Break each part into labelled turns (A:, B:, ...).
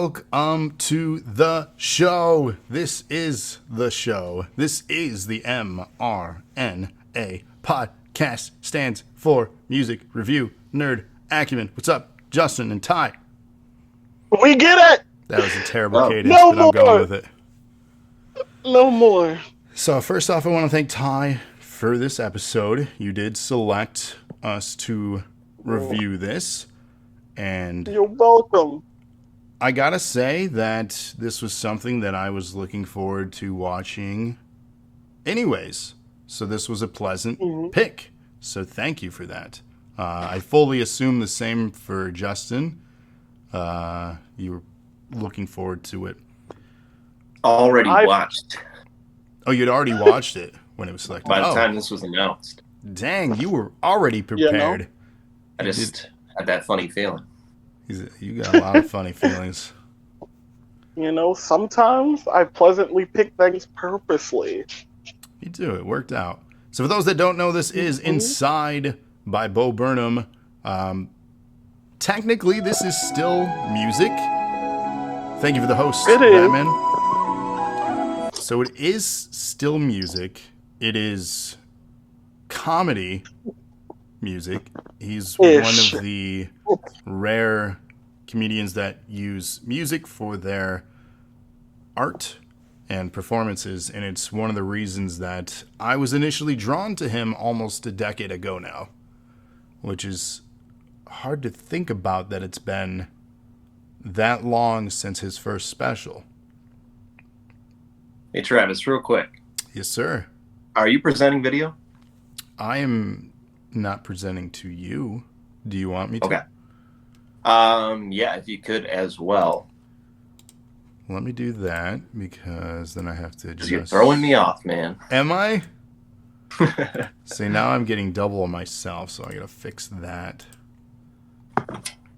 A: welcome to the show. This is the show. This is the mRNA podcast. Stands for Music Review Nerd Acumen. What's up, Justin and Ty?
B: We get it!
A: That was a terrible cadence,
B: no
A: but I'm going with it.
B: No more.
A: So first off, I want to thank Ty for this episode. You did select us to review this. And
B: you're welcome.
A: I gotta say that this was something that I was looking forward to watching anyways. So this was a pleasant pick. So thank you for that. I fully assume the same for Justin. You were looking forward to it.
C: Already watched.
A: Oh, you'd already watched it when it was selected.
C: By the time this was announced.
A: Dang, you were already prepared.
C: I just had that funny feeling.
A: You got a lot of funny feelings.
B: You know, sometimes I pleasantly pick things purposely.
A: You do. It worked out. So for those that don't know, this is Inside by Bo Burnham. Technically, this is still music. Thank you for the host, Batman. So it is still music. It is comedy music. He's one of the rare comedians that use music for their art and performances, and it's one of the reasons that I was initially drawn to him almost a decade ago now, which is hard to think about that it's been that long since his first special.
C: Hey, Travis, real quick.
A: Yes, sir.
C: Are you presenting video?
A: I am not presenting to you. Do you want me to?
C: Okay. Yeah, if you could as well.
A: Let me do that because then I have to just...
C: You're throwing me off, man.
A: Am I? See, now I'm getting double on myself, so I gotta fix that.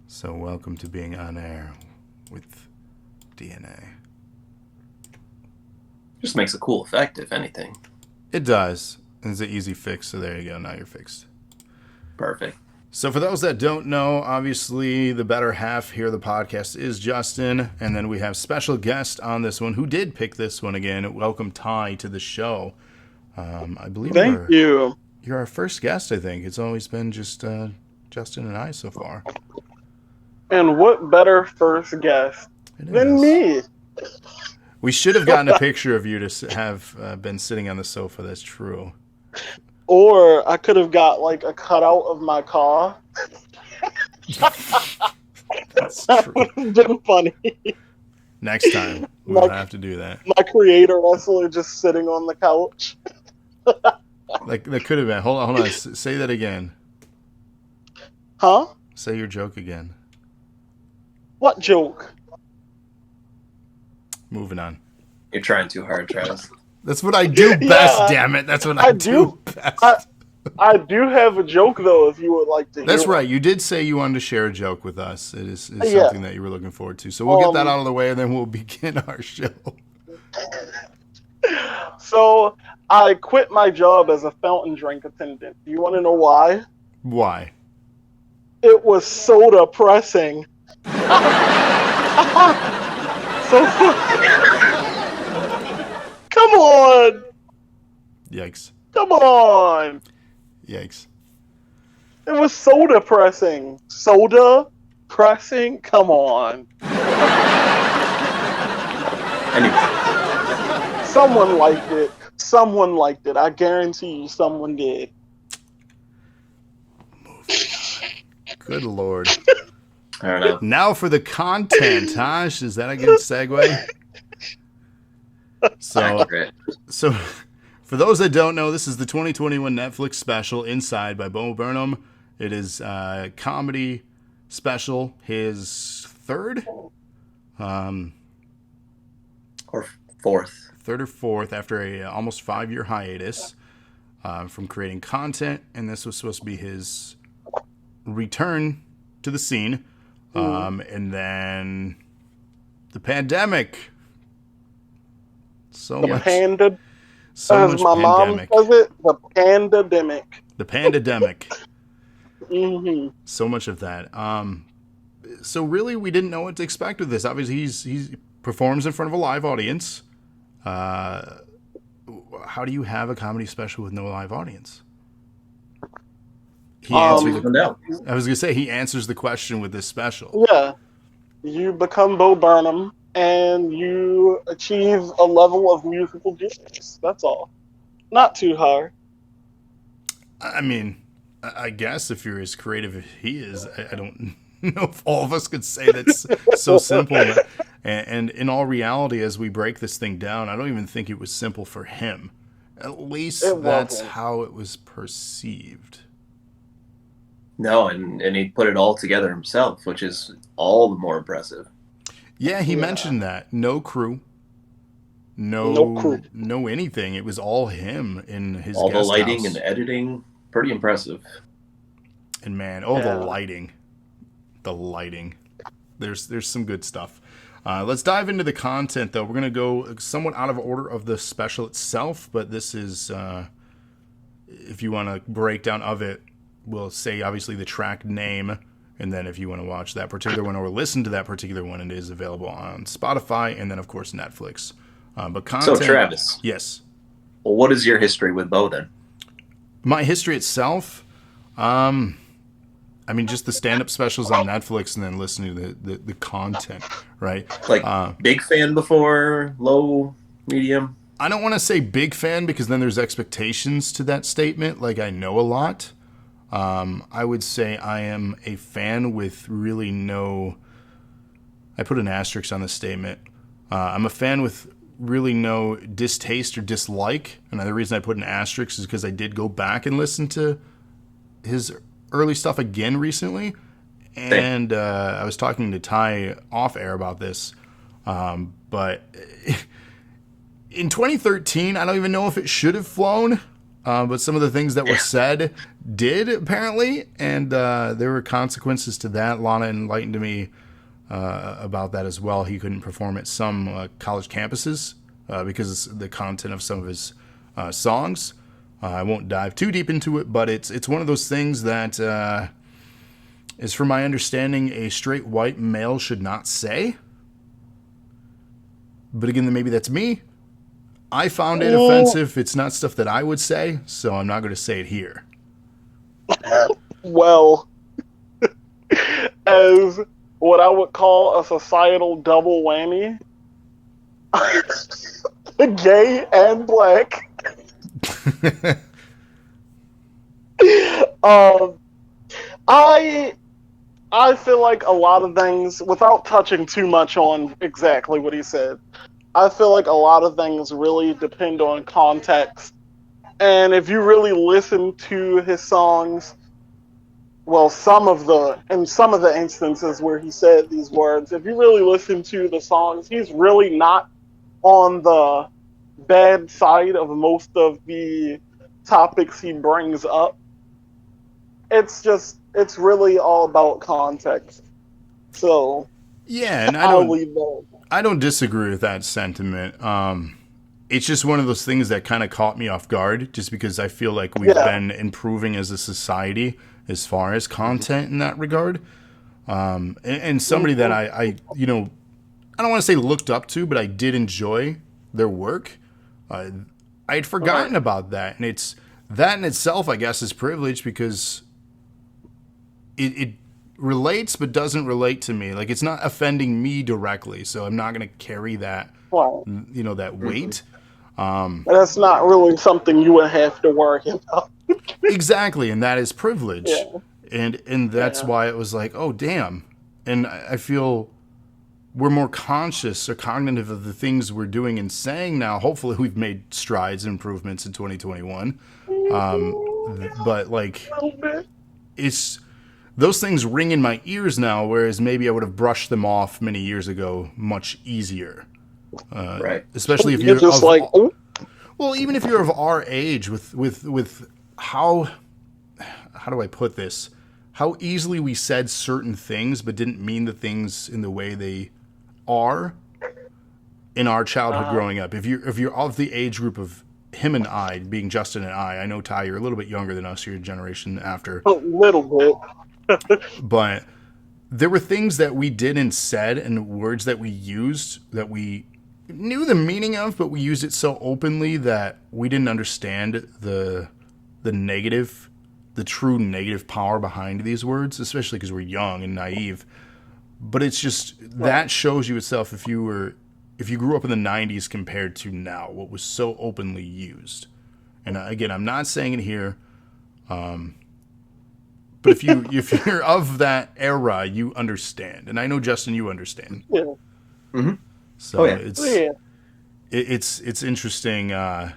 A: So welcome to being on air with DNA.
C: Just makes a cool effect, if anything.
A: It does. It's an easy fix, so there you go. Now you're fixed.
C: Perfect.
A: So for those that don't know, obviously the better half here of the podcast is Justin, and then we have special guest on this one who did pick this one again. Welcome, Ty, to the show. I believe
B: you're
A: our first guest, I think. It's always been just Justin and I so far.
B: And what better first guest than me?
A: We should have gotten a picture of you to have been sitting on the sofa. That's true.
B: Or I could have got like a cutout of my car.
A: That's true.
B: That would have been funny.
A: Next time, we'll have to do that.
B: My creator wrestler just sitting on the couch.
A: Like that could have been. Hold on. Say that again.
B: Huh?
A: Say your joke again.
B: What joke?
A: Moving on.
C: You're trying too hard, Travis.
A: That's what I do best, damn it. That's what I do best.
B: I do have a joke, though, if you would like to hear.
A: That's right. You did say you wanted to share a joke with us. It is something that you were looking forward to. So we'll get that out of the way, and then we'll begin our show.
B: So I quit my job as a fountain drink attendant. Do you want to know why?
A: Why?
B: It was soda pressing. Come on!
A: Yikes.
B: Come on!
A: Yikes.
B: It was soda pressing. Soda pressing? Come on.
C: Anyway.
B: Someone liked it. Someone liked it. I guarantee you someone did.
A: Good Lord.
C: I don't know.
A: Now for the content, Tosh. Is that a good segue? So, for those that don't know, this is the 2021 Netflix special, Inside by Bo Burnham. It is a comedy special, his third?
C: Or fourth.
A: Third or fourth after a almost 5-year hiatus from creating content, and this was supposed to be his return to the scene. And then the pandemic. So much pandemic.
B: Mom says it, the pandemic.
A: The pandemic. So much of that. So really, we didn't know what to expect with this. Obviously, he performs in front of a live audience. How do you have a comedy special with no live audience? He answers. I was gonna say he answers the question with this special.
B: Yeah, you become Bo Burnham, and you achieve a level of musical genius. That's all. Not too hard.
A: I mean, I guess if you're as creative as he is, I don't know if all of us could say that's so simple. And in all reality, as we break this thing down, I don't even think it was simple for him. At least that's how it was perceived.
C: No, and he put it all together himself, which is all the more impressive.
A: Yeah, he mentioned that. No crew. No anything. It was all him in his
C: all
A: guest
C: the lighting
A: house.
C: And editing. Pretty impressive.
A: And man, the lighting. The lighting. There's some good stuff. Let's dive into the content, though. We're going to go somewhat out of order of the special itself, but this is, if you want to break down of it, we'll say obviously the track name, and then if you want to watch that particular one or listen to that particular one, it is available on Spotify and then, of course, Netflix. But content.
C: So, Travis.
A: Yes.
C: Well, what is your history with Bo then?
A: My history itself, I mean, just the stand-up specials on Netflix and then listening to the content, right?
C: Like, big fan before, low, medium?
A: I don't want to say big fan because then there's expectations to that statement. Like, I know a lot. I would say I am a fan with really no... I put an asterisk on the statement. I'm a fan with really no distaste or dislike. And the reason I put an asterisk is because I did go back and listen to his early stuff again recently. And I was talking to Ty off air about this. But in 2013, I don't even know if it should have flown. But some of the things that were said did, apparently. And there were consequences to that. Lana enlightened me about that as well. He couldn't perform at some college campuses because of the content of some of his songs. I won't dive too deep into it, but it's one of those things that is, from my understanding, a straight white male should not say. But again, maybe that's me. I found it offensive. It's not stuff that I would say, so I'm not going to say it here.
B: Well, as what I would call a societal double whammy, gay and black. I feel like a lot of things, without touching too much on exactly what he said, I feel like a lot of things really depend on context. And if you really listen to his songs, well, in some of the instances where he said these words, if you really listen to the songs, he's really not on the bad side of most of the topics he brings up. It's really all about context. So,
A: yeah, and I don't disagree with that sentiment. It's just one of those things that kind of caught me off guard, just because I feel like we've been improving as a society as far as content in that regard. And somebody that I don't want to say looked up to, but I did enjoy their work. I had forgotten about that, and it's that in itself, I guess, is privilege because it relates but doesn't relate to me. Like, it's not offending me directly, so I'm not going to carry that, that weight.
B: That's not really something you would have to worry about.
A: Exactly, and that is privilege. Yeah. And that's why it was like, oh, damn. And I feel we're more conscious or cognitive of the things we're doing and saying now. Hopefully we've made strides and improvements in 2021. But, like, it's... those things ring in my ears now, whereas maybe I would have brushed them off many years ago much easier.
C: Right.
A: Especially if you're just well, even if you're of our age, with how do I put this? How easily we said certain things but didn't mean the things in the way they are in our childhood growing up. If you're of the age group of him and I, being Justin and I know, Ty, you're a little bit younger than us, you're a generation after.
B: A little bit.
A: But there were things that we did and said and words that we used that we knew the meaning of, but we used it so openly that we didn't understand the negative, the true negative power behind these words, especially because we're young and naive. But it's just that shows you itself if you grew up in the 90s compared to now, what was so openly used. And again, I'm not saying it here, but if you're of that era, you understand. And I know, Justin, you understand.
B: Yeah.
C: Mm-hmm.
A: So it's interesting to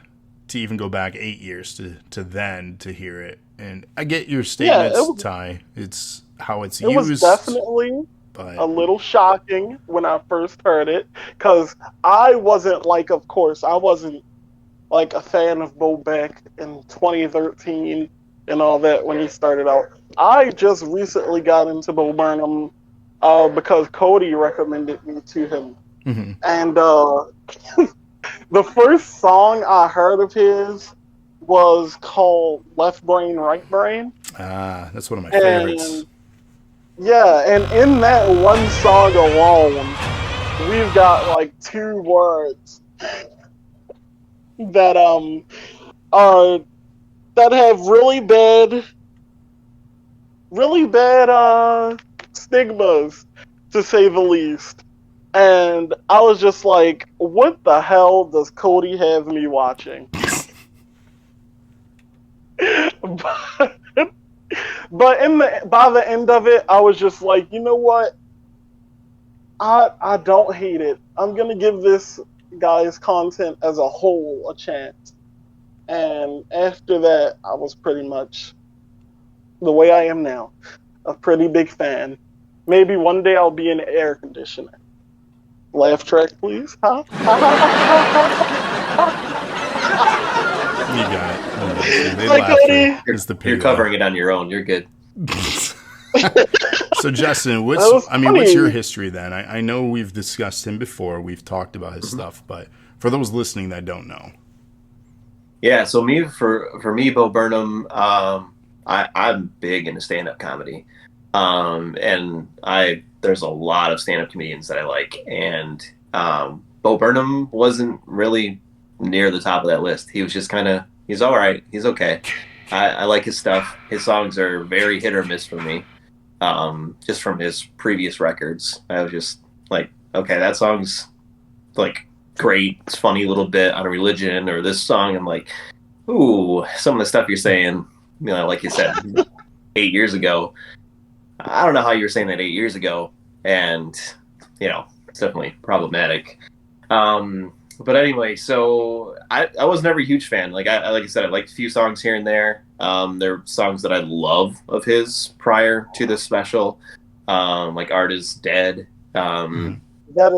A: even go back 8 years to then to hear it. And I get your statements, Ty. It's how it's used.
B: It was definitely a little shocking when I first heard it, because I wasn't like a fan of Bo back in 2013 and all that when he started out. I just recently got into Bo Burnham because Cody recommended me to him.
A: Mm-hmm.
B: And the first song I heard of his was called Left Brain, Right Brain.
A: That's one of my favorites.
B: Yeah, and in that one song alone, we've got like 2 words that have really bad stigmas, to say the least. And I was just like, what the hell does Cody have me watching? But by the end of it, I was just like, you know what? I don't hate it. I'm going to give this guy's content as a whole a chance. And after that, I was pretty much the way I am now, a pretty big fan. Maybe one day I'll be in air conditioning. Laugh track, please. Huh?
A: You got it. They
B: Like, Cody.
C: You're covering it on your own. You're good.
A: So, Justin, what's your history then? I know we've discussed him before. We've talked about his stuff, but for those listening that don't know.
C: Yeah, so for me, Bo Burnham, I'm big into stand-up comedy. And there's a lot of stand-up comedians that I like. And Bo Burnham wasn't really near the top of that list. He was just he's all right. He's okay. I like his stuff. His songs are very hit or miss for me. Just from his previous records, I was just like, okay, that song's like great. It's funny a little bit on religion, or this song. I'm like, ooh, some of the stuff you're saying, like you said, 8 years ago. I don't know how you were saying that 8 years ago, and it's definitely problematic. But anyway, so I was never a huge fan. Like I said, I liked a few songs here and there. There are songs that I love of his prior to this special, like "Art Is Dead."
B: That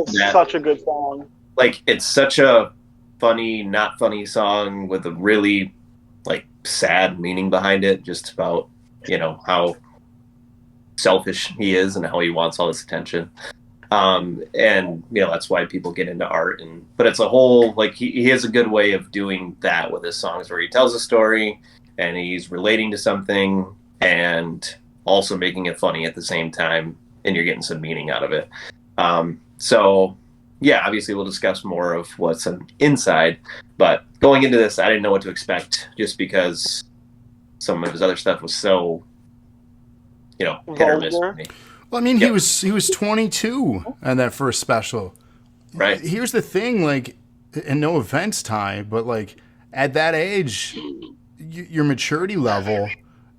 B: is such a good song.
C: Like, it's such a funny, not funny song with a really sad meaning behind it, just about how selfish he is and how he wants all this attention. And that's why people get into art. But it's a whole, he has a good way of doing that with his songs, where he tells a story and he's relating to something and also making it funny at the same time, and you're getting some meaning out of it. So yeah, obviously we'll discuss more of what's inside, but going into this, I didn't know what to expect, just because some of his other stuff was so hit or miss for me.
A: Well, I mean, he was 22 on that first special.
C: Right.
A: Here's the thing, and no offense, Ty, but at that age, your maturity level,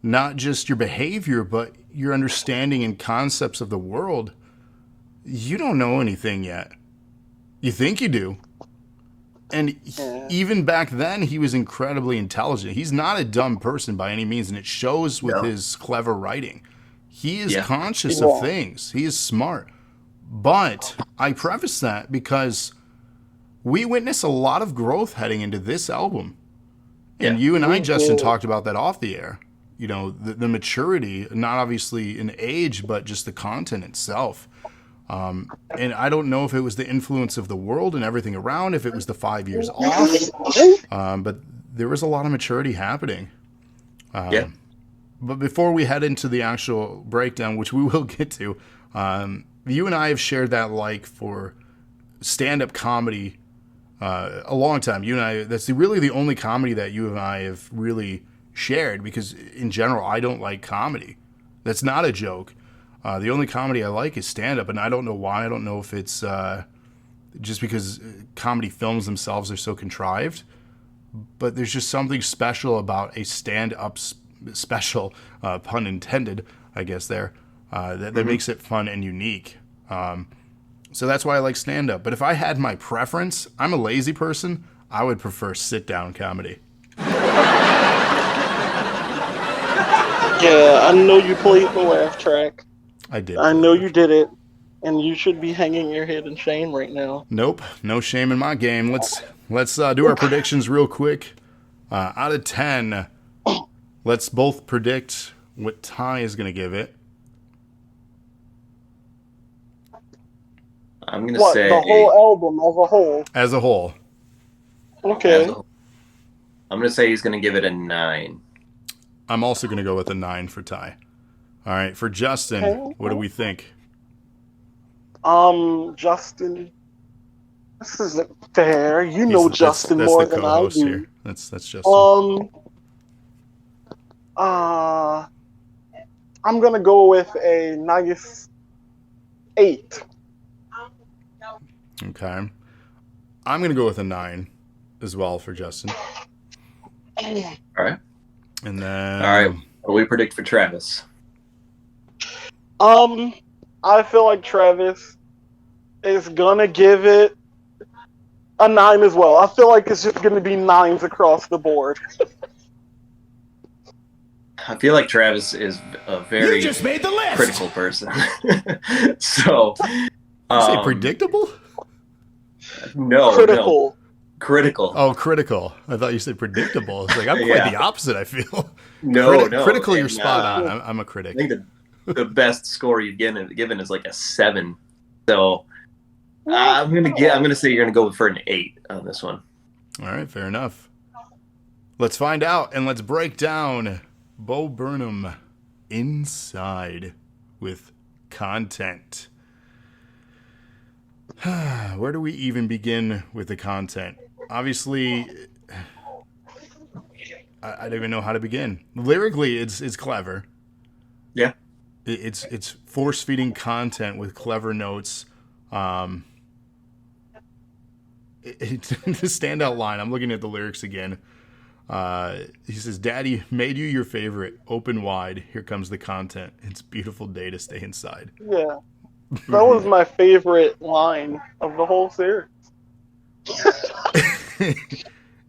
A: not just your behavior, but your understanding and concepts of the world, you don't know anything yet. You think you do. And even back then, he was incredibly intelligent. He's not a dumb person by any means, and it shows with his clever writing. He is conscious of things. He is smart. But I preface that because we witnessed a lot of growth heading into this album. And you and I, Justin, talked about that off the air. The maturity, not obviously in age, but just the content itself. And I don't know if it was the influence of the world and everything around, if it was the 5 years off. But there was a lot of maturity happening. But before we head into the actual breakdown, which we will get to, You and I have shared that like for stand-up comedy a long time. You and I, that's really the only comedy that you and I have really shared, because in general, I don't like comedy. That's not a joke. The only comedy I like is stand-up, and I don't know why. I don't know if it's just because comedy films themselves are so contrived, but there's just something special about a stand-up special, pun intended, I guess there, that makes it fun and unique. So that's why I like stand-up. But if I had my preference, I'm a lazy person, I would prefer sit-down comedy.
B: Yeah, I know you played the laugh track.
A: I did.
B: I know you did it, and you should be hanging your head in shame right now.
A: Nope, no shame in my game. Let's do our predictions real quick. Out of 10, let's both predict what Ty is going to give it.
C: I'm going to say
B: the whole album as a whole.
A: As a whole.
B: Okay.
C: I'm going to say he's going to give it a 9.
A: I'm also going to go with a 9 for Ty. All right, for Justin, what do we think?
B: Justin, this isn't fair. You know Justin more than I do.
A: Here. That's Justin.
B: I'm gonna go with a nice 8.
A: Okay, I'm gonna go with a 9 as well for Justin.
C: All right.
A: And then,
C: all right, what do we predict for Travis?
B: I feel like Travis is gonna give it a 9 as well. I feel like it's just gonna be 9s across the board.
C: I feel like Travis is a very critical person. So,
A: you say predictable?
C: No,
B: critical.
C: No. Critical.
A: Oh, critical. I thought you said predictable. It's like, I'm quite the opposite, I feel.
C: No.
A: Critical, you're spot on. I'm a critic.
C: I think the best score you've given is like a 7. So I'm gonna say you're gonna go for an 8 on this one.
A: All right, fair enough. Let's find out, and let's break down Bo Burnham Inside with content. Where do we even begin with the content? Obviously, I don't even know how to begin. Lyrically, it's clever.
C: Yeah.
A: It's force-feeding content with clever notes. The standout line, I'm looking at the lyrics again. He says, "Daddy made you your favorite. Open wide. Here comes the content. It's a beautiful day to stay inside."
B: Yeah. That was my favorite line of the whole series.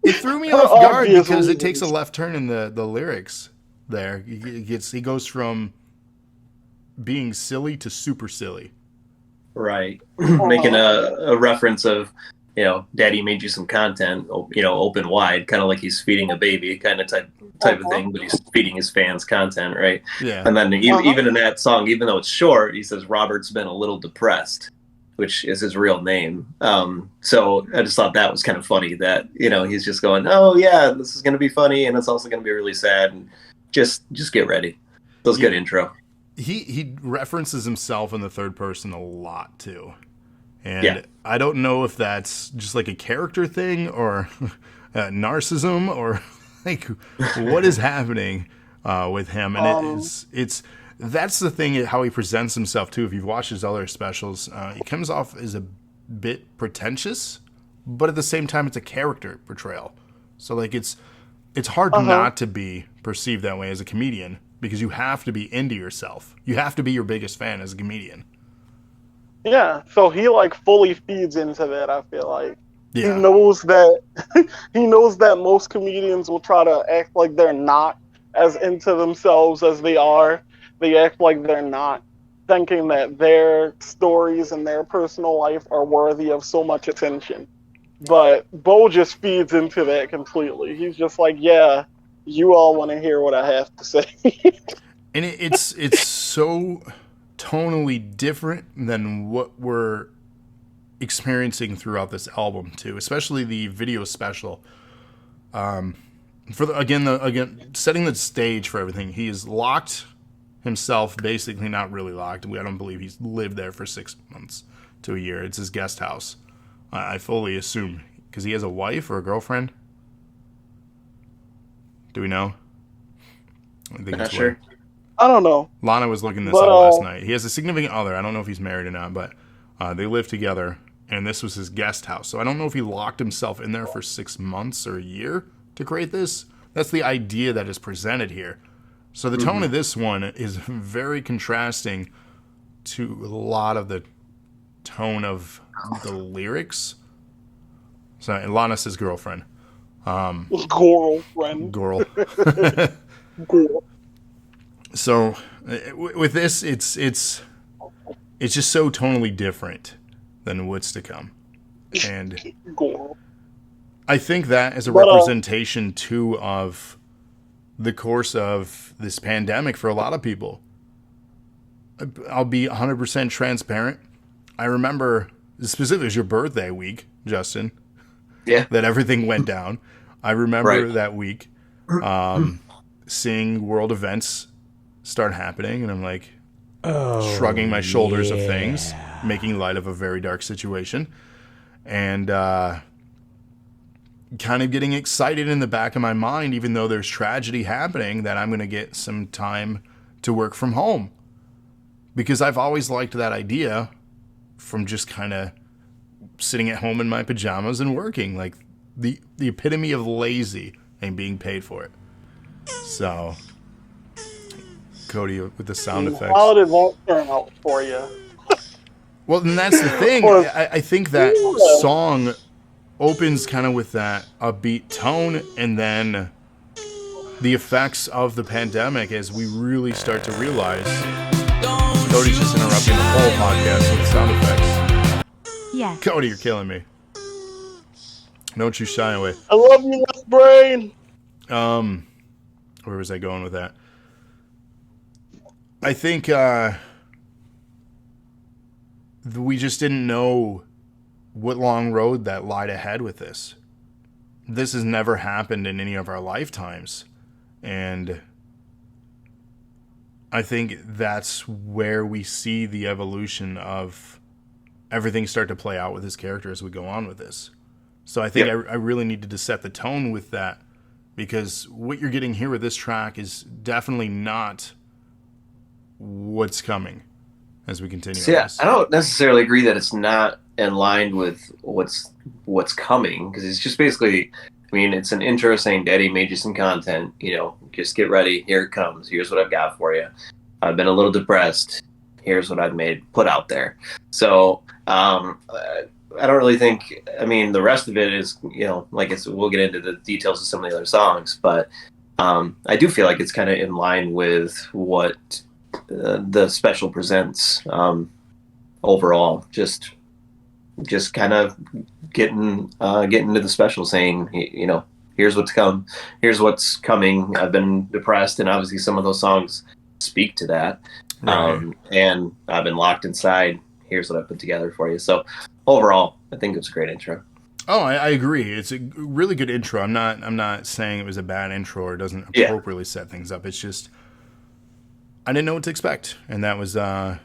A: It threw me off guard because it takes a left turn in the lyrics there. He goes from being silly to super silly. Right.
C: Making a reference of, Daddy made you some content, open wide, kind of like he's feeding a baby kind of type of thing, but he's feeding his fans content, right?
A: Yeah.
C: And then even in that song, even though it's short, he says Robert's been a little depressed, which is his real name. So I just thought that was kind of funny that, he's just going, oh yeah, this is going to be funny, and it's also going to be really sad, and just get ready. That was a good intro.
A: He references himself in the third person a lot too. And I don't know if that's just like a character thing or narcissism or like what is happening with him. And it's that's the thing, how he presents himself too. If you've watched his other specials, he comes off as a bit pretentious, but at the same time, it's a character portrayal. So like it's hard not to be perceived that way as a comedian, because you have to be into yourself. You have to be your biggest fan as a comedian.
B: Yeah, so he fully feeds into that, I feel like.
A: Yeah.
B: He knows that most comedians will try to act like they're not as into themselves as they are. They act like they're not, thinking that their stories and their personal life are worthy of so much attention. But Bo just feeds into that completely. He's just like, yeah, you all want to hear what I have to say.
A: And it's so tonally different than what we're experiencing throughout this album too, especially the video special. Again, setting the stage for everything. He is locked himself basically not really locked. I don't believe he's lived there for 6 months to a year. It's his guest house. I fully assume, because he has a wife or a girlfriend. Do we know? I think
C: Not
A: it's
C: sure.
B: I don't know.
A: Lana was looking this
B: But,
A: up last night. He has a significant other. I don't know if he's married or not, but they live together, and this was his guest house. So I don't know if he locked himself in there for 6 months or a year to create this. That's the idea that is presented here. So the tone of this one is very contrasting to a lot of the tone of the lyrics. So and Lana says girlfriend.
B: Girlfriend.
A: Girl.
B: Girl.
A: So with this, it's just so tonally different than what's to come, and
B: Girl.
A: I think that is a representation too of the course of this pandemic for a lot of people. I'll be 100% transparent. I remember specifically it was your birthday week, Justin.
C: Yeah.
A: That everything went down. I remember
C: Right.
A: that week, seeing world events start happening, and I'm like shrugging my shoulders of things, making light of a very dark situation, and kind of getting excited in the back of my mind, even though there's tragedy happening, that I'm going to get some time to work from home. Because I've always liked that idea from just kind of sitting at home in my pajamas and working, like the epitome of lazy and being paid for it. So, Cody with the sound effects.
B: How did that turn out for you?
A: Well, and that's the thing. I think that song opens kind of with that upbeat tone, and then the effects of the pandemic as we really start to realize. Cody's just interrupting the whole podcast with sound effects.
D: Yes.
A: Cody, you're killing me. Don't you shy away.
B: I love you, left brain.
A: Where was I going with that? I think we just didn't know what long road that lied ahead with this. This has never happened in any of our lifetimes. And I think that's where we see the evolution of everything start to play out with his character as we go on with this. So I think I really needed to set the tone with that, because what you're getting here with this track is definitely not what's coming as we continue.
C: So, yeah, I don't necessarily agree that it's not in line with what's coming, because it's just basically, I mean, it's an intro saying Daddy made you some content, just get ready, here it comes, here's what I've got for you. I've been a little depressed, here's what I've put out there. So I don't really think, I mean, the rest of it is, like we'll get into the details of some of the other songs, but I do feel like it's kind of in line with what the special presents overall. Just kind of getting into the special, saying, here's what's come, here's what's coming. I've been depressed, and obviously some of those songs speak to that.
A: Right.
C: And I've been locked inside. Here's what I put together for you. So overall, I think it's a great intro.
A: Oh, I agree. It's a really good intro. I'm not saying it was a bad intro or doesn't appropriately set things up. It's just I didn't know what to expect, and that was a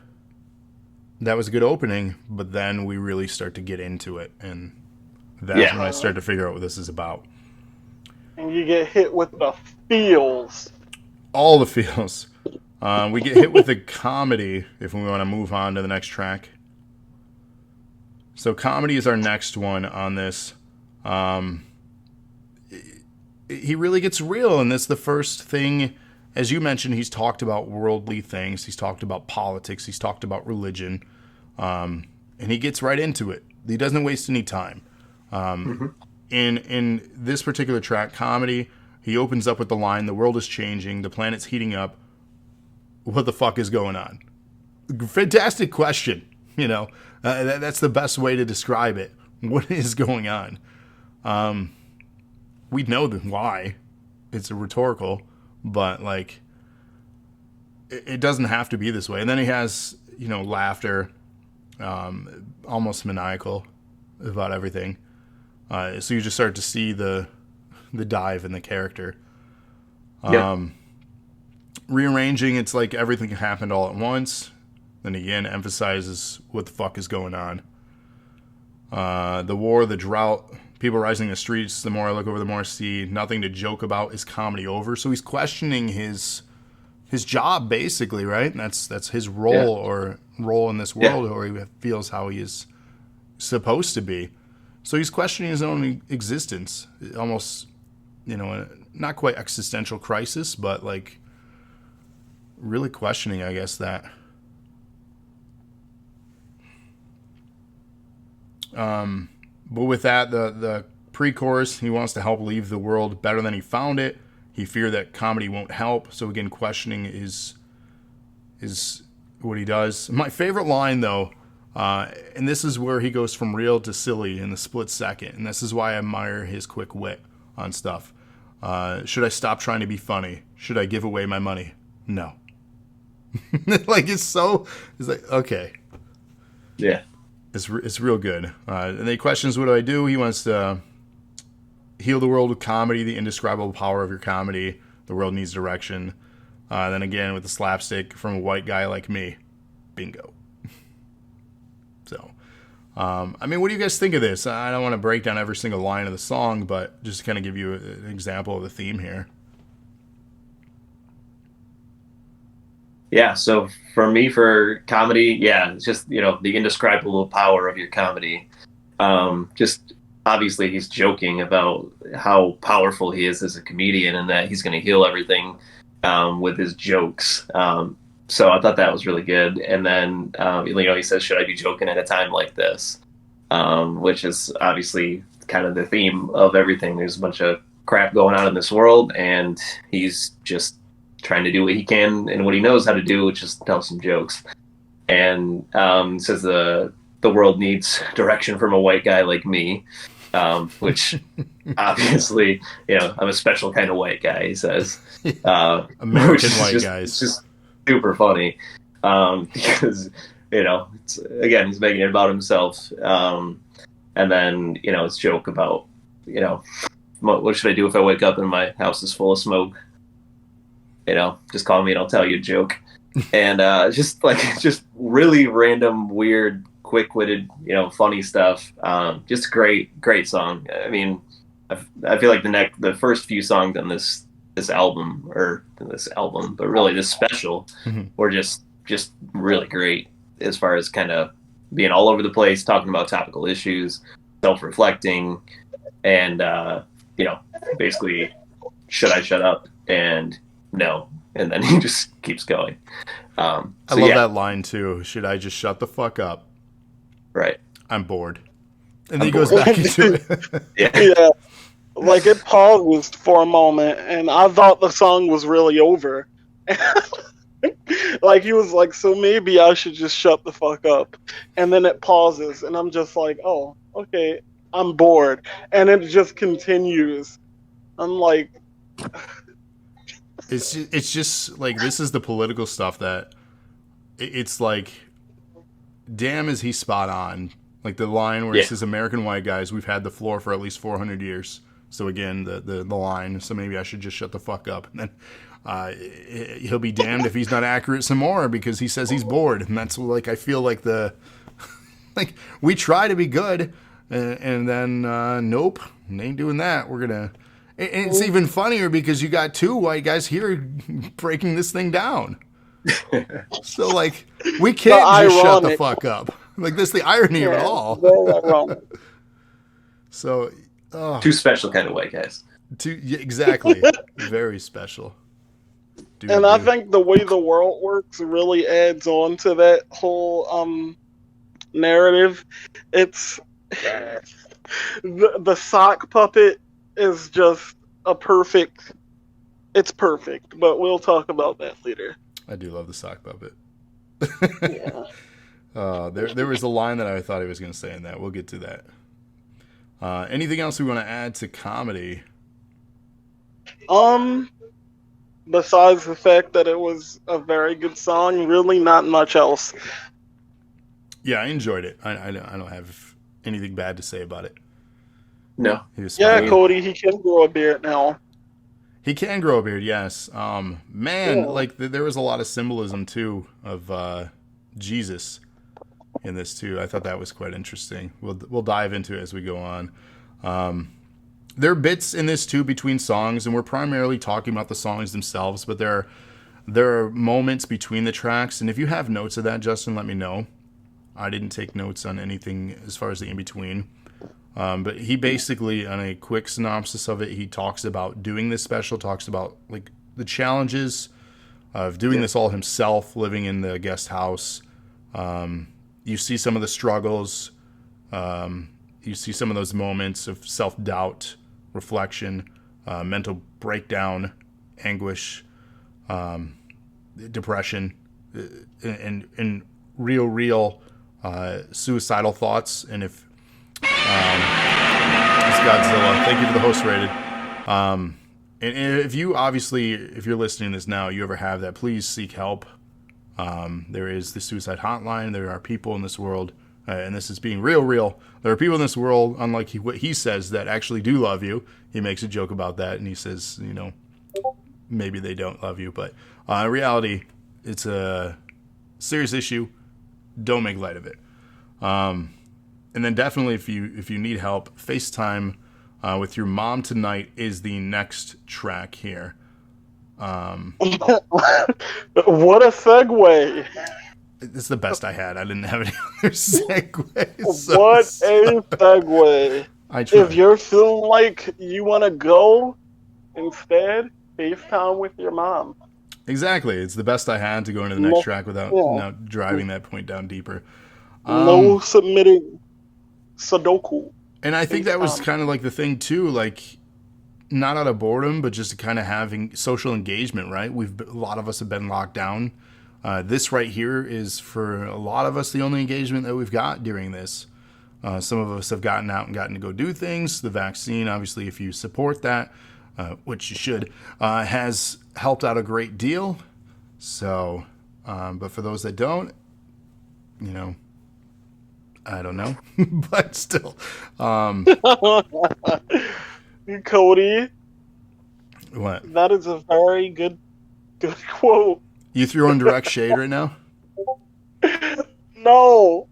A: good opening. But then we really start to get into it, and that's when I start to figure out what this is about.
B: And you get hit with the feels.
A: All the feels. We get hit with the comedy if we want to move on to the next track. So comedy is our next one on this. He really gets real, and that's the first thing. As you mentioned, he's talked about worldly things. He's talked about politics. He's talked about religion. And he gets right into it. He doesn't waste any time. In this particular track, comedy, he opens up with the line, "The world is changing. The planet's heating up. What the fuck is going on?" Fantastic question. That's the best way to describe it. What is going on? We know why. It's a rhetorical, but it doesn't have to be this way. And then he has, laughter, almost maniacal about everything. So you just start to see the dive in the character. rearranging, it's like everything happened all at once. Then again, emphasizes what the fuck is going on. The war, the drought, people rising in the streets. The more I look over, the more I see. Nothing to joke about. Is comedy over? So he's questioning his job, basically, right? And that's his role or role in this world, or he feels how he is supposed to be. So he's questioning his own existence, almost, not quite existential crisis, but like really questioning, I guess, that. But with that, the pre-chorus, he wants to help leave the world better than he found it. He feared that comedy won't help. So again, questioning is what he does. My favorite line, though, and this is where he goes from real to silly in the split second. And this is why I admire his quick wit on stuff. Should I stop trying to be funny? Should I give away my money? No. Like, it's like, okay.
C: Yeah.
A: It's real good. And then he questions, what do I do? He wants to heal the world with comedy, the indescribable power of your comedy. The world needs direction. Then again, with the slapstick from a white guy like me. Bingo. So, what do you guys think of this? I don't want to break down every single line of the song, but just to kind of give you an example of the theme here.
C: Yeah, so for me, for comedy, it's just, the indescribable power of your comedy. Just obviously he's joking about how powerful he is as a comedian and that he's going to heal everything with his jokes. So I thought that was really good. And then, he says, should I be joking at a time like this? Which is obviously kind of the theme of everything. There's a bunch of crap going on in this world, and he's just trying to do what he can and what he knows how to do, which is tell some jokes. And says the world needs direction from a white guy like me, which obviously, I'm a special kind of white guy, he says.
A: American white guys.
C: It's just super funny because, again, he's making it about himself. And then, it's joke about, what should I do if I wake up and my house is full of smoke? Just call me and I'll tell you a joke. And just really random, weird, quick-witted, funny stuff. Just great song. I mean, I feel like the first few songs on this album, but really this special, were just really great as far as kind of being all over the place, talking about topical issues, self-reflecting, and basically, should I shut up? And no, and then he just keeps going.
B: I
A: love that line too. Should I just shut the fuck up?
C: Right.
A: I'm bored. And then he goes back into it.
B: Yeah. Like, it paused for a moment, and I thought the song was really over. Like, he was like, so maybe I should just shut the fuck up. And then it pauses, and I'm just like, oh, okay, I'm bored. And it just continues. I'm like...
A: It's just like, this is the political stuff that it's like, damn, is he spot on. Like the line where it says, American white guys, we've had the floor for at least 400 years. So again, the line, so maybe I should just shut the fuck up. And then he'll be damned if he's not accurate some more, because he says he's bored. And that's like, I feel like like we try to be good, and then nope, ain't doing that. We're gonna... And it's even funnier because you got two white guys here breaking this thing down. So, like, we can't just shut the fuck up. Like, this is the irony of it all. So,
C: two special kind of white guys.
A: Exactly. Very special.
B: I think the way the world works really adds on to that whole narrative. It's the sock puppet is just it's perfect, but we'll talk about that later.
A: I do love the sock puppet.
B: Yeah.
A: There was a line that I thought he was going to say in that. We'll get to that. Anything else we want to add to comedy?
B: Besides the fact that it was a very good song, really not much else.
A: Yeah, I enjoyed it. I don't have anything bad to say about it.
C: No.
B: Yeah, Cody, he can grow a beard now.
A: He can grow a beard, yes. Man,
B: Yeah.
A: like there was a lot of symbolism too of Jesus in this too. I thought that was quite interesting. We'll dive into it as we go on. There are bits in this too between songs, and we're primarily talking about the songs themselves. But there are moments between the tracks, and if you have notes of that, Justin, let me know. I didn't take notes on anything as far as the in between. But he basically, on a quick synopsis of it, he talks about doing this special, talks about like the challenges of doing this all himself, living in the guest house. You see some of the struggles. You see some of those moments of self-doubt, reflection, mental breakdown, anguish, depression, and real suicidal thoughts. And if it's Godzilla. Thank you for the host rated. And if you're listening to this now, you ever have that, please seek help. There is the suicide hotline. There are people in this world, and this is being real. There are people in this world, unlike what he says, that actually do love you. He makes a joke about that, and he says, maybe they don't love you. But in reality, it's a serious issue. Don't make light of it. And then definitely, if you need help, FaceTime with your mom tonight is the next track here.
B: What a segue!
A: It's the best I had. I didn't have any other segues. So
B: What a segue!
A: I tried.
B: If you're feeling like you want to go, instead, FaceTime with your mom.
A: Exactly. It's the best I had to go into the next track without now driving that point down deeper.
B: No submitting Sudoku.
A: And I think that was kind of like the thing too, like not out of boredom, but just kind of having social engagement, right? A lot of us have been locked down. This right here is for a lot of us the only engagement that we've got during this. Some of us have gotten out and gotten to go do things. The vaccine, obviously, if you support that, which you should, has helped out a great deal. So, but for those that don't, I don't know, but still.
B: Cody.
A: What?
B: That is a very good quote.
A: You threw in direct shade right now?
B: No,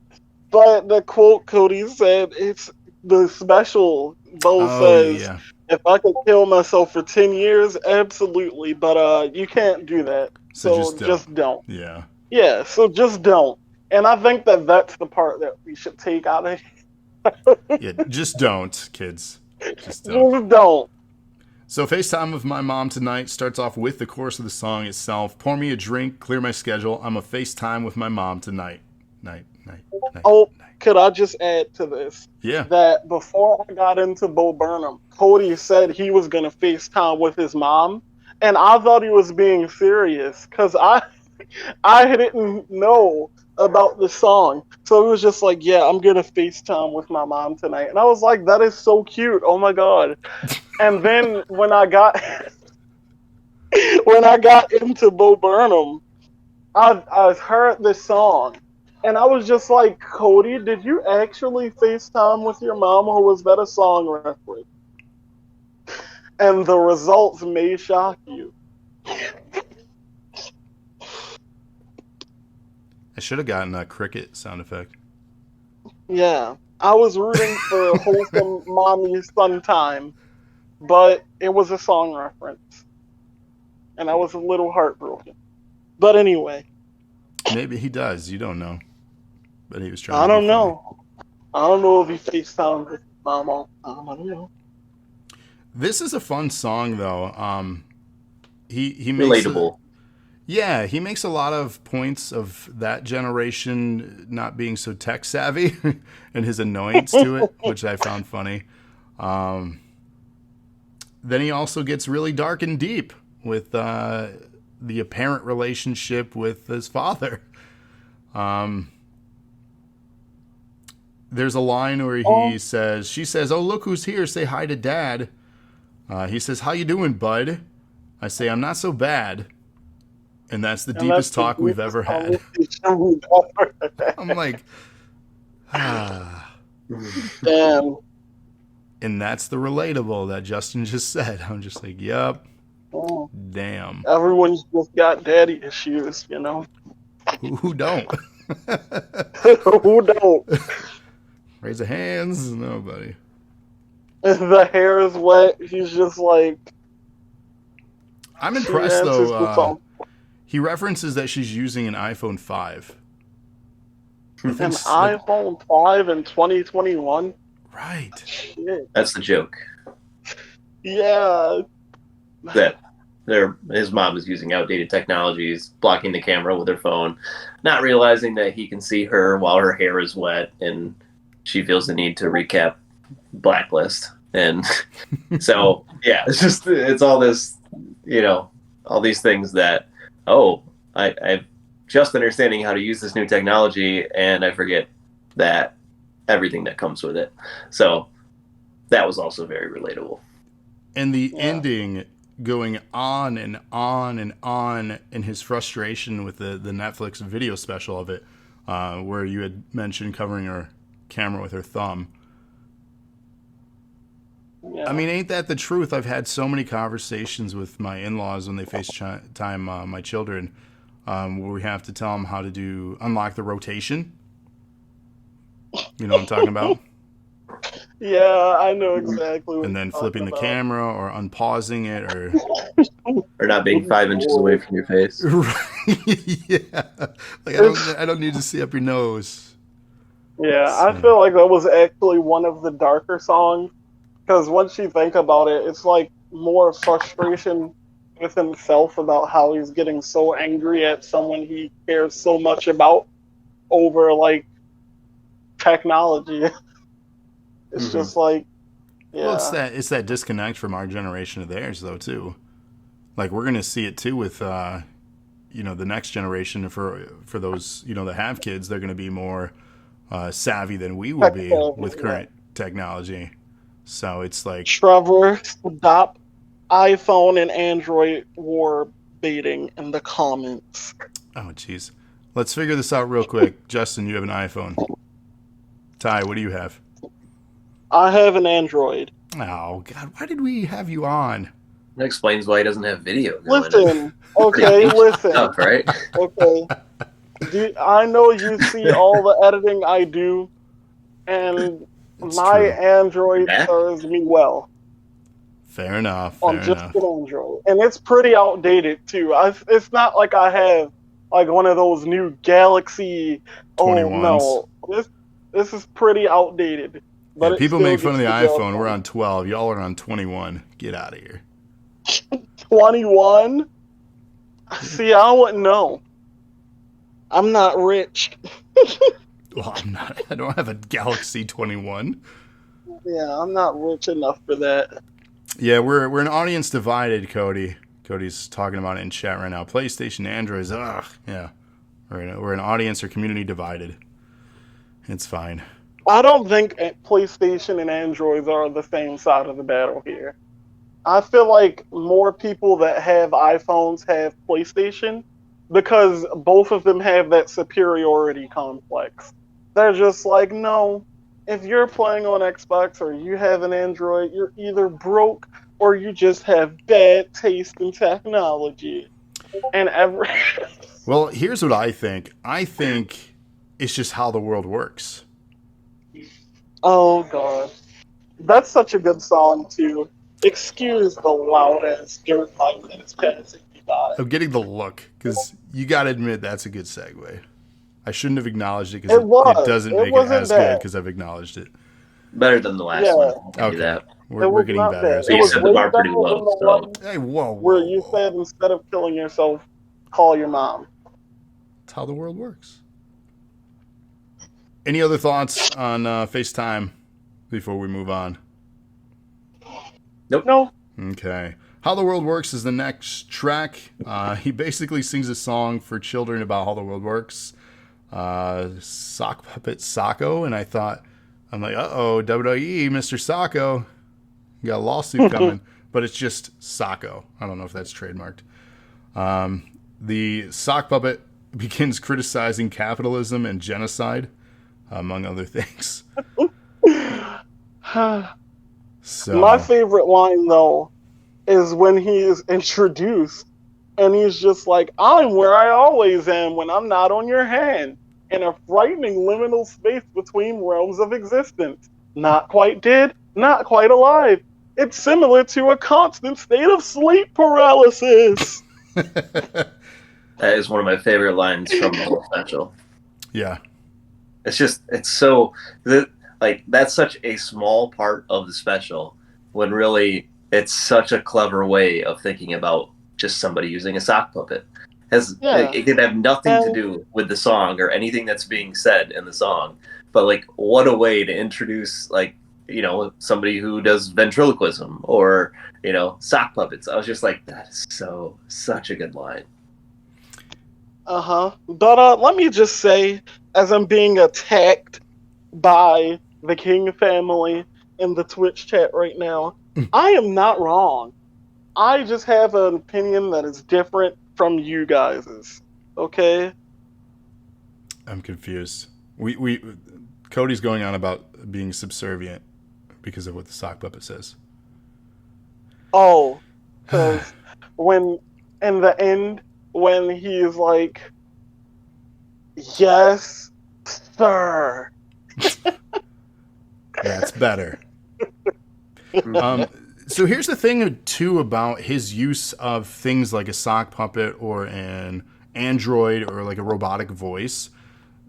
B: but the quote Cody said, it's the special. Bo says, if I could kill myself for 10 years, absolutely, but you can't do that. So just don't.
A: Yeah.
B: Yeah, so just don't. And I think that's the part that we should take out of
A: Yeah, just don't, kids. Just don't.
B: Just don't.
A: So FaceTime with my mom tonight starts off with the chorus of the song itself. Pour me a drink, clear my schedule. I'm a FaceTime with my mom tonight. Night.
B: Could I just add to this?
A: Yeah.
B: That before I got into Bo Burnham, Cody said he was going to FaceTime with his mom. And I thought he was being serious because I didn't know about the song. So it was just like, yeah, I'm going to FaceTime with my mom tonight. And I was like, that is so cute. Oh my God. And then when I got into Bo Burnham, I heard this song. And I was just like, Cody, did you actually FaceTime with your mom, or was that a song reference? And the results may shock you.
A: I should have gotten a cricket sound effect.
B: Yeah. I was rooting for wholesome mommy son time, but it was a song reference. And I was a little heartbroken. But anyway.
A: Maybe he does. You don't know. But he was trying
B: I
A: to
B: don't know. I don't know if he FaceTimed with mom all the time. I don't know.
A: This is a fun song, though. He makes
C: relatable.
A: He makes a lot of points of that generation not being so tech savvy and his annoyance to it, which I found funny. Then he also gets really dark and deep with the apparent relationship with his father. There's a line where she says, "Oh, look who's here. Say hi to Dad." He says, "How you doing, bud?" I say, "I'm not so bad." And that's the deepest talk we've ever had. I'm like,
B: Damn.
A: And that's the relatable that Justin just said. I'm just like, yup.
B: Oh,
A: Damn.
B: everyone's just got daddy issues, you know.
A: Who don't?
B: Who don't?
A: Raise the hands. Nobody.
B: If the hair is wet, he's just like,
A: I'm
B: she
A: impressed
B: answers the
A: though.
B: phone.
A: He references that she's using an iPhone 5. I
B: An
A: think
B: iPhone 5 in 2021?
A: right.
B: Shit.
C: That's the joke.
B: Yeah.
C: That his mom is using outdated technologies, blocking the camera with her phone, not realizing that he can see her while her hair is wet, and she feels the need to recap Blacklist. And so, yeah, it's all this, all these things that, I'm just understanding how to use this new technology, and I forget that everything that comes with it. So that was also very relatable.
A: And the
B: Yeah.
A: ending going on and on and on in his frustration with the Netflix video special of it, where you had mentioned covering her camera with her thumb.
B: Yeah.
A: I mean, ain't that the truth? I've had so many conversations with my in-laws when they FaceTime my children, where we have to tell them how to unlock the rotation. You know what I'm talking about?
B: Yeah, I know exactly what
A: And
B: you're
A: then
B: talking
A: flipping the
B: about.
A: camera or unpausing it
C: Or not being 5 inches away from your face.
A: yeah. Like I don't need to see up your nose.
B: Yeah, I
A: So,
B: feel like that was actually one of the darker songs because once you think about it, it's like more frustration with himself about how he's getting so angry at someone he cares so much about over like technology. It's just like,
A: well,
B: yeah,
A: it's that disconnect from our generation to theirs though too. Like we're gonna see it too with the next generation for those that have kids. They're gonna be more savvy than we will
B: tech
A: be
B: savvy,
A: with
B: yeah.
A: current technology. So it's like,
B: Trevor, stop iPhone and Android war baiting in the comments.
A: oh jeez, let's figure this out real quick. Justin, you have an iPhone. Ty, what do you have?
B: I have an Android.
A: Oh God, why did we have you on?
C: That explains why he doesn't have video going.
B: Listen,
C: Pretty
B: okay,
C: ancient
B: listen,
C: stuff, right?
B: okay. I know you see all the editing I do, and
A: It's
B: my
A: true.
B: Android
C: Mac?
B: serves me well
A: Fair enough.
B: on
A: Fair
B: just
A: enough.
B: an Android, and it's pretty outdated too. It's not like I have like one of those new Galaxy. Oh
A: 21s.
B: no, this is pretty outdated,
A: Yeah,
B: but it
A: people
B: still
A: make fun of
B: gets
A: the
B: the job
A: iPhone. We're
B: done.
A: on 12. Y'all are on 21. Get out of here.
B: 21. See, I wouldn't know. I'm not rich.
A: Well, I'm not. I don't have a Galaxy 21.
B: Yeah, I'm not rich enough for that.
A: Yeah, we're an audience divided, Cody. Cody's talking about it in chat right now. PlayStation, Androids. Ugh. Yeah, we're an audience or community divided. It's fine.
B: I don't think PlayStation and Androids are on the same side of the battle here. I feel like more people that have iPhones have PlayStation because both of them have that superiority complex. They're just like, no, if you're playing on Xbox or you have an Android, you're either broke or you just have bad taste in technology. And every
A: Well, here's what I think. I think it's just how the world works.
B: oh god, that's such a good song too. Excuse the loud ass dirt bike that is passing me by.
A: I'm getting the look because you got to admit that's a good segue. I shouldn't have acknowledged it because
B: It
A: it
B: was.
A: doesn't
B: It
A: make it
B: wasn't
A: as good
B: bad.
A: because I've acknowledged it.
C: Better than the last
B: Yeah,
C: one. I'll give you
A: Okay,
C: that.
A: we're
B: it
A: we're
B: was
A: getting
B: not
A: better
B: bad.
A: as
B: It
C: But
A: we
C: you
B: was
C: set the
A: go.
B: way
C: bar
B: better
C: pretty
B: than
C: low,
B: the
C: so
B: one
A: Hey, whoa,
B: where
A: whoa,
B: you
A: whoa!
B: said instead of killing yourself, call your mom.
A: That's how the world works. Any other thoughts on FaceTime before we move on?
C: nope.
B: No.
A: Okay. How the World Works is the next track. He basically sings a song for children about how the world works. Sock puppet Socko, and I thought, I'm like, uh-oh, WWE, Mr. Socko. You got a lawsuit coming. But it's just Socko. I don't know if that's trademarked. The sock puppet begins criticizing capitalism and genocide, among other things.
B: My
A: So,
B: favorite line though is when he is introduced and he's just like, I'm where I always am when I'm not on your hand, in a frightening liminal space between realms of existence. Not quite dead, not quite alive. It's similar to a constant state of sleep paralysis.
C: That is one of my favorite lines from the whole special.
A: Yeah.
C: It's so like that's such a small part of the special when really it's such a clever way of thinking about just somebody using a sock puppet. It could have nothing to do with the song or anything that's being said in the song, but like what a way to introduce like somebody who does ventriloquism or sock puppets. I was just like, that is such a good line.
B: But let me just say, as I'm being attacked by the King family in the Twitch chat right now, I am not wrong. I just have an opinion that is different from you guys's. Okay?
A: I'm confused. Cody's going on about being subservient because of what the sock puppet says.
B: Oh, because when in the end, when he's like, yes, sir.
A: That's better. So here's the thing, too, about his use of things like a sock puppet or an android or like a robotic voice.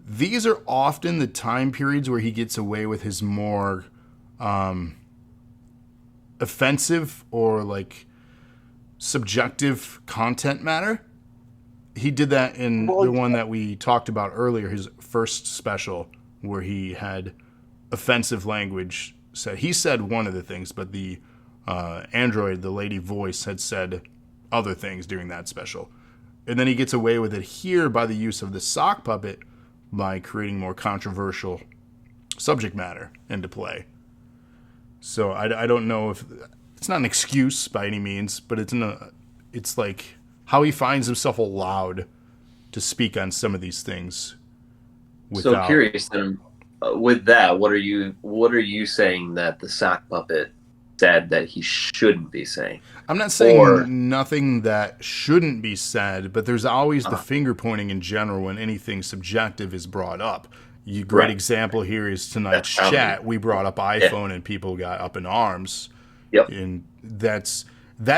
A: These are often the time periods where he gets away with his more offensive or like subjective content matter. He did that in the one that we talked about earlier, his first special, where he had offensive language said. He said one of the things, but the android, the lady voice, had said other things during that special. And then he gets away with it here by the use of the sock puppet by creating more controversial subject matter into play. So I don't know if it's not an excuse by any means, but it's like how he finds himself allowed to speak on some of these things.
C: So curious then, with that, what are you saying that the sock puppet said that he shouldn't be saying?
A: I'm not saying nothing that shouldn't be said, but there's always the finger pointing in general when anything subjective is brought up. Great example here is tonight's chat. We brought up iPhone and people got up in arms.
C: Yep.
A: And that's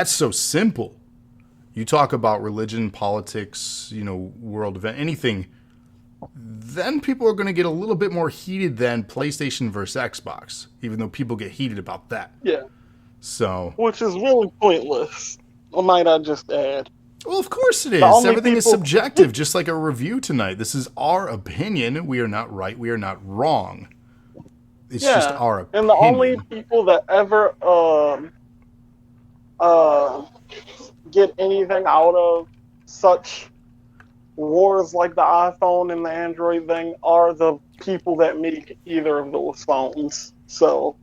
A: so simple. You talk about religion, politics, world event, anything, then people are going to get a little bit more heated than PlayStation versus Xbox, even though people get heated about that.
B: Yeah.
A: So,
B: which is really pointless, might I just add.
A: Well, of course it is. Everything is subjective, just like a review tonight. This is our opinion. We are not right. We are not wrong. It's just our opinion.
B: And the only people that ever get anything out of such wars like the iPhone and the Android thing are the people that make either of those phones. So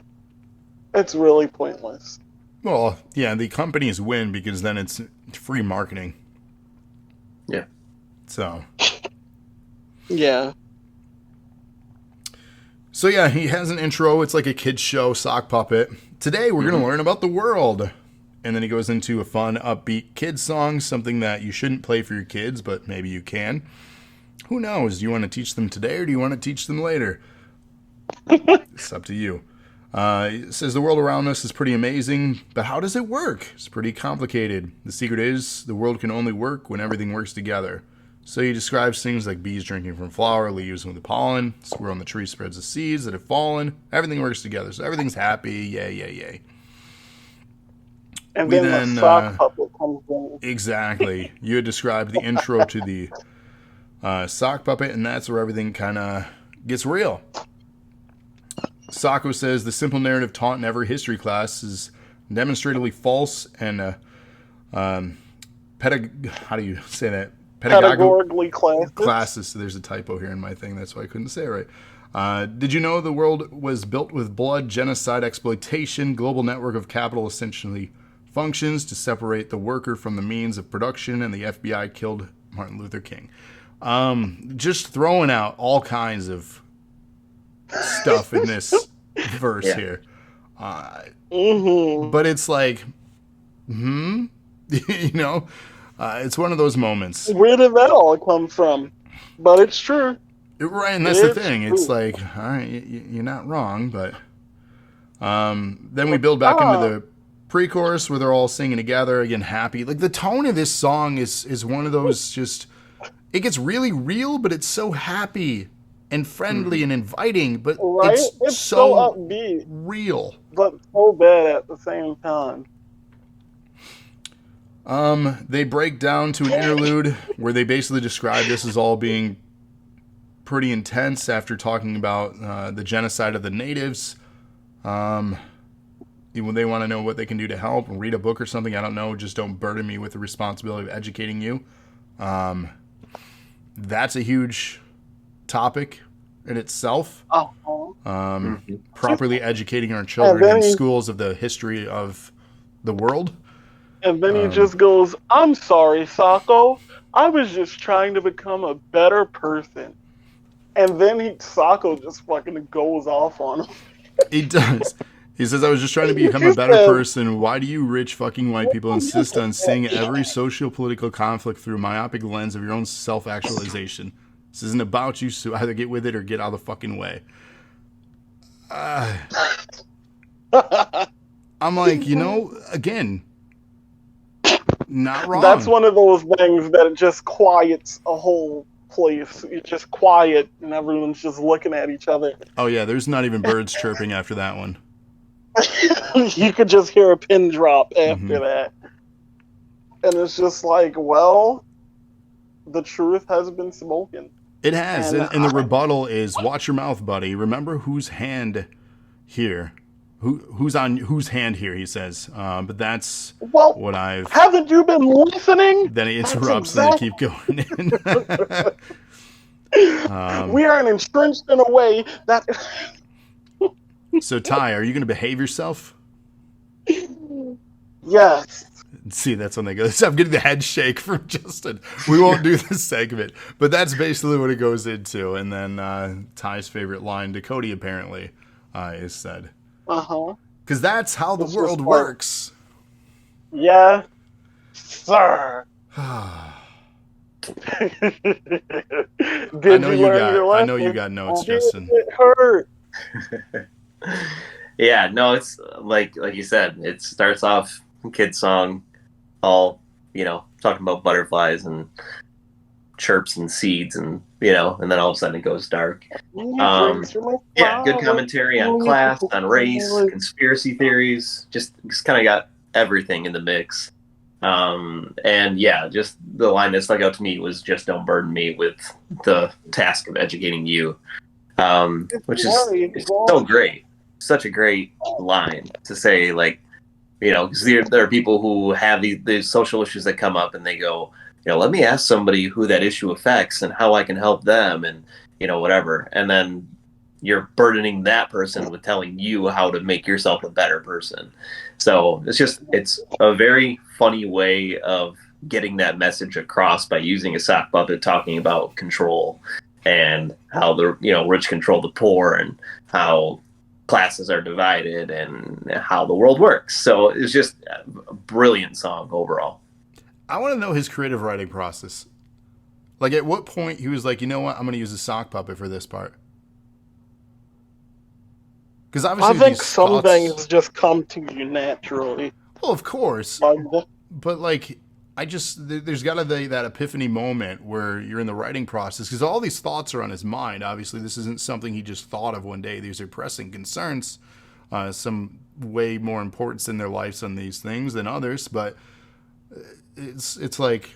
B: it's really pointless.
A: Well, yeah, the companies win because then it's free marketing.
C: Yeah.
A: So.
B: Yeah.
A: So yeah, he has an intro. It's like a kid's show, sock puppet. Today we're going to learn about the world. And then he goes into a fun, upbeat kids song, something that you shouldn't play for your kids, but maybe you can. Who knows? Do you want to teach them today or do you want to teach them later? It's up to you. It says the world around us is pretty amazing, but how does it work? It's pretty complicated. The secret is the world can only work when everything works together. So he describes things like bees drinking from flower, leaves with the pollen, squirrel on the tree spreads the seeds that have fallen. Everything works together, so everything's happy. Yay, yay, yay.
B: And then the sock puppet comes in.
A: Exactly. You had described the intro to the sock puppet, and that's where everything kind of gets real. Sacco says the simple narrative taught in every history class is demonstratively false and how do you say that?
B: Pedagogically
A: classes. So there's a typo here in my thing. That's why I couldn't say it right. Did you know the world was built with blood, genocide, exploitation, global network of capital essentially functions to separate the worker from the means of production, and the FBI killed Martin Luther King. Just throwing out all kinds of stuff in this verse here. But it's like, You know, it's one of those moments.
B: Where did that all come from? But it's true.
A: Right, and that's the thing. It's like, all right, you're not wrong, but then we build back into the pre-chorus where they're all singing together again, happy. Like the tone of this song is one of those just. It gets really real, but it's so happy and friendly and inviting, but it's so
B: upbeat,
A: real,
B: but so bad at the same time.
A: They break down to an interlude where they basically describe this as all being pretty intense after talking about the genocide of the natives. They want to know what they can do to help and read a book or something. I don't know. Just don't burden me with the responsibility of educating you. That's a huge topic in itself. Properly educating our children in schools of the history of the world.
B: And then he just goes, "I'm sorry, Sako. I was just trying to become a better person." And then Sako just fucking goes off on him.
A: He does. He says, "I was just trying to become a better person. Why do you rich fucking white people insist on seeing every socio-political conflict through a myopic lens of your own self-actualization? This isn't about you, so either get with it or get out of the fucking way." I'm like, again, not wrong.
B: That's one of those things that just quiets a whole place. It's just quiet and everyone's just looking at each other.
A: Oh yeah, there's not even birds chirping after that one.
B: You could just hear a pin drop after that. And it's just like, well, the truth has been spoken.
A: It has. And the rebuttal is, watch your mouth, buddy. Remember whose hand here. Who's on whose hand here, he says. But that's what I've...
B: Haven't you been listening?
A: Then he interrupts and they keep going in.
B: We are entrenched in a way that...
A: So, Ty, are you going to behave yourself?
B: Yes.
A: See, that's when they go. I'm getting the head shake from Justin. We won't do this segment. But that's basically what it goes into. And then Ty's favorite line to Cody, apparently, is said. Because that's how the world works.
B: Yeah, sir.
A: I know you got notes, Justin.
B: It hurt.
C: Yeah, no, it's like you said, it starts off kid song, all, talking about butterflies and chirps and seeds and, and then all of a sudden it goes dark. Yeah, good commentary on class, on race, conspiracy theories, just kind of got everything in the mix. And yeah, just the line that stuck out to me was, just don't burden me with the task of educating you. Which is so great. Such a great line to say, like, because there are people who have these social issues that come up and they go, let me ask somebody who that issue affects and how I can help them and, whatever. And then you're burdening that person with telling you how to make yourself a better person. So it's a very funny way of getting that message across by using a sock puppet talking about control and how the rich control the poor and how classes are divided and how the world works. So it's just a brilliant song overall.
A: I want to know his creative writing process. Like, at what point he was like, you know what, I'm going to use a sock puppet for this part. Because obviously,
B: I think some things just come to you naturally.
A: Well, of course, but like, there's got to be that epiphany moment where you're in the writing process, because all these thoughts are on his mind. Obviously, this isn't something he just thought of one day. These are pressing concerns, some way more importance in their lives on these things than others. But it's like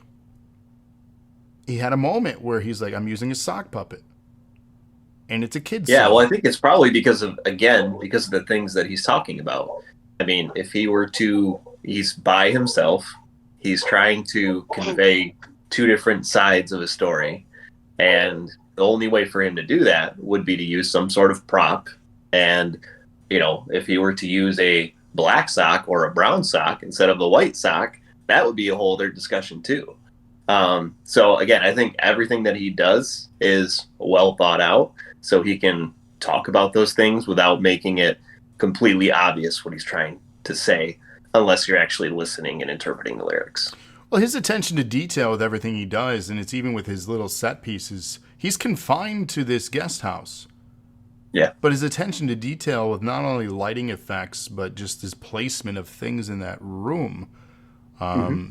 A: he had a moment where he's like, I'm using a sock puppet. And it's a kid's song.
C: Well, I think it's probably because of the things that he's talking about. I mean, if he's by himself, he's trying to convey two different sides of a story. And the only way for him to do that would be to use some sort of prop. And, if he were to use a black sock or a brown sock instead of the white sock, that would be a whole other discussion too. So again, I think everything that he does is well thought out, so he can talk about those things without making it completely obvious what he's trying to say. unless you're actually listening and interpreting the lyrics.
A: Well, his attention to detail with everything he does, and it's even with his little set pieces, he's confined to this guest house.
C: Yeah.
A: But his attention to detail with not only lighting effects, but just his placement of things in that room.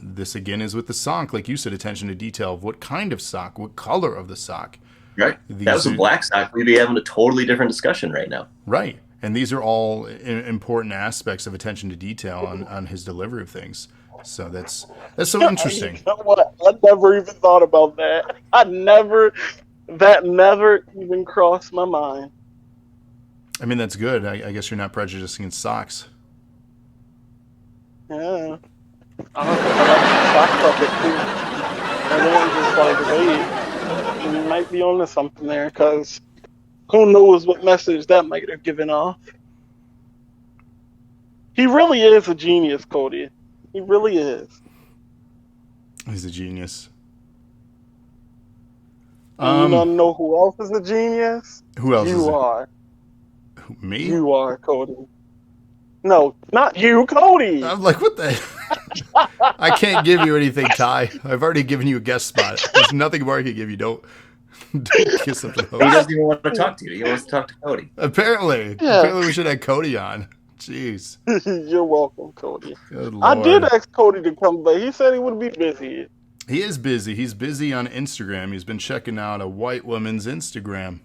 A: This again is with the sock, like you said, attention to detail of what kind of sock, what color of the sock.
C: Right. That was a black sock. We'd be having a totally different discussion right now.
A: Right. And these are all important aspects of attention to detail on his delivery of things. So that's so interesting.
B: You know what? I never even thought about that. That never even crossed my mind.
A: I mean, that's good. I guess you're not prejudicing against socks.
B: Yeah. I don't think I like the sock puppet too. Everyone's just like, wait, you might be onto something there, because who knows what message that might have given off. He really is a genius, Cody. He really is.
A: He's a genius.
B: You don't know who else is a genius?
A: Who else?
B: You are.
A: Me?
B: You are, Cody. No, not you, Cody.
A: I'm like, what the? I can't give you anything, Ty. I've already given you a guest spot. There's nothing more I can give you. Don't kiss up the host.
C: He doesn't even want to talk to you. He wants to talk to Cody.
A: Apparently we should have Cody on. Jeez.
B: You're welcome, Cody.
A: Good Lord.
B: I did ask Cody to come, but he said he would be busy.
A: He is busy. He's busy on Instagram. He's been checking out a white woman's Instagram.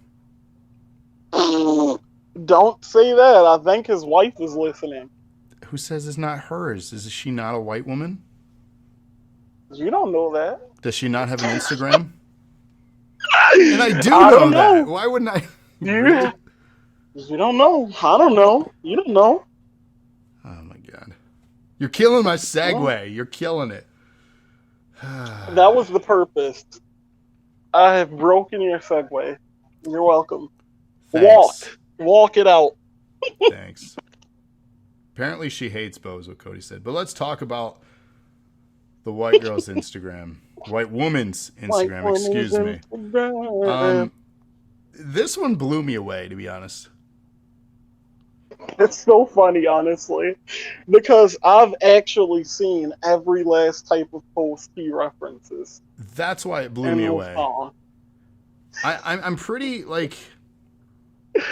B: Don't say that. I think his wife is listening.
A: Who says it's not hers? Is she not a white woman?
B: You don't know that.
A: Does she not have an Instagram? And I do know that. Why wouldn't I?
B: You don't know. I don't know. You don't know.
A: Oh my God. You're killing my segue. You're killing it.
B: That was the purpose. I have broken your segue. You're welcome.
A: Thanks.
B: Walk it out.
A: Thanks. Apparently she hates Bo, is what Cody said. But let's talk about the white girl's Instagram. White woman's Instagram, excuse me. This one blew me away, to be honest.
B: It's so funny, honestly, because I've actually seen every last type of post he references.
A: That's why it blew me away. I'm pretty, like,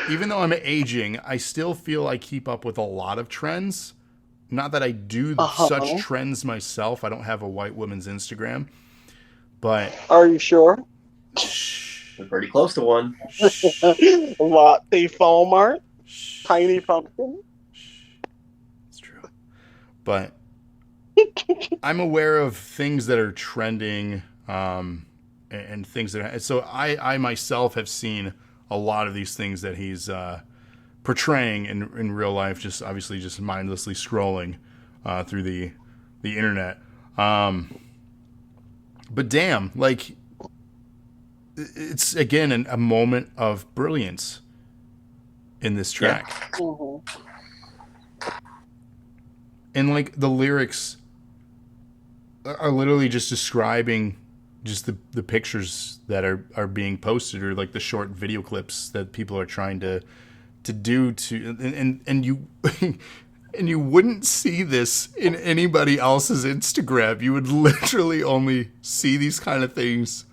A: even though I'm aging, I still feel I keep up with a lot of trends. Not that I do such trends myself. I don't have a white woman's Instagram. But
B: are you sure?
C: We're pretty close to one.
B: Latte foam art. Tiny pumpkin.
A: It's true. But I'm aware of things that are trending and things that are, so I myself have seen a lot of these things that he's portraying in real life, just obviously just mindlessly scrolling through the internet. But damn, like, it's again a moment of brilliance in this track.
B: Yeah. Mm-hmm.
A: And like the lyrics are literally just describing just the pictures that are being posted, or like the short video clips that people are trying to do to, and you and you wouldn't see this in anybody else's Instagram. You would literally only see these kind of things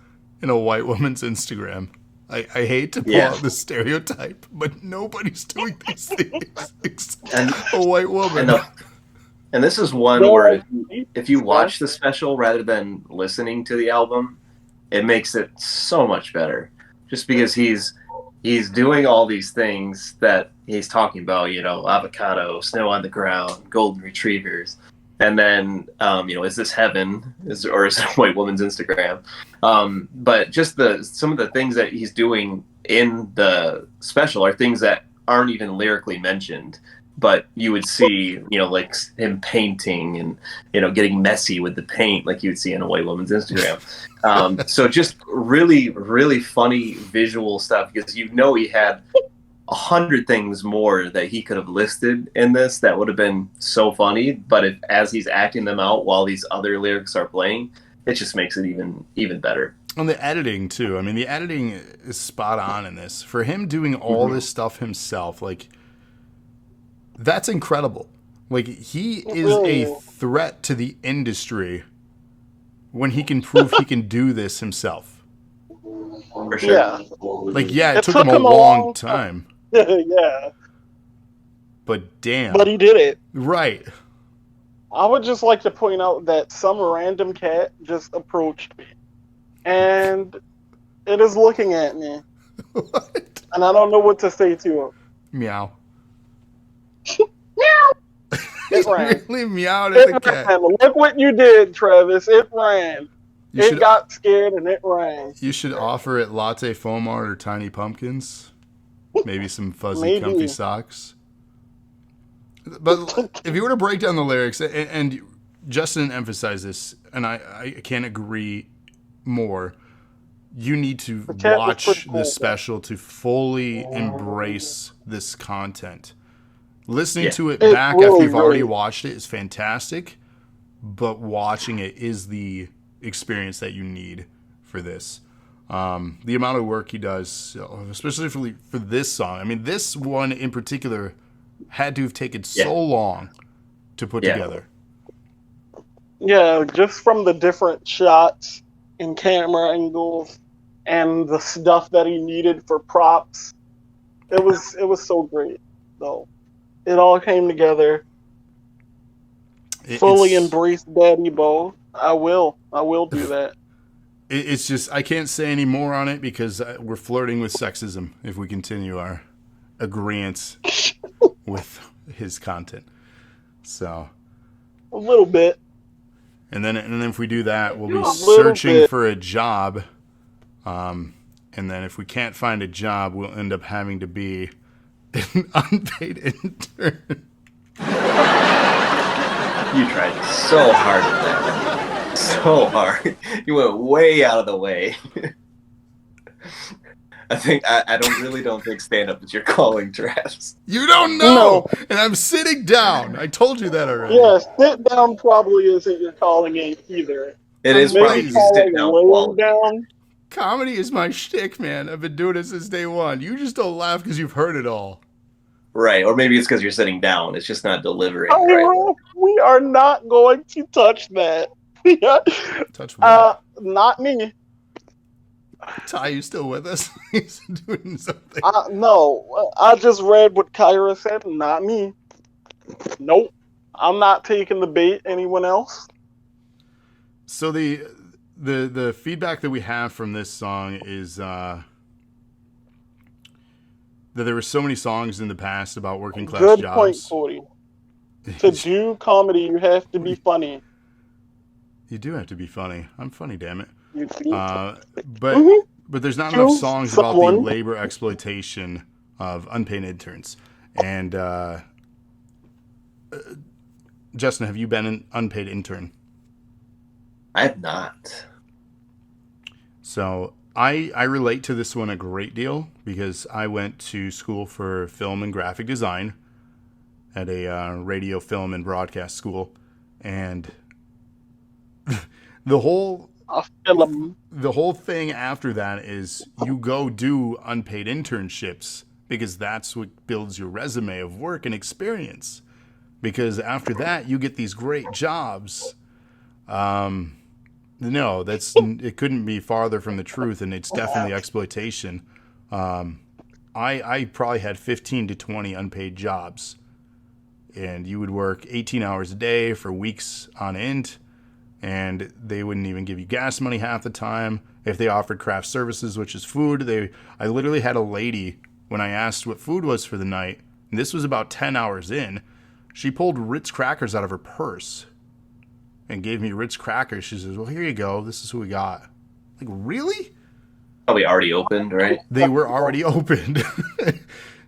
A: in a white woman's Instagram. I hate to pull out the stereotype, but nobody's doing these things except a white woman.
C: And this is one where if you watch the special rather than listening to the album, it makes it so much better. Just because he's doing all these things that he's talking about, you know, avocado, snow on the ground, golden retrievers. And then, you know, is this heaven? Or is it a white woman's Instagram? But just some of the things that he's doing in the special are things that aren't even lyrically mentioned, but you would see, you know, like him painting and, you know, getting messy with the paint like you would see in a white woman's Instagram. So just really, really funny visual stuff, because you know he had 100 things more that he could have listed in this that would have been so funny, but as he's acting them out while these other lyrics are playing, it just makes it even better.
A: And the editing too. I mean, the editing is spot on in this. For him doing all this stuff himself, like, that's incredible. Like, he
B: It
A: is
B: really
A: a
B: is.
A: threat to the industry when he can prove he can do this himself.
C: For sure.
B: Yeah.
A: Like, yeah, it
B: It
A: took him
B: took
A: a
B: him a
A: long
B: long time.
A: time,
B: Yeah.
A: but
B: But
A: damn.
B: he did it.
A: Right.
B: I would just like to point out that some random cat just approached me. And it is looking at me.
A: What?
B: And I don't know what to say to him.
A: Meow.
B: Meow!
A: He
B: It ran.
A: really meowed at
B: It
A: the cat.
B: ran. Look what you did, Travis. It ran.
A: You
B: It
A: should
B: got scared and it ran.
A: you should offer it latte foam art or tiny pumpkins. Maybe some fuzzy, comfy
B: Maybe.
A: socks. But if you were to break down the lyrics, and Justin emphasized this, and I can't agree more, you need to
B: The cat was pretty
A: watch the
B: cool, though.
A: special to fully embrace this content. Listening
C: Yeah.
A: to it
B: It
A: back after
B: really,
A: you've already
B: really.
A: watched it is fantastic, but watching it is the experience that you need for this. The amount of work he does, especially for this song. I mean, this one in particular had to have taken
C: Yeah.
A: so long to put
C: Yeah.
A: together.
B: Yeah, just from the different shots and camera angles and the stuff that he needed for props. It was so great, though. It all came together. Fully
A: It's
B: embrace Daddy Bo. I will. I will do that.
A: it's just I can't say any more on it because we're flirting with sexism if we continue our agreement with his content. So,
B: A little bit.
A: and then if we do that, we'll
B: A
A: be
B: little
A: searching
B: bit.
A: for a job. And then if we can't find a job, we'll end up having to be an unpaid intern.
C: You tried so hard at that. So hard. You went way out of the way. I don't think stand up is your calling, Travis.
A: You don't know,
B: No.
A: and I'm sitting down. I told you that already.
B: Yeah, sit down probably isn't your calling it either.
C: It is
A: Maybe
C: probably
B: Maybe
A: crazy.
C: sit
B: calling
C: down
B: laying
C: quality.
B: down.
A: Comedy is my shtick, man. I've been doing it since day one. You just don't laugh because you've heard it all.
C: Right. Or maybe it's because you're sitting down. It's just not delivering
B: Oh,
C: right.
B: we are not going to touch that.
A: Touch what?
B: Not me.
A: Ty, you still with us? He's doing something.
B: No, I just read what Kyra said. Not me. Nope. I'm not taking the bait. Anyone else?
A: So the feedback that we have from this song is that there were so many songs in the past about working class
B: Good point,
A: jobs.
B: Cody. To do comedy, you have to be funny.
A: You do have to be funny. I'm funny, damn it.
B: You do.
A: But there's not enough
B: Choose
A: songs about the
B: someone.
A: labor exploitation of unpaid interns. And Justin, have you been an unpaid intern?
C: I have not.
A: So I relate to this one a great deal because I went to school for film and graphic design at a radio, film, and broadcast school, and the whole
B: A film.
A: thing after that is you go do unpaid internships because that's what builds your resume of work and experience. Because after that, you get these great jobs. No, it couldn't be farther from the truth, and it's definitely exploitation. I probably had 15 to 20 unpaid jobs, and you would work 18 hours a day for weeks on end, and they wouldn't even give you gas money half the time. If they offered craft services, which is food, I literally had a lady, when I asked what food was for the night, and this was about 10 hours in, she pulled Ritz crackers out of her purse and gave me Ritz crackers. She says, well, here you go. This is what we got. Like, really?
C: Probably already opened, right?
A: They were already opened.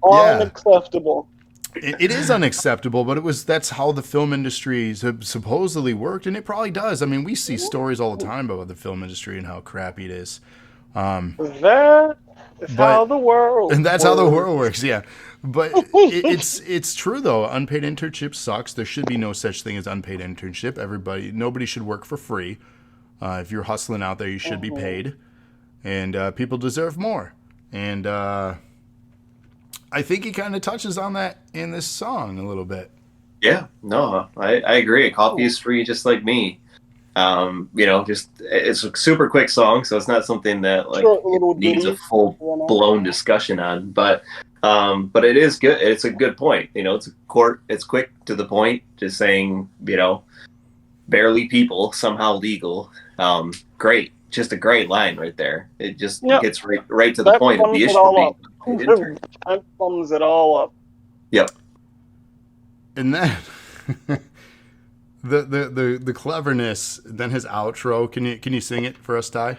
B: Unacceptable.
A: It is unacceptable, but that's how the film industry supposedly worked, and it probably does. I mean, we see stories all the time about the film industry and how crappy it is.
B: That is how the world
A: And that's
B: works.
A: how the world works, yeah. But it's true, though. Unpaid internship sucks. There should be no such thing as unpaid internship. Nobody should work for free. If you're hustling out there, you should be paid. And people deserve more. And I think he kind of touches on that in this song a little bit.
C: Yeah, no, I agree. Coffee is free, just like me. Just it's a super quick song, so it's not something that like
B: Short little
C: needs a
B: ditty,
C: full blown discussion on. But it is good. It's a good point. It's quick to the point, just saying, barely people, somehow legal. Great, just a great line right there. It just
B: Yep.
C: gets right to the
B: That
C: point of the
B: sums it
C: issue
B: all
C: being
B: up.
C: an intern.
B: That sums it all up.
C: Yep.
A: And then the cleverness, then his outro. Can you sing it for us, Ty?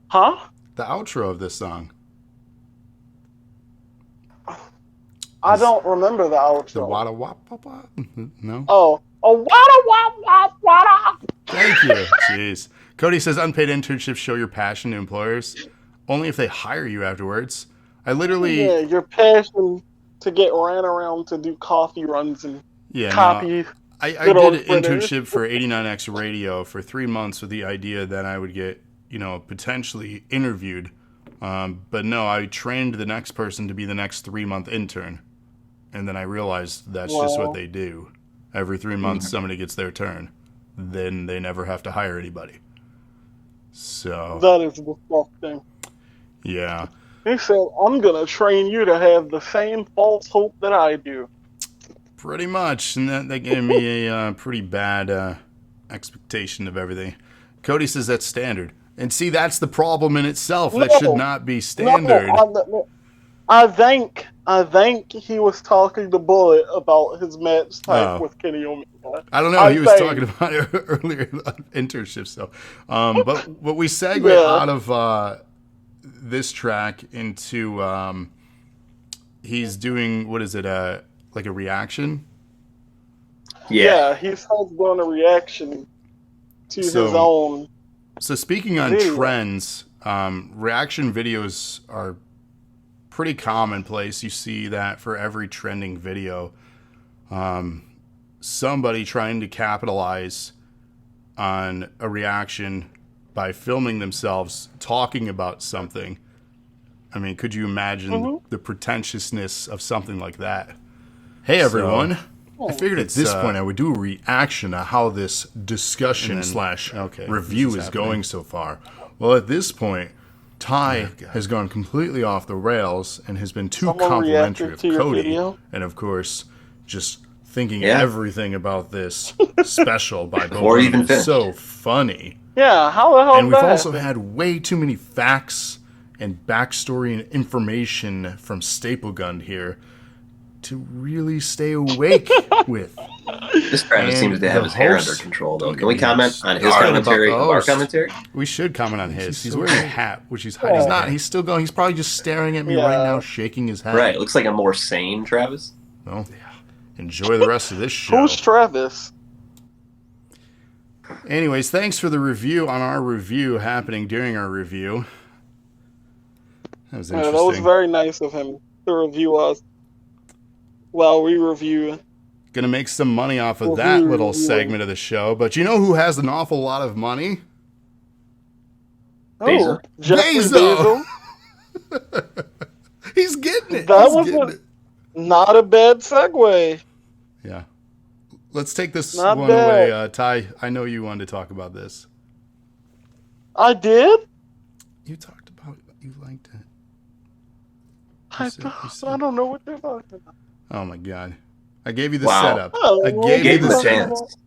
B: Huh?
A: The outro of this song.
B: I don't remember the outro.
A: The wada wop wop wop. No.
B: Oh, wada wop wop wada.
A: Thank you. Jeez. Cody says unpaid internships show your passion to employers only if they hire you afterwards. I literally.
B: Yeah, your passion to get ran around to do coffee runs and copy.
A: No, I did an internship for 89X Radio for 3 months with the idea that I would get, potentially interviewed. But no, I trained the next person to be the next 3-month intern. And then I realized that's just what they do. Every 3 months, somebody gets their turn. Then they never have to hire anybody. So
B: that is disgusting.
A: Yeah.
B: He said, I'm going to train you to have the same false hope that I do.
A: Pretty much. And that gave me a pretty bad expectation of everything. Cody says that's standard. And see, that's the problem in itself. That should not be standard.
B: No, I think he was talking to Bullet about his match type with Kenny Omega.
A: I don't know. He was talking about it earlier on internships. So, but we segue out of this track into he's doing, what is it? Like a reaction.
B: Yeah, he's doing a reaction to his own.
A: So speaking on trends, reaction videos are pretty commonplace. You see that for every trending video. Somebody trying to capitalize on a reaction by filming themselves talking about something. I mean, could you imagine the pretentiousness of something like that? Hey, everyone. I figured at this point I would do a reaction to how this discussion / review is going so far. Well, at this point, Ty has gone completely off the rails and has been too complimentary of Cody. And, of course, just thinking everything about this special by Burnham is so funny.
B: Yeah, how the hell?
A: And we've also had way too many facts and backstory and information from Staple Gun here to really stay awake with.
C: This Travis seems to have his hair under control, though. Can we comment on his commentary, our commentary?
A: We should comment on his. He's wearing a hat, which he's hiding. He's not. He's still going. He's probably just staring at me right now, shaking his head.
C: Right. It looks like a more sane Travis.
A: Well, enjoy the rest of this show.
B: Who's Travis?
A: Anyways, thanks for the review on our review happening during our review. That was interesting.
B: That was very nice of him to review us while we review.
A: Gonna make some money off of that little segment of the show. But you know who has an awful lot of money?
B: Oh, Bezos.
A: He's getting it.
B: That was not a bad segue.
A: Yeah. Let's take this one away. Ty, I know you wanted to talk about this.
B: I did?
A: You talked about it. You liked it.
B: I don't know what you're talking about.
A: Oh, my God. I gave you the setup.
B: Oh,
A: I gave you the
C: chance.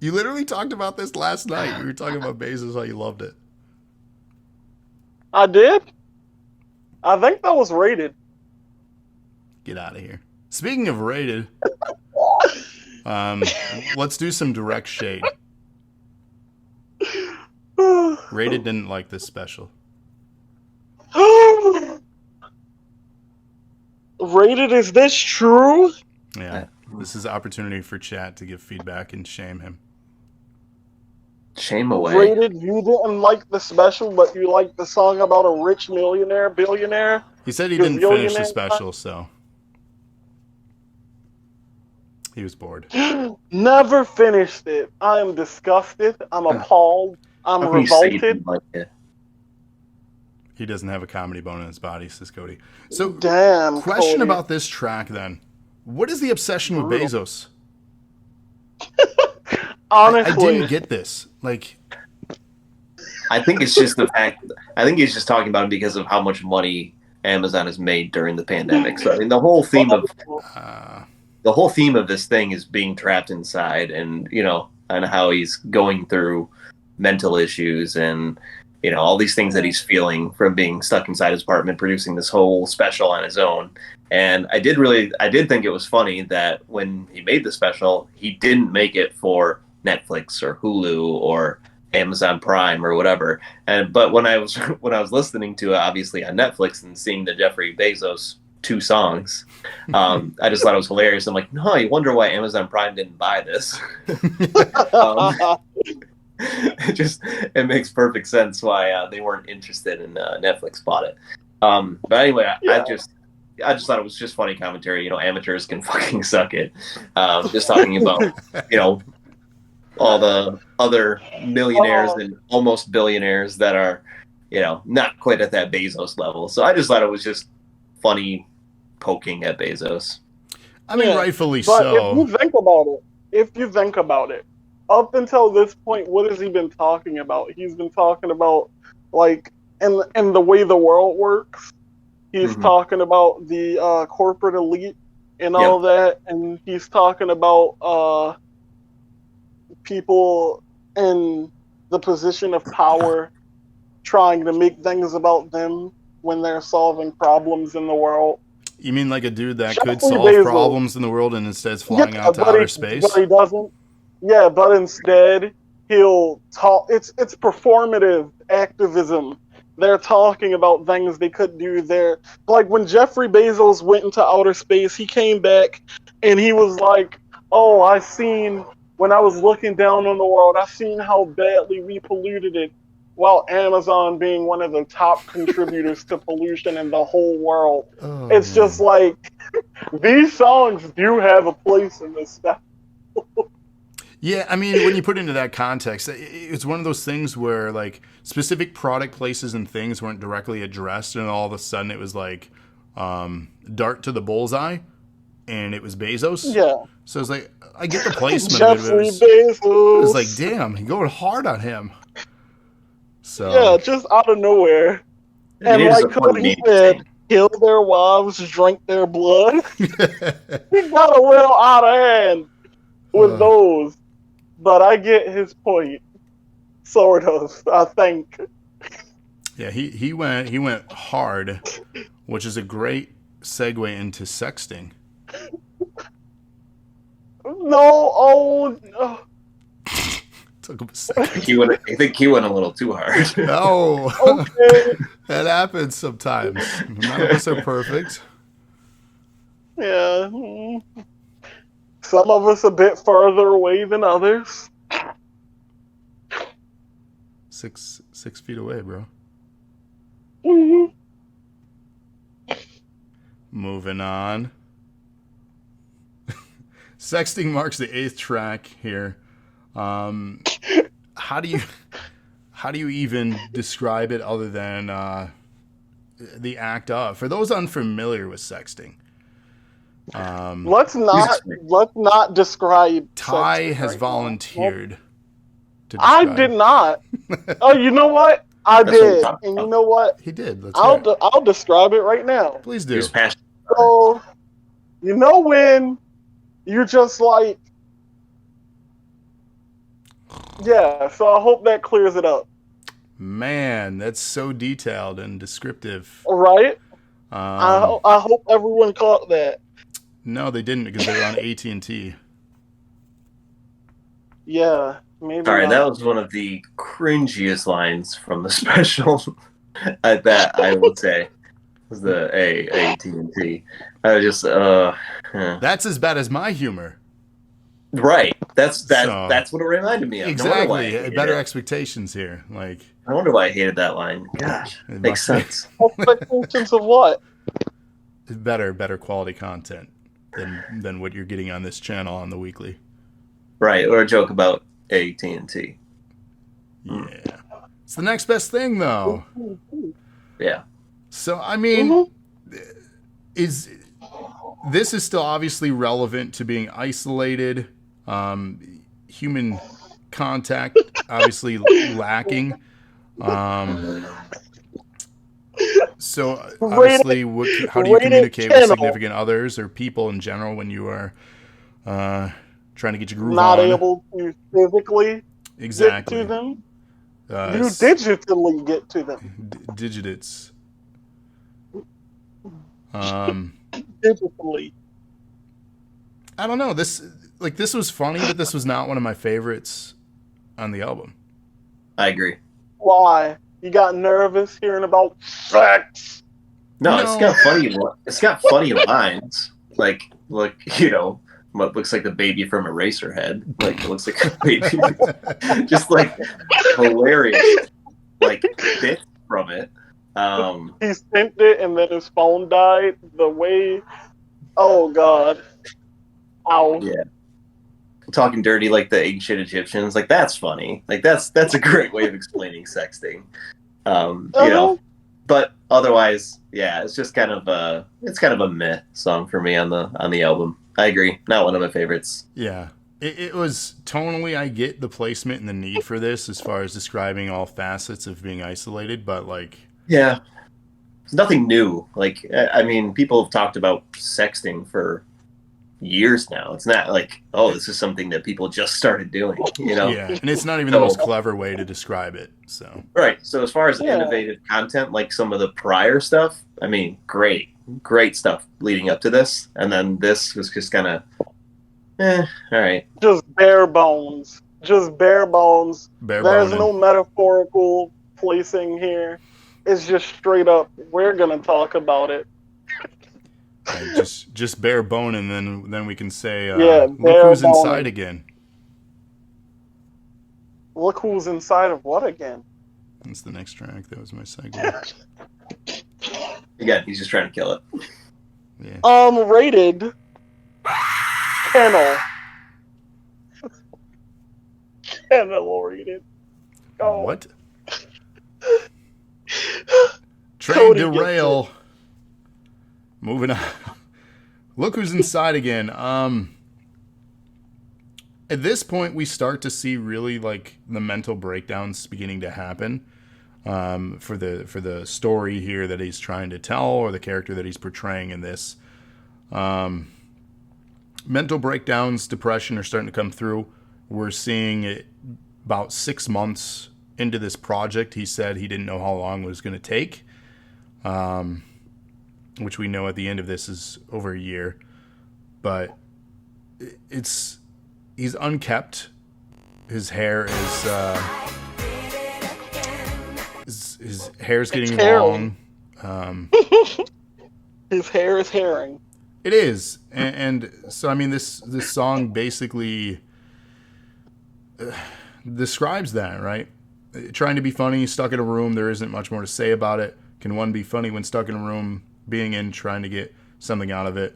A: You literally talked about this last night. You were talking about Bezos, how you loved it.
B: I did? I think that was rated.
A: Get out of here. Speaking of rated, let's do some direct shade. Rated didn't like this special.
B: Rated, is this true?
A: Yeah. This is an opportunity for chat to give feedback and shame him.
C: Shame away.
B: Rated, you didn't like the special, but you liked the song about a rich billionaire?
A: He said he didn't finish the special, so he was bored.
B: Never finished it. I am disgusted. I'm appalled. I'm revolted.
A: He doesn't have a comedy bone in his body, says Cody. So,
B: damn,
A: question
B: Cody.
A: about this track then. What is the obsession with Bezos?
B: Honestly,
A: I didn't get this. Like,
C: I think it's just the fact. I think he's just talking about it because of how much money Amazon has made during the pandemic. So I mean, the whole theme of this thing is being trapped inside, and and how he's going through mental issues, and all these things that he's feeling from being stuck inside his apartment, producing this whole special on his own. And I did think it was funny that when he made the special, he didn't make it for Netflix or Hulu or Amazon Prime or whatever. But when I was listening to it, obviously on Netflix, and seeing the Jeffrey Bezos 2 songs, I just thought it was hilarious. I'm like, no, I wonder why Amazon Prime didn't buy this. It makes perfect sense why they weren't interested in Netflix bought it. But anyway, I just thought it was just funny commentary. Amateurs can fucking suck it. Just talking about all the other millionaires and almost billionaires that are not quite at that Bezos level. So I just thought it was just funny poking at Bezos.
A: I mean, rightfully
B: but
A: so.
B: If you think about it, up until this point, what has he been talking about? He's been talking about, like, in the way the world works. He's talking about the corporate elite and all that, and he's talking about people in the position of power trying to make things about them when they're solving problems in the world.
A: You mean like a dude that could solve problems in the world and instead is flying out to outer space?
B: But he doesn't. Yeah, but instead he'll talk. It's performative activism. They're talking about things they could do there. Like when Jeffrey Bezos went into outer space, he came back and he was like, "Oh, when I was looking down on the world, I seen how badly we polluted it." While Amazon being one of the top contributors to pollution in the whole world. It's just like, these songs do have a place in this stuff.
A: Yeah, I mean, when you put it into that context, it's one of those things where, like, specific product places and things weren't directly addressed, and all of a sudden it was like, dart to the bullseye, and it was Bezos.
B: Yeah.
A: So it's like, I get the placement
B: Jeffrey
A: of it.
B: Bezos.
A: It was like, damn, you're going hard on him. So
B: yeah, just out of nowhere. And like Cody said, kill their wives, drink their blood. He got a little out of hand with those. But I get his point. Sort of, I think.
A: Yeah, he went hard, which is a great segue into sexting.
B: No,
A: Took him a second.
C: I think he went a little too hard.
A: No.
B: Okay.
A: That happens sometimes. None of us are perfect.
B: Yeah. Some of us a bit farther away than others.
A: 6 feet away, bro.
B: Mm-hmm.
A: Moving on. Sexting marks the 8th track here. How do you even describe it other than the act of? For those unfamiliar with sexting,
B: let's not describe.
A: Ty has volunteered to
B: describe. I did not. Oh, you know what? I did, and you know what?
A: He did.
B: I'll describe it right now.
A: Please do.
B: So, you know when you're just like, yeah. So I hope that clears it up.
A: Man, that's so detailed and descriptive.
B: Right? I hope everyone caught that.
A: No, they didn't because they were on AT&T.
B: Yeah, maybe.
C: Sorry, that was one of the cringiest lines from the special. That I would say was the AT&T. I was just
A: That's as bad as my humor.
C: Right. That's what it reminded me of.
A: Exactly. Better expectations here. Like,
C: I wonder why I hated that line. Gosh, it makes sense.
B: Expectations of what?
A: Better quality content than what you're getting on this channel on the weekly.
C: Right, or a joke about AT&T.
A: Yeah. It's the next best thing, though.
C: Yeah.
A: So, I mean, this is still obviously relevant to being isolated. Human contact obviously lacking. So obviously, how do you
B: rated
A: communicate with
B: channel
A: significant others or people in general when you are trying to get your groove
B: not
A: on?
B: able to physically get to
A: Exactly.
B: them. You digitally get to them.
A: Digits. Um,
B: Digitally.
A: I don't know. This was funny, but this was not one of my favorites on the album.
C: I agree.
B: Why? You got nervous hearing about sex?
C: No, it's
A: No.
C: got funny. It's got funny lines. Like, look, what looks like the baby from Eraserhead. Like, it looks like a baby. Just like hilarious, like bits from it.
B: He sent it and then his phone died. The way, oh god, ow.
C: Yeah, talking dirty like the ancient Egyptians. Like that's funny. Like that's a great way of explaining sexting.
B: Uh-huh.
C: But otherwise, yeah, it's just kind of a meh song for me on the album. I agree, not one of my favorites.
A: Yeah. It was tonally, I get the placement and the need for this as far as describing all facets of being isolated, but like,
C: Yeah, it's nothing new. Like I mean, people have talked about sexting for years now. It's not like, oh, this is something that people just started doing.
A: yeah, and it's not even the most clever way to describe it. So
C: Right. So as far as
B: Yeah.
C: innovative content, like some of the prior stuff, I mean, great stuff leading up to this, and then this was just kind of, all right.
B: Just bare bones. Just bare bones.
A: bare
B: There's
A: boning.
B: no metaphorical placing here. It's just straight up, we're gonna talk about it.
A: Yeah, just bare bone, and then we can say,
B: Yeah,
A: look
B: bare
A: who's inside
B: boning.
A: again.
B: Look who's inside of what again?
A: That's the next track. That was my segue.
C: Again, he's just trying to kill it.
A: Yeah.
B: Rated kennel. Kennel rated. Oh.
A: What? Train
B: Cody
A: derail. Moving on. Look who's inside again. At this point, we start to see really like the mental breakdowns beginning to happen for the story here that he's trying to tell, or the character that he's portraying in this. Mental breakdowns, depression are starting to come through. We're seeing it about 6 months into this project. He said he didn't know how long it was going to take, which we know at the end of this is over a year. But he's unkept. His hair is his hair's getting long.
B: His hair is herring.
A: It is, and so I mean this song basically describes that, right? Trying to be funny, stuck in a room. There isn't much more to say about it. Can one be funny when stuck in a room, being in, trying to get something out of it,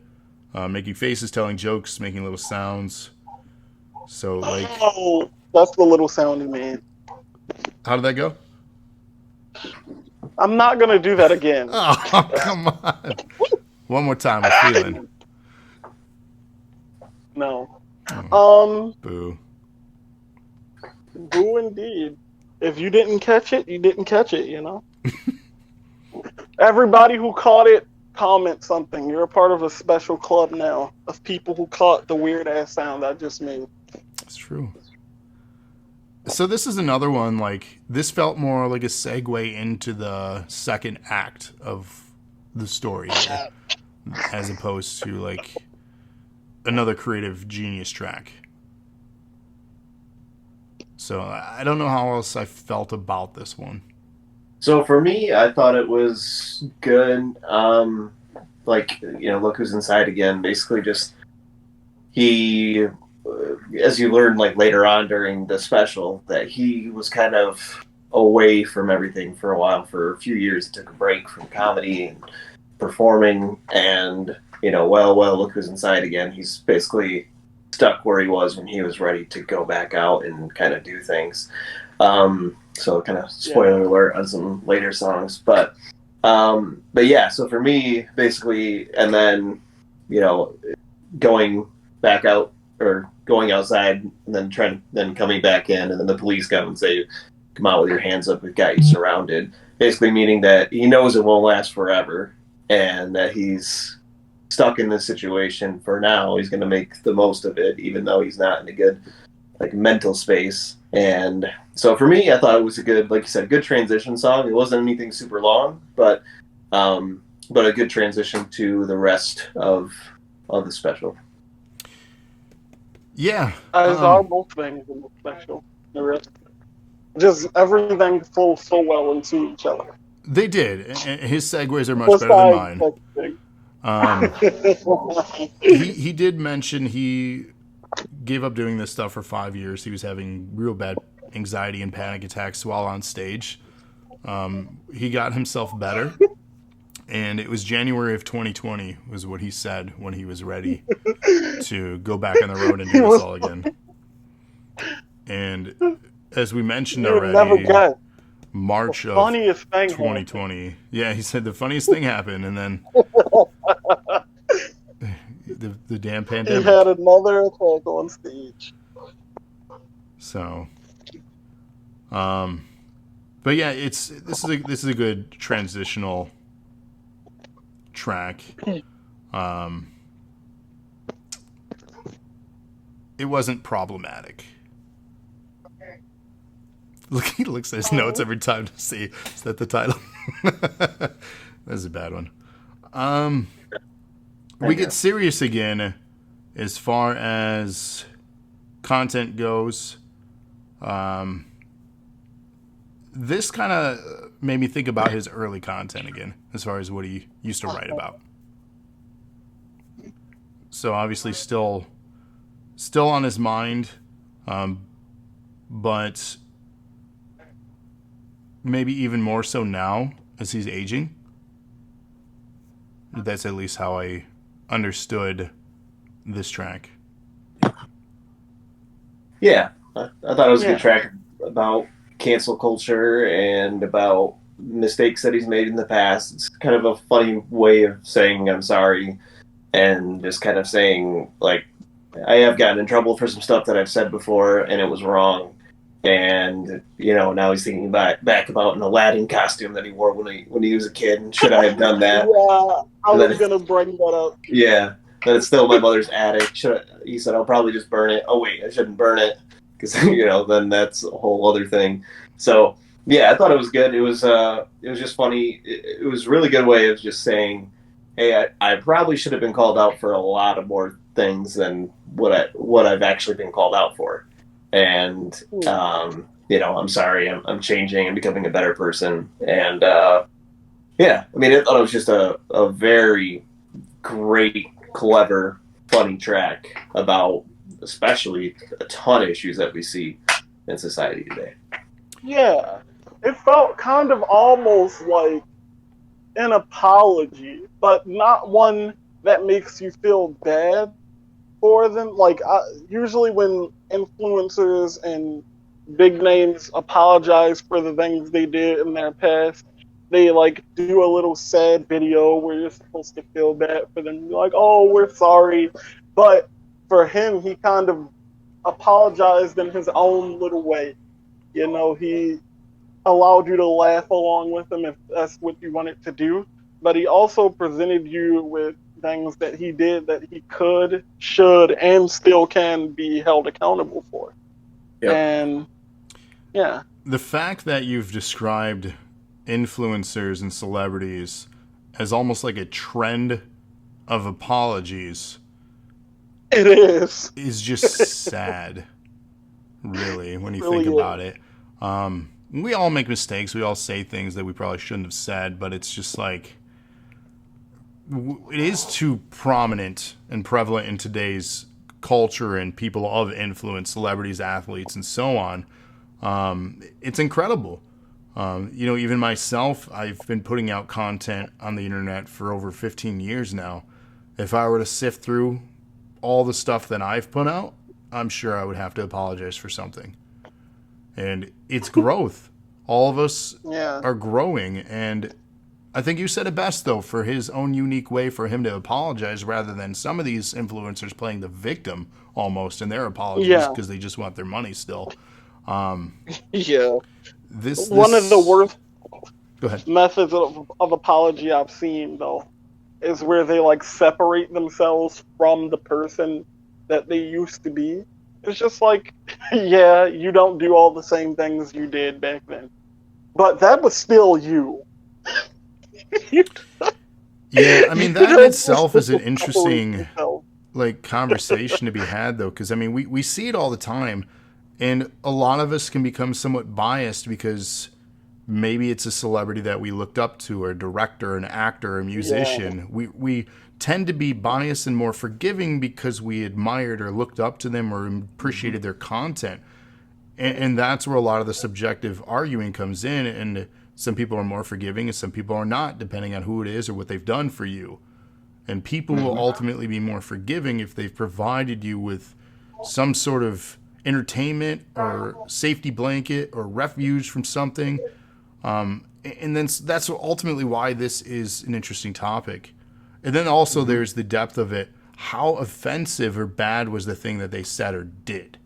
A: making faces, telling jokes, making little sounds. So like,
B: oh, that's the little sound he made.
A: How did that go?
B: I'm not gonna do that again.
A: Oh, come on! One more time, I'm feeling.
B: No.
A: Boo.
B: Boo indeed. If you didn't catch it, you didn't catch it, you know? Everybody who caught it, comment something. You're a part of a special club now of people who caught the weird ass sound I just made.
A: That's true. So this is another one, like, this felt more like a segue into the second act of the story here, as opposed to, like, another creative genius track. So I don't know how else I felt about this one.
C: So for me, I thought it was good. Like, look who's inside again. Basically, just he, as you learn like later on during the special, that he was kind of away from everything for a while. For a few years, he took a break from comedy and performing, and look who's inside again. He's basically stuck where he was when he was ready to go back out and kind of do things. So kind of spoiler alert on some later songs, but yeah. So for me, basically, and then going back out or going outside and then coming back in, and then the police come and say, "Come out with your hands up. We've got you surrounded." Basically, meaning that he knows it won't last forever, and that he's stuck in this situation for now. He's going to make the most of it, even though he's not in a good mental space. And so for me, I thought it was a good, like you said, good transition song. It wasn't anything super long, but a good transition to the rest of the special.
A: Yeah.
B: As are both things in the special. The rest, just everything flows so well into each other.
A: They did. His segues are much better than mine. He did mention he gave up doing this stuff for 5 years. He was having real bad anxiety and panic attacks while on stage. He got himself better, and it was January of 2020 was what he said when he was ready to go back on the road and do this all again. And as we mentioned already, March of 2020. Yeah, he said the funniest thing happened, and then the damn pandemic.
B: He had another attack on stage.
A: So, but yeah, this is a good transitional track. It wasn't problematic. He looks at his notes every time to see is that the title. That's a bad one. We get serious again as far as content goes. This kind of made me think about his early content again, as far as what he used to write about. So obviously still on his mind, but maybe even more so now as he's aging. That's at least how I understood this track.
C: Yeah, I thought it was a good track about cancel culture and about mistakes that he's made in the past. It's kind of a funny way of saying I'm sorry, and just kind of saying, like, I have gotten in trouble for some stuff that I've said before and it was wrong. And now he's thinking back about an Aladdin costume that he wore when he was a kid, and should I have done that?
B: Yeah, I was gonna bring that up.
C: Yeah, that it's still in my mother's attic. He said I'll probably just burn it. Oh wait, I shouldn't burn it because then that's a whole other thing. So yeah, I thought it was good. It was just funny. It was a really good way of just saying, hey, I probably should have been called out for a lot of more things than what I've actually been called out for. And I'm sorry, I'm changing, I'm becoming a better person. And I mean, I thought it was just a very great, clever, funny track about especially a ton of issues that we see in society today.
B: Yeah, it felt kind of almost like an apology, but not one that makes you feel bad for them. Like, usually when influencers and big names apologize for the things they did in their past, they do a little sad video where you're supposed to feel bad for them. You're like, oh, we're sorry. But for him, he kind of apologized in his own little way. He allowed you to laugh along with him if that's what you wanted to do. But he also presented you with things that he did that he could, should, and still can be held accountable for. Yep. And yeah.
A: The fact that you've described influencers and celebrities as almost like a trend of apologies.
B: It is.
A: Is just sad, really, when you think about it. We all make mistakes. We all say things that we probably shouldn't have said, but it's just like, it is too prominent and prevalent in today's culture and people of influence, celebrities, athletes, and so on. It's incredible. Even myself, I've been putting out content on the internet for over 15 years now. If I were to sift through all the stuff that I've put out, I'm sure I would have to apologize for something. And it's growth. All of us are growing, and I think you said it best, though, for his own unique way for him to apologize rather than some of these influencers playing the victim almost in their apologies
B: Yeah,
A: because they just want their money still.
B: yeah.
A: This,
B: One of the
A: this,
B: worst
A: go ahead.
B: methods of apology I've seen, though, is where they like separate themselves from the person that they used to be. It's just like, yeah, you don't do all the same things you did back then, but that was still you. you,
A: Yeah, I mean,
B: you
A: that in
B: don't
A: itself is an
B: separate
A: interesting
B: yourself.
A: like conversation to be had though, because I mean we see it all the time, and a lot of us can become somewhat biased because maybe it's a celebrity that we looked up to, or a director, an actor, a
B: Yeah.
A: musician. We tend to be biased and more forgiving because we admired or looked up to them or appreciated their content, and that's where a lot of the subjective arguing comes in. And some people are more forgiving and some people are not, depending on who it is or what they've done for you. And people will ultimately be more forgiving if they've provided you with some sort of entertainment or safety blanket or refuge from something. And then that's ultimately why this is an interesting topic. And then also there's the depth of it. How offensive or bad was the thing that they said or did?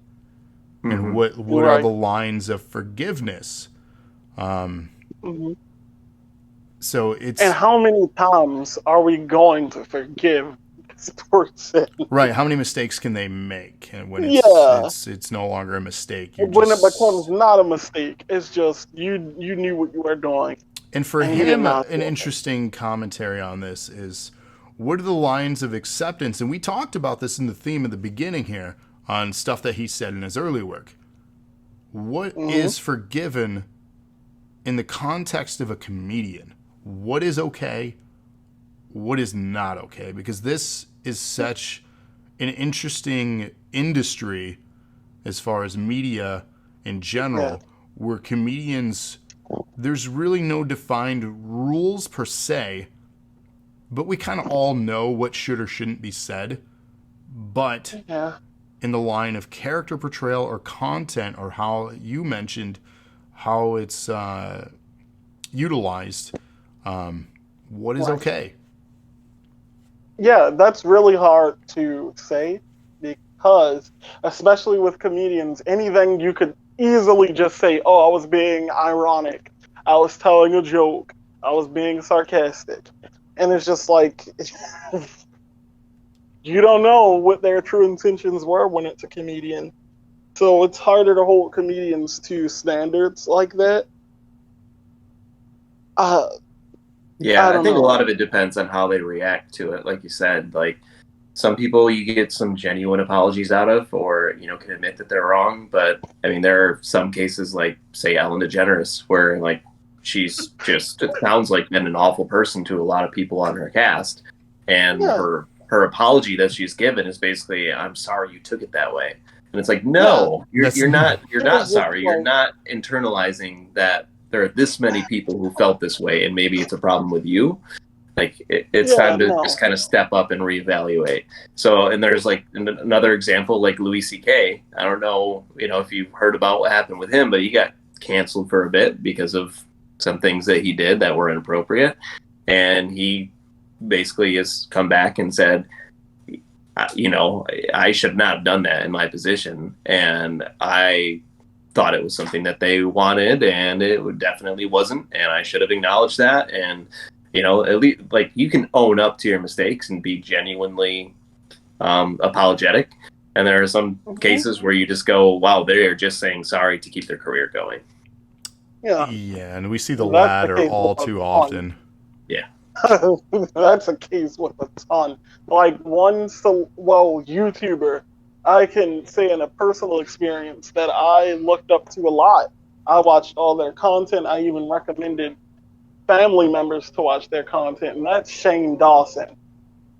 A: And what are
B: Right.
A: the lines of forgiveness?
B: Mhm.
A: So
B: And
A: it's
B: how many times are we going to forgive this person?
A: right. How many mistakes can they make? And when
B: Yeah.
A: it's no longer a mistake. You're
B: When it becomes
A: just
B: not a mistake, it's just you knew what you were doing
A: and for
B: and you did
A: him,
B: not
A: an
B: do it.
A: interesting commentary on this is what are the lines of acceptance? And we talked about this in the theme at the beginning here on stuff that he said in his early work. What
B: Hmm.
A: is forgiven in the context of a comedian? What is okay? What is not okay? Because this is such an interesting industry as far as media in
B: Yeah.
A: general, where comedians, there's really no defined rules per se, but we kind of all know what should or shouldn't be said. But
B: Yeah.
A: in the line of character portrayal or content, or how you mentioned how it's utilized, what is
B: Right.
A: okay?
B: Yeah, that's really hard to say because, especially with comedians, anything you could easily just say, oh, I was being ironic, I was telling a joke, I was being sarcastic. And it's just like, you don't know what their true intentions were when it's a comedian. So it's harder to hold comedians to standards like that. Uh,
C: Yeah,
B: I
C: I
B: don't
C: think a lot
B: know.
C: of it depends on how they react to it. Like you said, like some people you get some genuine apologies out of, or can admit that they're wrong. But I mean, there are some cases like, say, Ellen DeGeneres, where like she's just, it sounds like, been an awful person to a lot of people on her cast, and
B: Yeah,
C: her apology that she's given is basically, "I'm sorry you took it that way," and it's like,
B: yeah.
C: no,
A: That's
C: you're
B: It was
C: not
B: just
C: sorry, you're
B: like,
C: not internalizing that there are this many people who felt this way, and maybe it's a problem with you. Like it's
B: yeah,
C: time to just
B: no.
C: kind of step up and reevaluate. So, and there's like another example, like Louis C.K. I don't know, if you've heard about what happened with him, but he got canceled for a bit because of some things that he did that were inappropriate, and he basically has come back and said, I should not have done that in my position, and I thought it was something that they wanted, and it definitely wasn't, and I should have acknowledged that. And at least, like, you can own up to your mistakes and be genuinely apologetic. And there are some
B: Mhm.
C: cases where you just go, wow, they are just saying sorry to keep their career going.
B: Yeah,
A: yeah, and we see the
B: that's the
A: latter
B: case with
A: all
B: a
A: too
B: ton.
A: often.
C: Yeah.
B: That's a case with a ton. Like one, so well, YouTuber, I can say in a personal experience that I looked up to a lot. I watched all their content. I even recommended family members to watch their content, and that's Shane Dawson.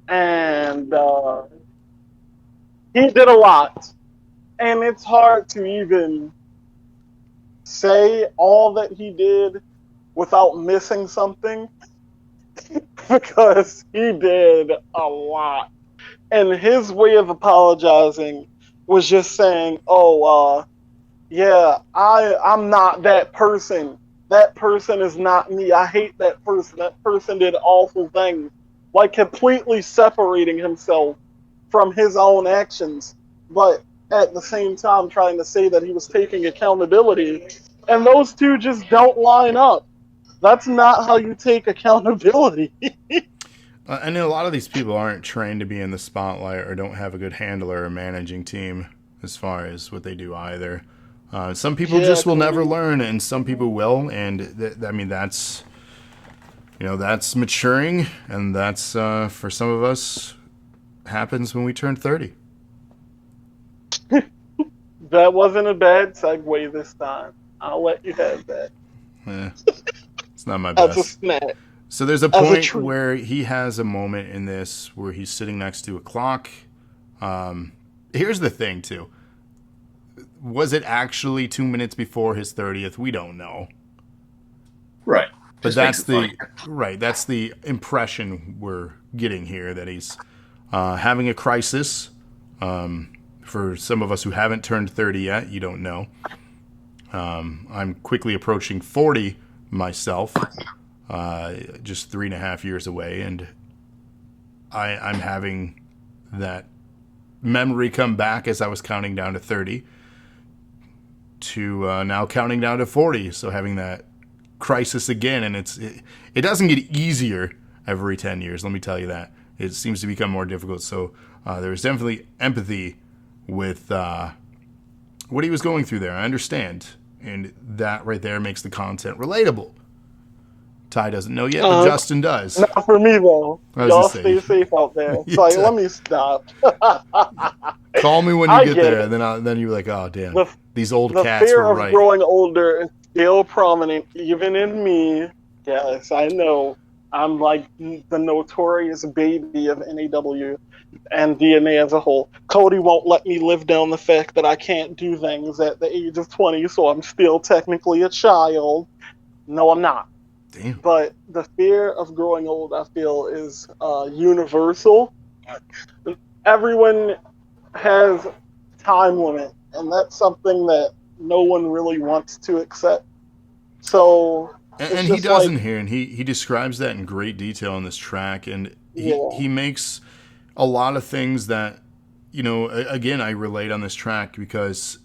B: And he did a lot, and it's hard to even say all that he did without missing something because he did a lot. And his way of apologizing was just saying, "Oh, yeah, I'm not that person that person is not me. I hate that person. That person did awful things. Like completely separating himself from his own actions, but at the same time trying to say that he was taking accountability. And those two just don't line up. That's not how you take accountability.
A: I know a lot of these people aren't trained to be in the spotlight or don't have a good handler or managing team as far as what they do either. Some people just will never learn, and some people will, and that's that's maturing, and that's for some of us happens when we turn 30.
B: That wasn't a bad segue this time. I'll let you have that.
A: It's not my best.
B: That's a snack.
A: So there's a point where he has a moment in this where he's sitting next to a clock. Here's the thing, too. Was it actually 2 minutes before his 30th? We don't know.
C: Right.
A: But that's the impression we're getting here, that he's having a crisis. For some of us who haven't turned 30 yet, you don't know. I'm quickly approaching 40 myself. Just 3.5 years away, and I'm having that memory come back as I was counting down to 30 to now counting down to 40. So having that crisis again, and it doesn't get easier every 10 years. Let me tell you that. It seems to become more difficult. So there's definitely empathy with what he was going through there. I understand, and that right there makes the content relatable. Ty doesn't know yet, but Justin does.
B: Not for me, though. Y'all stay safe out there. It's like, let me stop.
A: Call me when you get there, and then you're like, oh, damn. These old cats were right.
B: The fear of growing older is still prominent, even in me. Yes, I know. I'm like the notorious baby of NAW and DNA as a whole. Cody won't let me live down the fact that I can't do things at the age of 20, so I'm still technically a child. No, I'm not.
A: Damn.
B: But the fear of growing old, I feel, is universal. Everyone has time limit, and that's something that no one really wants to accept. So,
A: and he doesn't here, and he describes that in great detail in this track, and he makes a lot of things that, again, I relate on this track because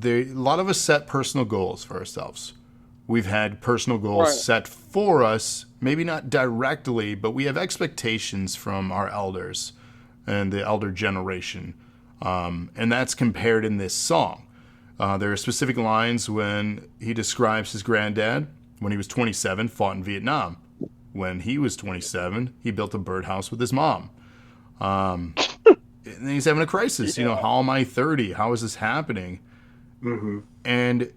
A: a lot of us set personal goals for ourselves. We've had personal goals set for us, maybe not directly, but we have expectations from our elders and the elder generation. And that's compared in this song. There are specific lines when he describes his granddad, when he was 27, fought in Vietnam. When he was 27, he built a birdhouse with his mom. And then he's having a crisis. How am I 30? How is this happening?
C: Mm-hmm.
A: And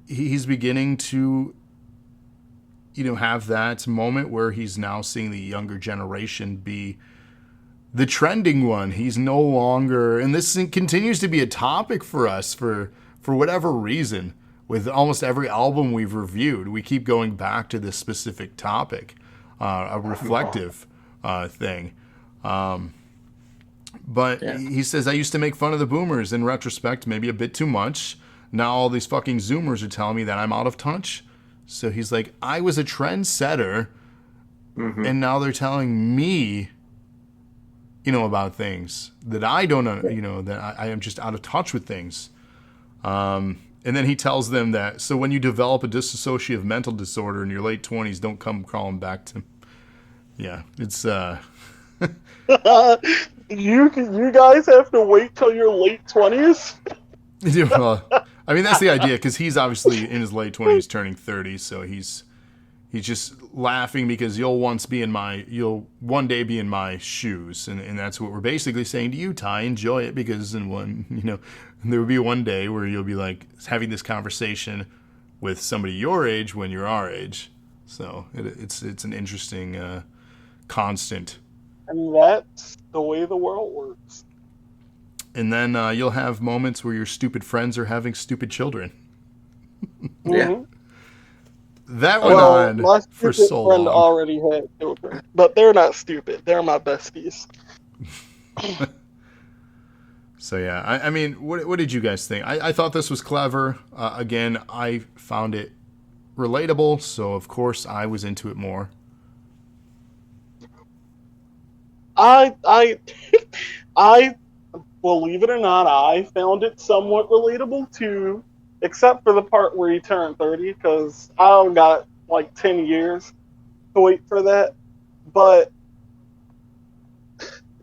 A: he's beginning to, have that moment where he's now seeing the younger generation be the trending one. He's no longer, and this continues to be a topic for us for whatever reason. With almost every album we've reviewed, we keep going back to this specific topic, a reflective thing. But he says, I used to make fun of the boomers in retrospect, maybe a bit too much. Now all these fucking Zoomers are telling me that I'm out of touch. So he's like, I was a trendsetter, and now they're telling me, about things that I don't know, that I am just out of touch with things. And then he tells them that, so when you develop a dissociative mental disorder in your late 20s, don't come crawling back to me. Yeah, it's...
B: You guys have to wait till your late 20s?
A: Well, I mean, that's the idea, because he's obviously in his late 20s turning 30, so he's just laughing because you'll one day be in my shoes, and that's what we're basically saying to you, Ty. Enjoy it, because there will be one day where you'll be like having this conversation with somebody your age when you're our age. So it's an interesting constant.
B: And that's the way the world works.
A: And then you'll have moments where your stupid friends are having stupid children.
C: Yeah.
A: That went on for so long. My
B: friend already had children, but they're not stupid. They're my besties.
A: So yeah, I mean, what did you guys think? I thought this was clever. Again, I found it relatable, so of course I was into it more.
B: I I believe it or not, I found it somewhat relatable too, except for the part where he turned 30, because I got like 10 years to wait for that. But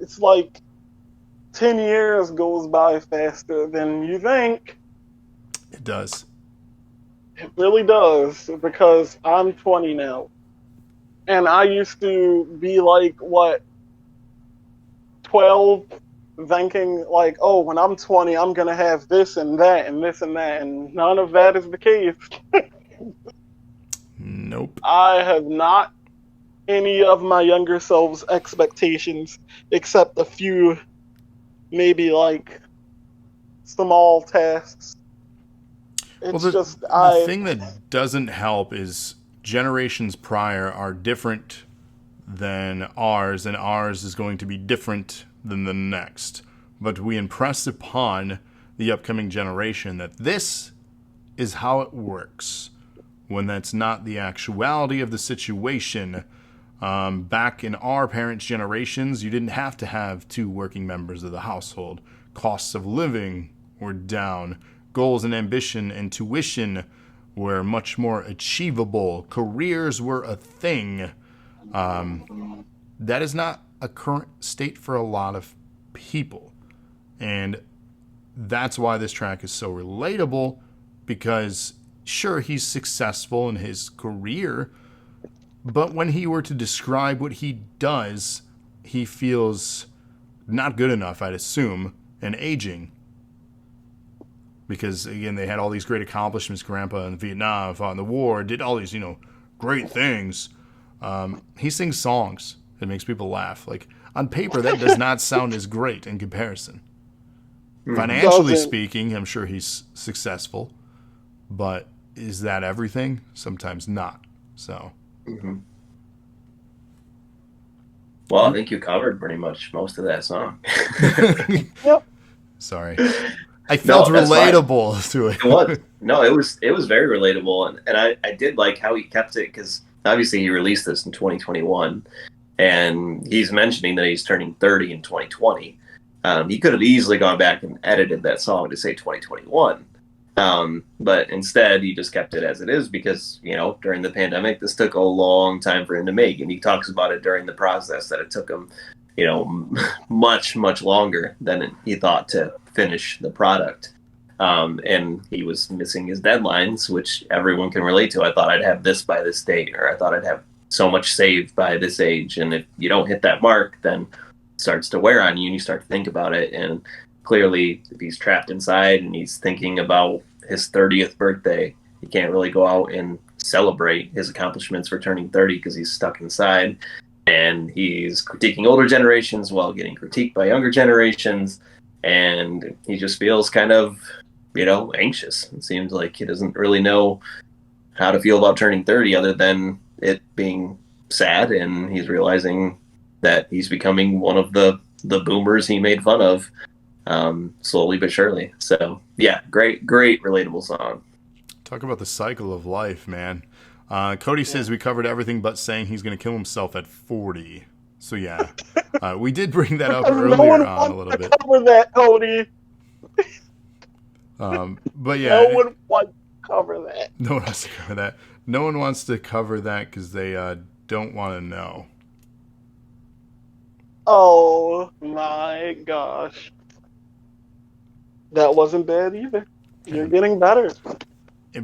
B: it's like 10 years goes by faster than you think.
A: It does.
B: It really does, because I'm 20 now. And I used to be like, what, 12, thinking like, oh, when I'm 20, I'm going to have this and that and this and that. And none of that is the case.
A: Nope.
B: I have not any of my younger self's expectations, except a few, maybe like small tasks. It's
A: Well,
B: just,
A: the thing that doesn't help is generations prior are different than ours, and ours is going to be different than the next. But we impress upon the upcoming generation that this is how it works, when that's not the actuality of the situation. Back in our parents' generations, you didn't have to have two working members of the household. Costs of living were down. Goals and ambition and tuition were much more achievable. Careers were a thing. That is not a current state for a lot of people. And that's why this track is so relatable, because sure, he's successful in his career, but when he were to describe what he does, he feels not good enough, I'd assume, and aging. Because, again, they had all these great accomplishments. Grandpa in Vietnam, fought in the war, did all these, great things. He sings songs that makes people laugh. Like, on paper, that does not sound as great in comparison. Financially speaking, I'm sure he's successful. But is that everything? Sometimes not. So.
C: Mm-hmm. Well, I think you covered pretty much most of that song.
B: Yep.
A: Sorry. I felt relatable to it.
C: It was. No, it was very relatable, and I did like how he kept it, because obviously he released this in 2021, and he's mentioning that he's turning 30 in 2020. He could have easily gone back and edited that song to say 2021, but instead he just kept it as it is, because during the pandemic this took a long time for him to make, and he talks about it during the process that it took him much longer than he thought to finish the product, and he was missing his deadlines, which everyone can relate to. I thought I'd have this by this date, or I thought I'd have so much saved by this age, and if you don't hit that mark, then it starts to wear on you and you start to think about it. And clearly, if he's trapped inside and he's thinking about his 30th birthday, he can't really go out and celebrate his accomplishments for turning 30 because he's stuck inside. And he's critiquing older generations while getting critiqued by younger generations. And he just feels kind of, anxious. It seems like he doesn't really know how to feel about turning 30 other than it being sad. And he's realizing that he's becoming one of the boomers he made fun of, slowly but surely. So, yeah, great relatable song.
A: Talk about the cycle of life, man. Cody says we covered everything but saying he's going to kill himself at 40. So, yeah. We did bring that up earlier on a little bit.
B: Cover that, Cody.
A: But, yeah.
B: No one wants to cover that.
A: No one wants to cover that. No one wants to cover that because they don't want to know.
B: Oh, my gosh. That wasn't bad either. You're getting better.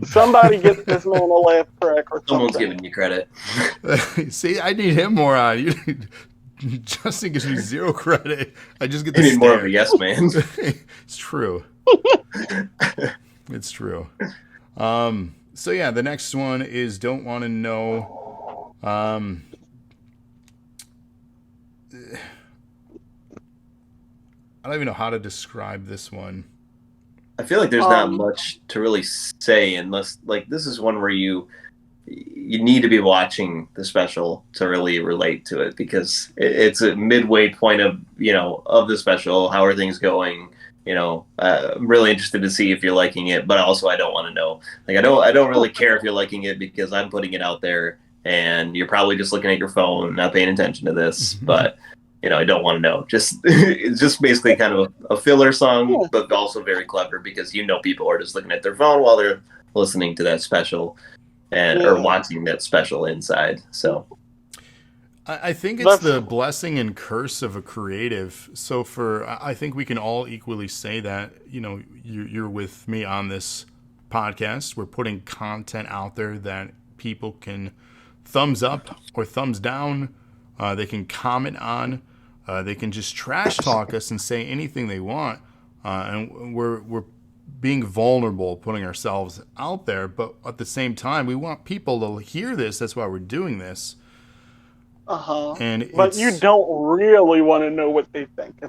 B: Somebody get this man a laugh track or something.
C: Someone's giving you credit.
A: See, I need him more on. Justin gives me zero credit. I just get the
C: You need more of a yes man.
A: It's true. It's true. So yeah, the next one is Don't Want to Know. I don't even know how to describe this one.
C: I feel like there's not much to really say, unless, like, this is one where you need to be watching the special to really relate to it, because it's a midway point of of the special. How are things going? I'm really interested to see if you're liking it, but also I don't want to know. Like, I don't really care if you're liking it because I'm putting it out there, and you're probably just looking at your phone, not paying attention to this. But I don't want to know. Just it's just basically kind of a filler song, but also very clever because people are just looking at their phone while they're listening to that special or watching that special inside. So.
A: I think it's the blessing and curse of a creative. So I think we can all equally say that, you're with me on this podcast. We're putting content out there that people can thumbs up or thumbs down. They can comment on. They can just trash talk us and say anything they want. And we're being vulnerable, putting ourselves out there. But at the same time, we want people to hear this. That's why we're doing this.
B: But you don't really want to know what they think.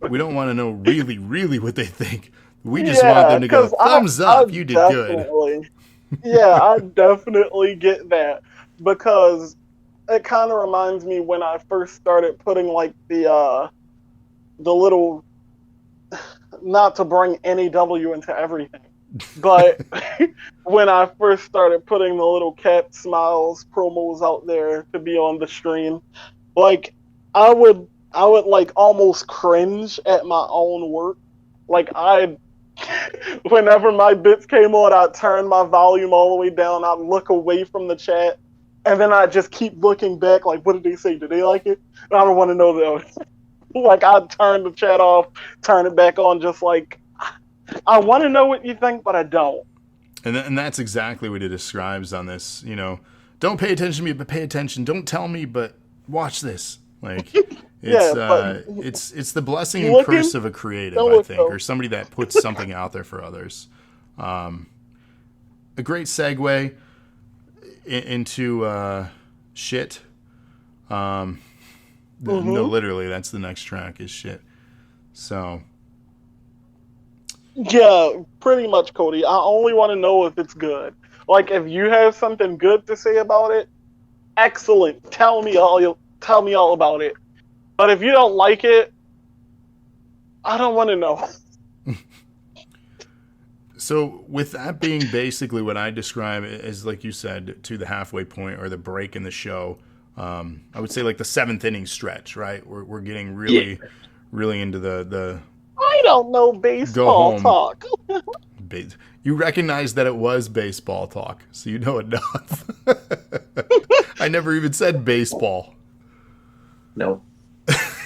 A: We don't want to know really, really what they think. We just want them to go, thumbs up, you did good.
B: Yeah, I definitely get that. Because it kind of reminds me when I first started putting like the little, not to bring any W into everything, but when I first started putting the little cat smiles promos out there to be on the stream, like I would like almost cringe at my own work. Like whenever my bits came on, I'd turn my volume all the way down. I'd look away from the chat, and then I'd just keep looking back. Like, what did they say? Did they like it? And I don't want to know that. Like, I'd turn the chat off, turn it back on, just like I want to know what you think, but I don't.
A: And that's exactly what it describes on this. Don't pay attention to me, but pay attention. Don't tell me, but watch this. Like, it's the blessing and curse of a creative, I think, or somebody that puts something out there for others. A great segue into shit. No, literally, that's the next track is shit. So.
B: Yeah, pretty much, Cody. I only want to know if it's good. Like, if you have something good to say about it, excellent. Tell me all about it. But if you don't like it, I don't want to know.
A: So, with that being basically what I describe as, like you said, to the halfway point or the break in the show, I would say like the 7th inning stretch, right? We're getting really into the
B: I don't know baseball talk.
A: You recognize that it was baseball talk, so you know enough. I never even said baseball.
C: No.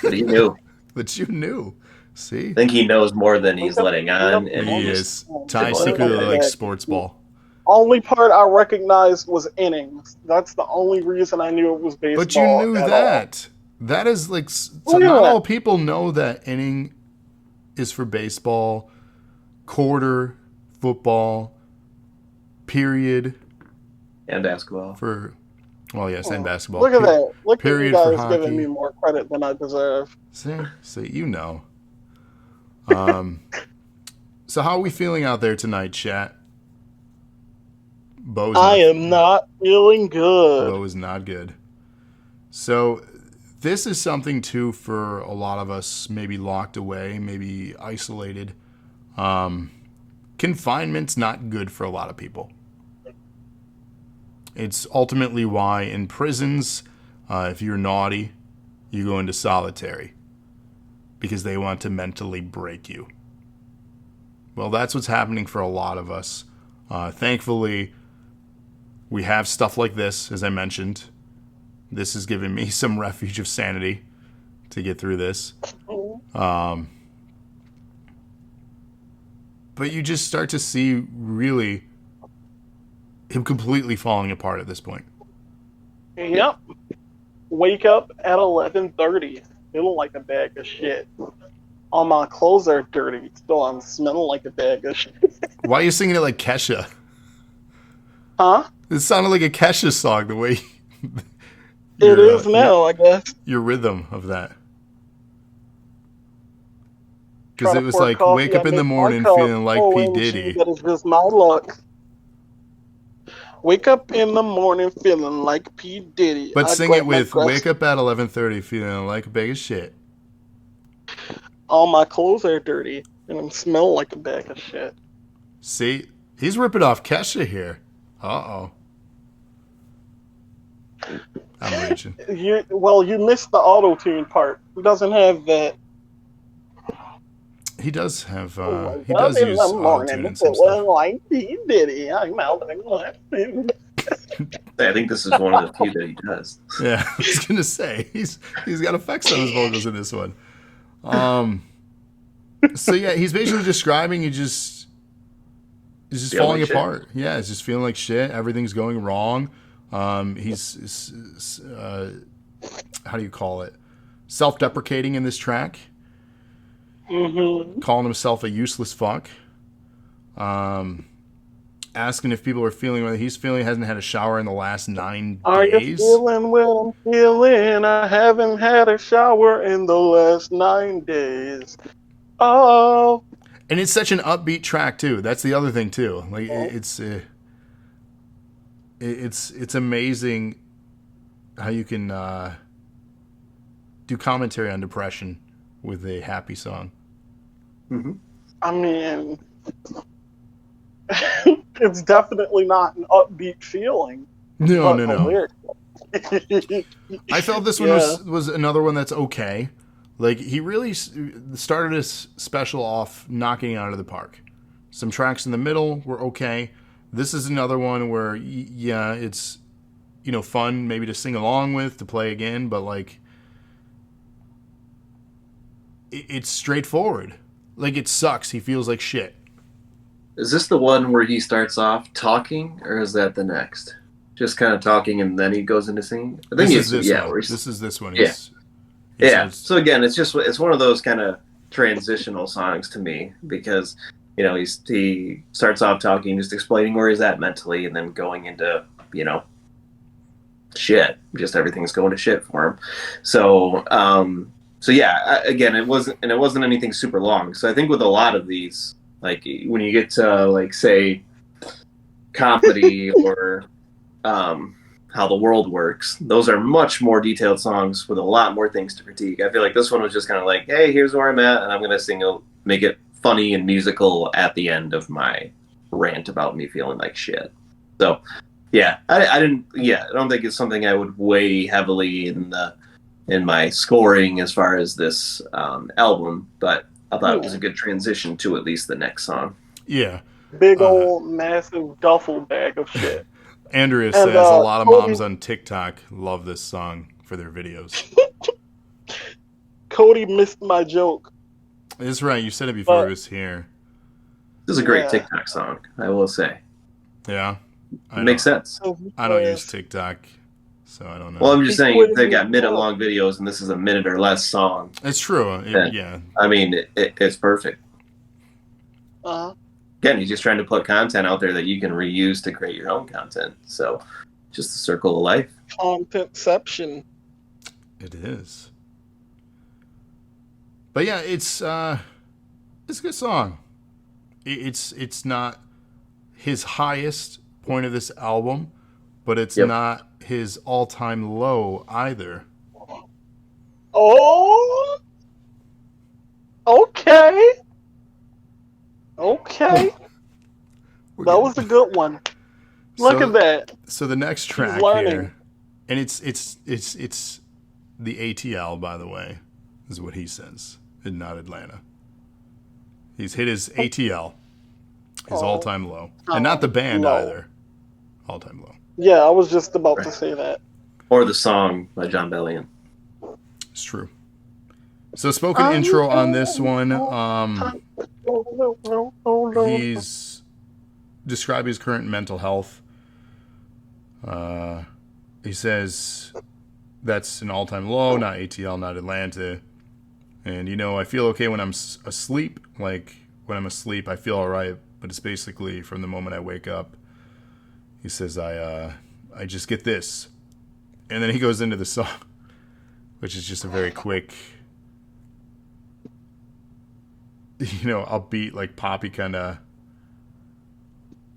C: But he knew.
A: But you knew. See?
C: I think he knows more than he's letting on. And
A: he is. Ty secretly likes sports ball.
B: Only part I recognized was innings. That's the only reason I knew it was baseball.
A: But you knew that. That is like... So not all people know that inning is for baseball, quarter, football, period.
C: And basketball.
A: And basketball.
B: Look at that. Look
A: period
B: at you guys giving me more credit than I deserve.
A: See, you know. So how are we feeling out there tonight, chat?
B: I am not feeling good.
A: Bo is not good. So this is something, too, for a lot of us maybe locked away, maybe isolated. Confinement's not good for a lot of people. It's ultimately why in prisons, if you're naughty, you go into solitary. Because they want to mentally break you. Well, that's what's happening for a lot of us. Thankfully, we have stuff like this, as I mentioned. This has given me some refuge of sanity to get through this. But you just start to see, really, him completely falling apart at this point.
B: Yep. Wake up at 11:30. Feeling like a bag of shit. All my clothes are dirty. Still, I'm smelling like a bag of shit.
A: Why are you singing it like Kesha?
B: Huh?
A: It sounded like a Kesha song, the way...
B: It is now, I guess.
A: Your rhythm of that. Because it was like, wake up in the morning feeling like P. Diddy.
B: That is just my luck. Wake up in the morning feeling like P. Diddy.
A: But sing it with, wake up at 11:30 feeling like a bag of shit.
B: All my clothes are dirty. And I'm smelling like a bag of shit.
A: See, he's ripping off Kesha here. Uh-oh. I'm reaching.
B: You missed the auto-tune part. He doesn't have that.
A: He does have,
B: Wake
A: he
B: up
A: does
B: in the
A: use
B: morning
A: auto-tune
B: and
A: and some
B: feel
A: stuff.
B: like he did it. I'm out and laughing.
C: I think this is one of the few that he does.
A: Yeah, I was gonna say he's got effects on his vocals in this one. So yeah, he's basically describing he's just
C: Feel
A: falling
C: like shit.
A: apart. Yeah, he's just feeling like shit. Everything's going wrong. How do you call it? Self-deprecating in this track,
B: Mm-hmm.
A: calling himself a useless fuck. Asking if people are feeling what he's feeling. Hasn't had a shower in the last 9
B: Are you
A: days.
B: feeling what I'm feeling? I haven't had a shower in the last 9 days. Oh.
A: And it's such an upbeat track too. That's the other thing too. Like it's amazing how you can do commentary on depression with a happy song.
C: Mm-hmm.
B: I mean, it's definitely not an upbeat feeling.
A: No.
B: Lyrics.
A: I felt this one was another one that's okay. Like he really started his special off knocking it out of the park. Some tracks in the middle were okay. This is another one where it's fun maybe to sing along with, to play again, but like it's straightforward. Like it sucks. He feels like shit.
C: Is this the one where he starts off talking, or is that the next? Just kind of talking and then he goes into singing? I think
A: This is this one.
C: This
A: is this one.
C: Yeah.
A: He
C: Yeah.
A: starts,
C: So again, it's one of those kind of transitional songs to me because he starts off talking, just explaining where he's at mentally, and then going into shit. Just everything's going to shit for him. So again, it wasn't anything super long. So I think with a lot of these, like when you get to like say comedy or how the world works, those are much more detailed songs with a lot more things to critique. I feel like this one was just kind of like, hey, here's where I'm at, and I'm gonna make it funny and musical at the end of my rant about me feeling like shit. So yeah, I don't think it's something I would weigh heavily in my scoring as far as this album, but I thought it was a good transition to at least the next song.
A: Yeah.
B: Big old massive duffel bag of shit.
A: Andrea says a lot of moms on TikTok love this song for their videos.
B: Cody missed my joke.
A: That's right. You said it before he was here.
C: This is a great TikTok song, I will say.
A: Yeah.
C: It makes sense.
A: I don't use TikTok, so I don't know.
C: Well, I'm just saying, if they've got minute-long videos and this is a minute or less song.
A: It's true. Yeah.
C: I mean, it's perfect.
B: Uh-huh.
C: Again, he's just trying to put content out there that you can reuse to create your own content. So, just the circle of life.
B: Contentception.
A: It is. But yeah, it's a good song. It's not his highest point of this album, but it's not his all-time low either.
B: Oh, okay. That was a good one. Look at that.
A: So the next track here, and it's the ATL, by the way, is what he says, and not Atlanta. He's hit his ATL, his all-time low, and not the band either. All-time low.
B: Yeah, I was just about to say that.
C: Or the song by John Bellion.
A: It's true. So spoken intro on this one. He's describing his current mental health. He says that's an all-time low, not ATL, not Atlanta. And, I feel okay when I'm asleep. Like, when I'm asleep, I feel all right. But it's basically from the moment I wake up. He says, I just get this. And then he goes into the song, which is just a very quick, upbeat, like poppy kind of,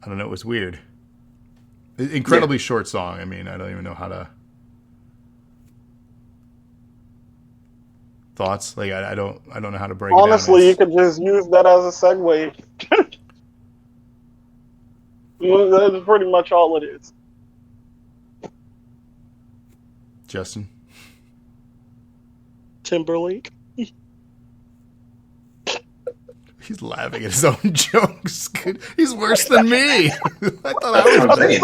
A: I don't know, it was weird. Incredibly short song. I mean, I don't even know how to. Thoughts? Like I don't know how to break
B: Honestly,
A: it
B: you
A: down.
B: could just use that as a segue. That's pretty much all it is.
A: Justin.
B: Timberlake.
A: He's laughing at his own jokes. He's worse than me. I thought I
C: That's
A: was
C: what I'm
A: better.
C: saying.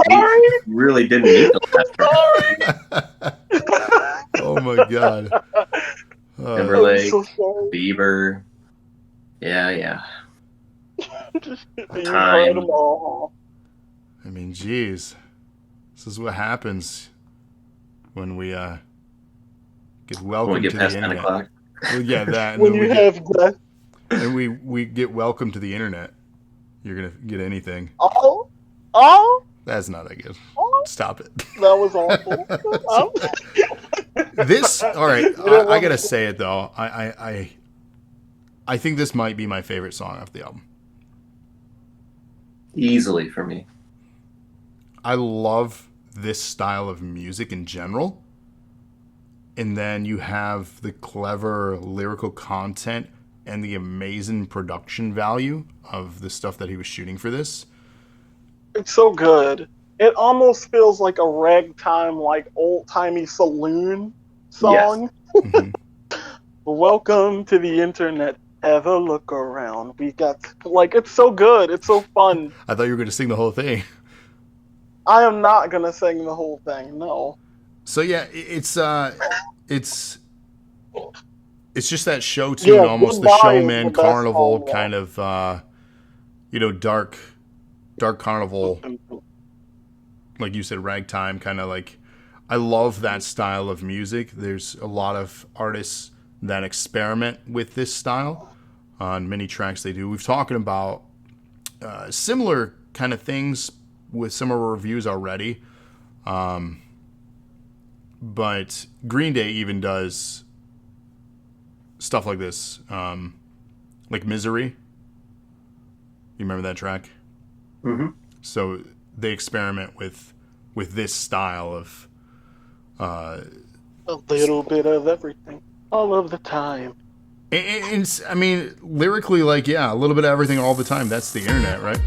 C: He really didn't need the laughter.
A: Oh my god.
B: I'm
C: Timberlake,
B: so sorry.
C: Bieber. Yeah.
B: You've heard them
C: Time.
B: all.
A: I mean, geez. This is what happens when we get
C: When we
A: welcomed
C: get
A: to
C: past
A: the
C: 10
A: internet.
C: o'clock.
A: Well, yeah, that, and
B: When
A: then
B: you have death.
A: and we get welcome to the internet. You're gonna get anything.
B: Oh,
A: That's not that good.
B: oh,
A: Stop it.
B: that was awful.
A: This, all right.
B: You didn't
A: I
B: want
A: gotta
B: to-
A: say it though. I think this might be my favorite song off the album.
C: Easily for me.
A: I love this style of music in general. And then you have the clever lyrical content and the amazing production value of the stuff that he was shooting for this.
B: It's so good. It almost feels like a ragtime, like old-timey saloon song.
A: Mhm.
B: Welcome to the internet. Have a look around. We got like it's so good. It's so fun.
A: I thought you were going to sing the whole thing.
B: I am not gonna sing the whole thing. No.
A: So yeah, it's just that show tune,
B: Yeah,
A: almost the
B: Goodbye is
A: showman
B: the best
A: carnival
B: song,
A: kind of dark carnival, like you said, ragtime kind of like. I love that style of music. There's a lot of artists that experiment with this style on many tracks they do. We've talked about similar kind of things with some of our reviews already. But Green Day even does stuff like this, like Misery. You remember that track?
C: Mm-hmm.
A: So they experiment with this style of
B: A little bit of everything, all of the time.
A: I mean, lyrically, like, yeah, a little bit of everything all the time. That's the internet, right?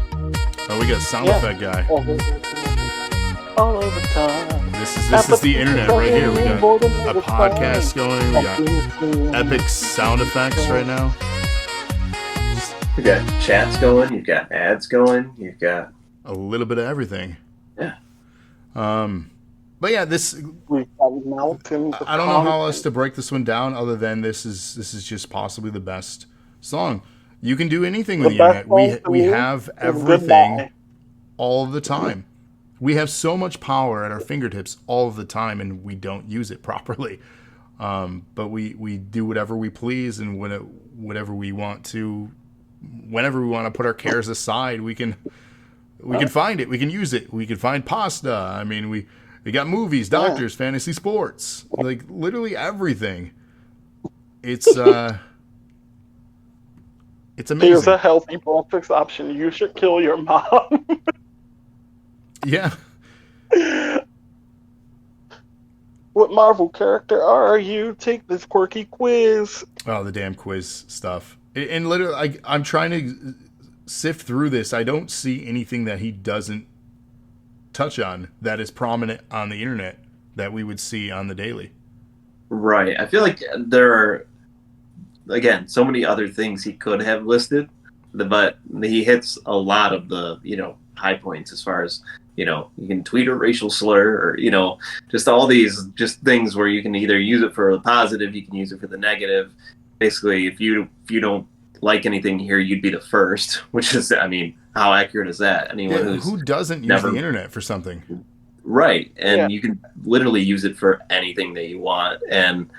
A: Oh, we got a sound effect guy.
B: All of the time. All of the time.
A: This is the internet right here. We got a podcast going. We got epic sound effects right now.
C: You've got chats going. You've got ads going. You've got
A: A little bit of everything.
C: Yeah.
A: But yeah, this
B: We've got mountains of
A: I don't know how else
B: content.
A: to break this one down other than this is just possibly the best song. You can do anything with the
B: best
A: internet.
B: song to
A: We
B: me
A: have
B: is
A: everything
B: Goodbye.
A: all of the time. We have so much power at our fingertips all of the time, and we don't use it properly. But we do whatever we please, and whatever we want to, whenever we want to put our cares aside, we can find it. We can use it. We can find pasta. I mean, we got movies, doctors, fantasy sports, like literally everything. It's amazing.
B: Here's a healthy breakfast option. You should kill your mom.
A: Yeah.
B: What Marvel character are you? Take this quirky quiz.
A: Oh, the damn quiz stuff. And literally, I'm trying to sift through this. I don't see anything that he doesn't touch on that is prominent on the internet that we would see on the daily.
C: Right. I feel like there are, again, so many other things he could have listed, but he hits a lot of the, high points as far as, you can tweet a racial slur or, just all these just things where you can either use it for the positive, you can use it for the negative. Basically, if you don't like anything here, you'd be the first, which is, I mean, how accurate is that? Anyone
A: Who doesn't use
C: never
A: the internet for something?
C: Right. And
B: Yeah.
C: you can literally use it for anything that you want. And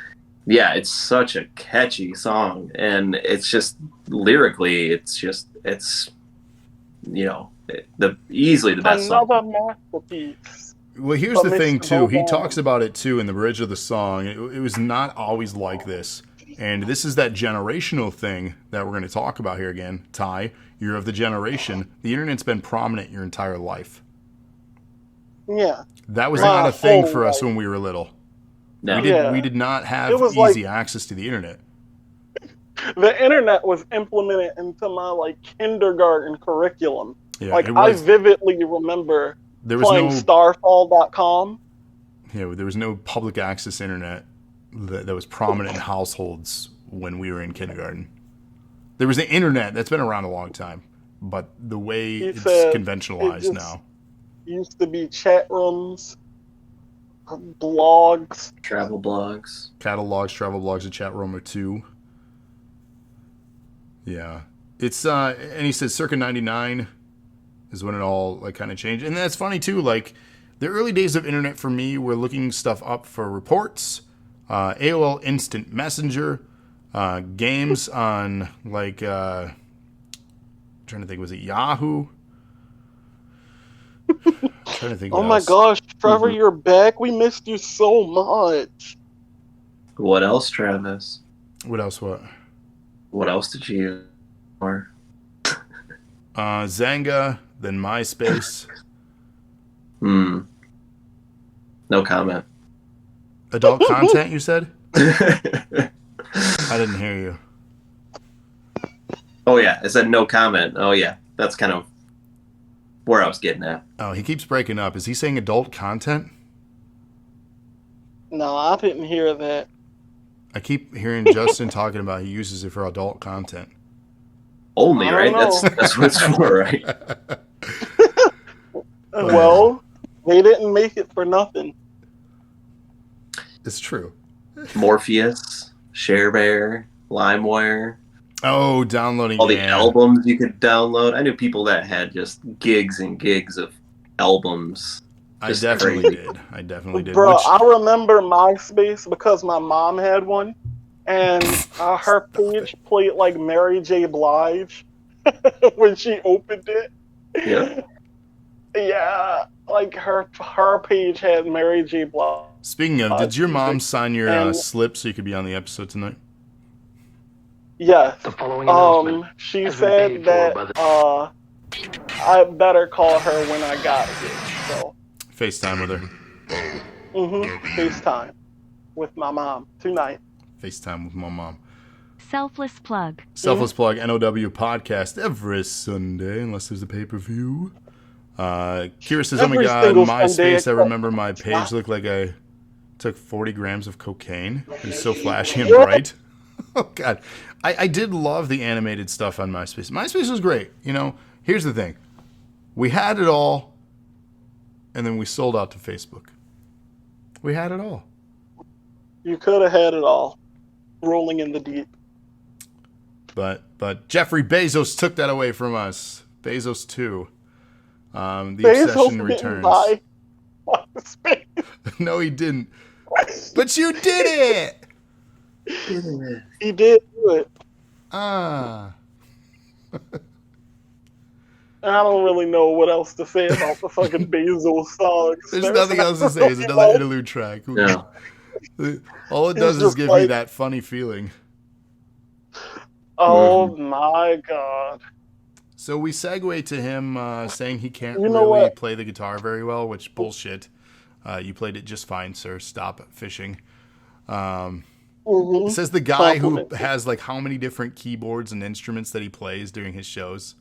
C: yeah, it's such a catchy song. And it's just lyrically, it's easily the best song.
B: Another masterpiece.
A: Well, here's
B: But
A: the thing,
B: Mr.
A: too. He
B: Boban.
A: talks about it, too, in the bridge of the song. It was not always like this. And this is that generational thing that we're going to talk about here again. Ty, you're of the generation. The internet's been prominent your entire life.
B: Yeah.
A: That was
B: My
A: not a thing
B: whole
A: for us
B: life.
A: when we were little.
C: No.
A: We
B: Yeah.
A: did not have
B: It was
A: easy
B: like-
A: access to the internet.
B: The internet was implemented into my like kindergarten curriculum.
A: Yeah,
B: Like
A: it
B: I
A: was.
B: vividly remember
A: There was
B: playing
A: no.
B: Starfall.com.
A: Yeah, there was no public access internet that was prominent in households when we were in kindergarten. There was the internet that's been around a long time, but the way
B: He
A: it's
B: said it
A: conventionalized
B: just
A: now.
B: used to be chat rooms, blogs.
C: Travel blogs.
A: Catalogs, travel blogs, a chat room or two. Yeah. It's and he says circa 99 is when it all like kind of changed. And that's funny too, like the early days of internet for me were looking stuff up for reports, AOL Instant Messenger, games on like trying to think, was it Yahoo? Trying to think
B: Oh
A: what
B: my
A: else.
B: gosh, Trevor, you're back. We missed you so much.
C: What else, Travis?
A: What else?
C: What else did you or
A: Zanga, then MySpace.
C: No comment.
A: Adult content, you said? I didn't hear you.
C: Oh yeah, it said no comment. Oh yeah, that's kind of where I was getting at.
A: Oh, he keeps breaking up. Is he saying adult content?
B: No, I didn't hear that.
A: I keep hearing Justin talking about he uses it for adult content.
C: Only,
B: I
C: right?
B: don't know.
C: That's what it's for, right?
B: Well, they didn't make it for nothing.
A: It's true.
C: Morpheus, ShareBear, LimeWire,
A: Oh, downloading
C: all the albums you could download. I knew people that had just gigs and gigs of albums.
A: I
C: Just
A: definitely
C: crazy.
A: did. I definitely did.
B: Bro,
A: Which,
B: I remember MySpace because my mom had one, and her page played like Mary J. Blige when she opened it.
C: Yeah.
B: Yeah, like her page had Mary J. Blige.
A: speaking of, did your mom
B: music.
A: sign your
B: And
A: slip so you could be on the episode tonight?
B: yes,
D: The following announcement
B: she
D: has been
B: said
D: paid for by
B: that
D: the-
B: I better call her when I got here. So,
A: FaceTime with her.
B: FaceTime with my mom tonight.
A: FaceTime with my mom.
E: Selfless plug.
A: Selfless plug, NOW podcast every Sunday, unless there's a pay-per-view. Kira says, oh my
B: Every
A: god,
B: single Sunday
A: MySpace, I
B: except-
A: remember my page looked like I took 40 grams of cocaine. It was so flashy and bright. Oh god. I did love the animated stuff on MySpace. MySpace was great. You know, here's the thing. We had it all, and then we sold out to Facebook. We had it all.
B: You could have had it all, rolling in the deep.
A: But Jeffrey Bezos took that away from us. Bezos 2. The
B: Bezos
A: obsession
B: didn't
A: returns.
B: buy MySpace.
A: No, he didn't. But you did it!
B: He did do it.
A: Ah.
B: And I don't really know what else to say about the fucking Bezos songs.
A: There's nothing else to say. It's another interlude track.
C: No.
A: All it does is
B: just
A: give
B: like-
A: you that funny feeling.
B: Oh my god.
A: So we segue to him saying he can't
B: You know
A: really
B: what?
A: play the guitar very well, which bullshit. You played it just fine, sir. Stop fishing. It says the guy who
B: Compliment.
A: has like how many different keyboards and instruments that he plays during his shows.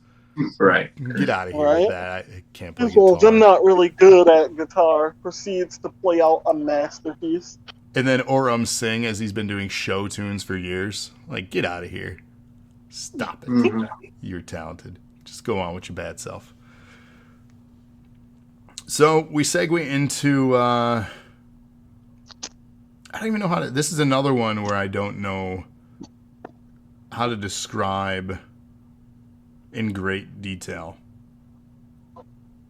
C: Right.
A: Get out of here
B: Right.
A: with that. I can't play
B: Well,
A: guitar.
B: I'm not really good at guitar. Proceeds to play out a masterpiece.
A: And then Singh, as he's been doing show tunes for years. Like, get out of here. Stop it.
C: Mhm.
A: You're talented. Just go on with your bad self. So we segue into I don't even know how to. This is another one where I don't know how to describe in great detail.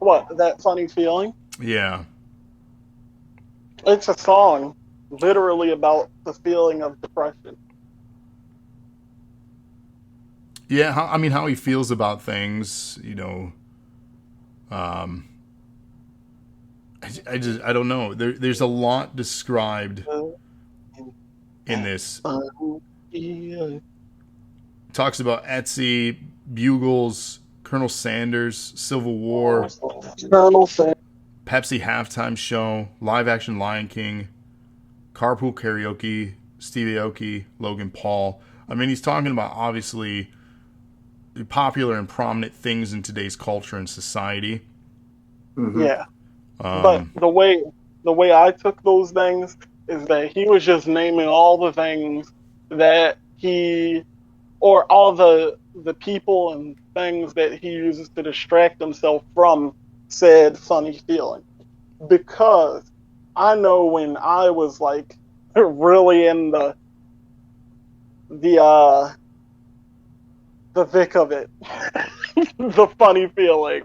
B: What, that funny feeling?
A: Yeah.
B: It's a song literally about the feeling of depression.
A: Yeah, how he feels about things, you know. I don't know. There's a lot described in this.
B: Yeah.
A: Talks about Etsy, Bugles, Colonel Sanders, Civil War,
B: Colonel Sanders.
A: Pepsi halftime show, live action Lion King, Carpool Karaoke, Stevie Aoki, Logan Paul. I mean, he's talking about obviously popular and prominent things in today's culture and society.
C: Mm-hmm.
B: Yeah. But the way I took those things is that he was just naming all the things that he, or all the people and things that he uses to distract himself from said funny feeling. Because I know when I was like really in the the thick of it, the funny feeling,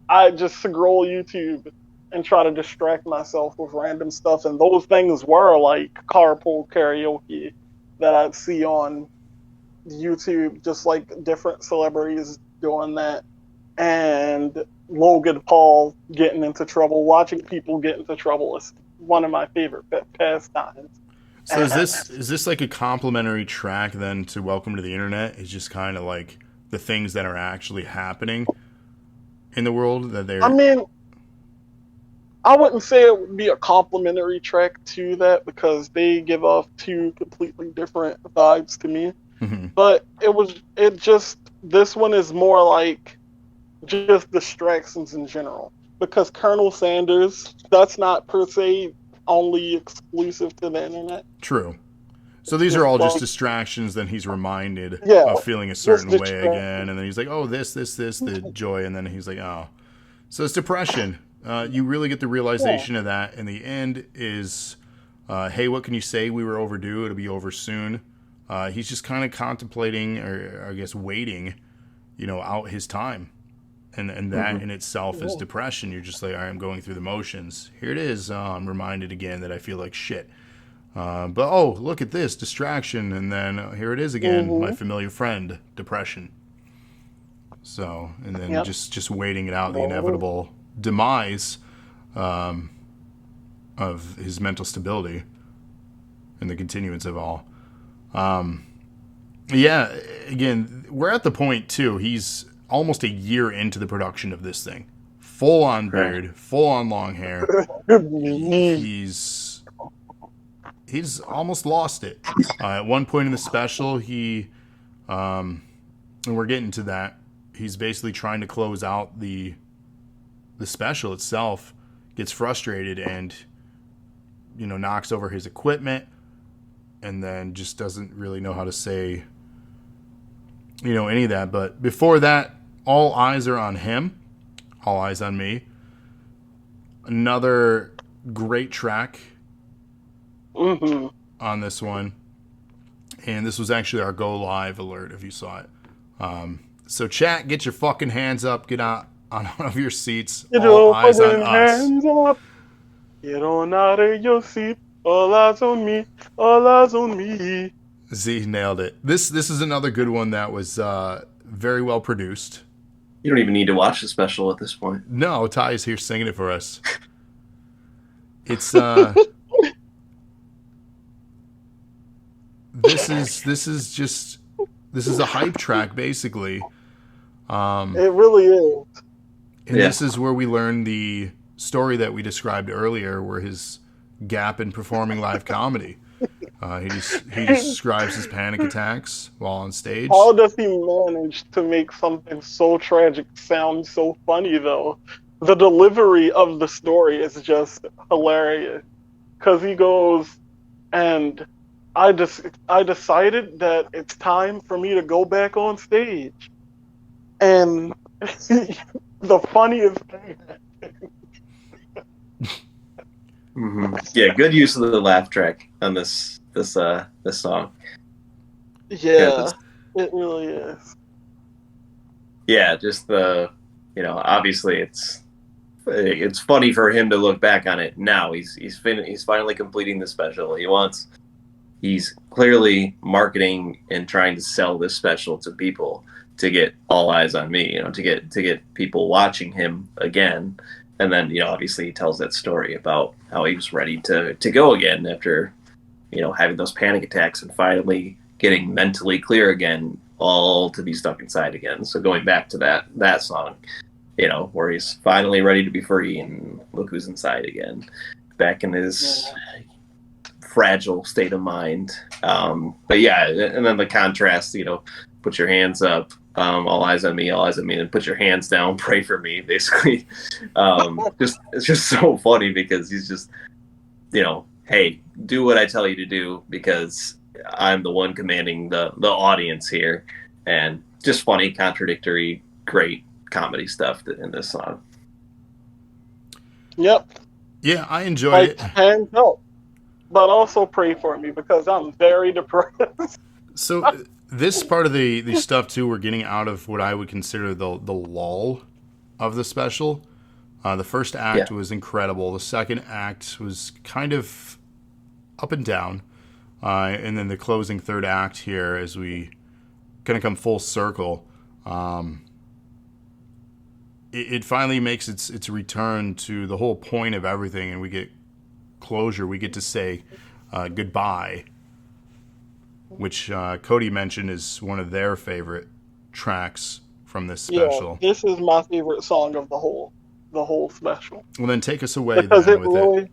B: I just scroll YouTube and try to distract myself with random stuff, and those things were like carpool karaoke that I'd see on YouTube, just like different celebrities doing that, and Logan Paul getting into trouble. Watching people get into trouble is one of my favorite pastimes.
A: So is this like a complimentary track then to Welcome to the Internet? It's just kind of like the things that are actually happening in the world that they're.
B: I mean, I wouldn't say it would be a complimentary track to that because they give off two completely different vibes to me.
A: Mhm.
B: But this one is more like just distractions in general. Because Colonel Sanders, that's not per se only exclusive to the internet.
A: True. So these
B: Just
A: are all just
B: like-
A: distractions. Then he's reminded
B: Yeah,
A: of feeling a certain way
B: distraction.
A: again, and then he's like, "Oh, this, the joy," and then he's like, "Oh." So it's depression. You really get the realization of that in the end is, hey, what can you say? We were overdue. It'll be over soon. He's just kind of contemplating, or I guess waiting, out his time. And that in itself is depression. You're just like, all right, I'm going through the motions. Here it is. I'm reminded again that I feel like shit. But oh, look at this distraction, and then here it is again, my familiar friend, depression. So, and then just waiting it out, the inevitable demise of his mental stability and the continuance of all. Yeah, again, we're at the point too. He's almost a year into the production of this thing. Full on beard, full on long hair. He's almost lost it. At one point in the special, and we're getting to that. He's basically trying to close out the special itself. Gets frustrated and knocks over his equipment, and then just doesn't really know how to say any of that. But before that, all eyes are on him. All eyes on me. Another great track on this one. And this was actually our go live alert if you saw it. So chat, get your fucking hands up. Get out on one of your seats. All eyes on us.
B: Hands up. Get on out of your seat. All eyes on me. All eyes on me.
A: Z nailed it. This is another good one that was very well produced.
C: You don't even need to watch the special at this point.
A: No, Ty is here singing it for us. It's this is a hype track basically.
B: It really is.
A: And this is where we learn the story that we described earlier, where his gap in performing live comedy. He describes his panic attacks while on stage.
B: How does he manage to make something so tragic sound so funny, though? The delivery of the story is just hilarious. Because he goes, and I decided that it's time for me to go back on stage. And the funniest thing.
C: Yeah, good use of the laugh track on this song.
B: Yeah, it really is.
C: Yeah, just obviously it's funny for him to look back on it now. He's finally completing the special. He's clearly marketing and trying to sell this special to people to get all eyes on me, to get people watching him again. And then, obviously he tells that story about how he was ready to go again after, having those panic attacks and finally getting mentally clear again, all to be stuck inside again. So going back to that song, where he's finally ready to be free and look who's inside again, back in his fragile state of mind. But yeah, and then the contrast, put your hands up, all eyes on me, and put your hands down, pray for me, basically. It's just so funny because he's just, hey, do what I tell you to do because I'm the one commanding the audience here. And just funny, contradictory, great comedy stuff in this song.
B: Yep.
A: Yeah, I enjoyed it.
B: Hands up, but also pray for me because I'm very depressed.
A: So this part of the stuff too, we're getting out of what I would consider the lull of the special. The first act was incredible. The second act was kind of up and down, and then the closing third act here, as we kind of come full circle, it finally makes its return to the whole point of everything, and we get closure. We get to say goodbye, which Cody mentioned is one of their favorite tracks from this special.
B: Yeah, this is my favorite song of the whole special.
A: Well, then take us away
B: because
A: then with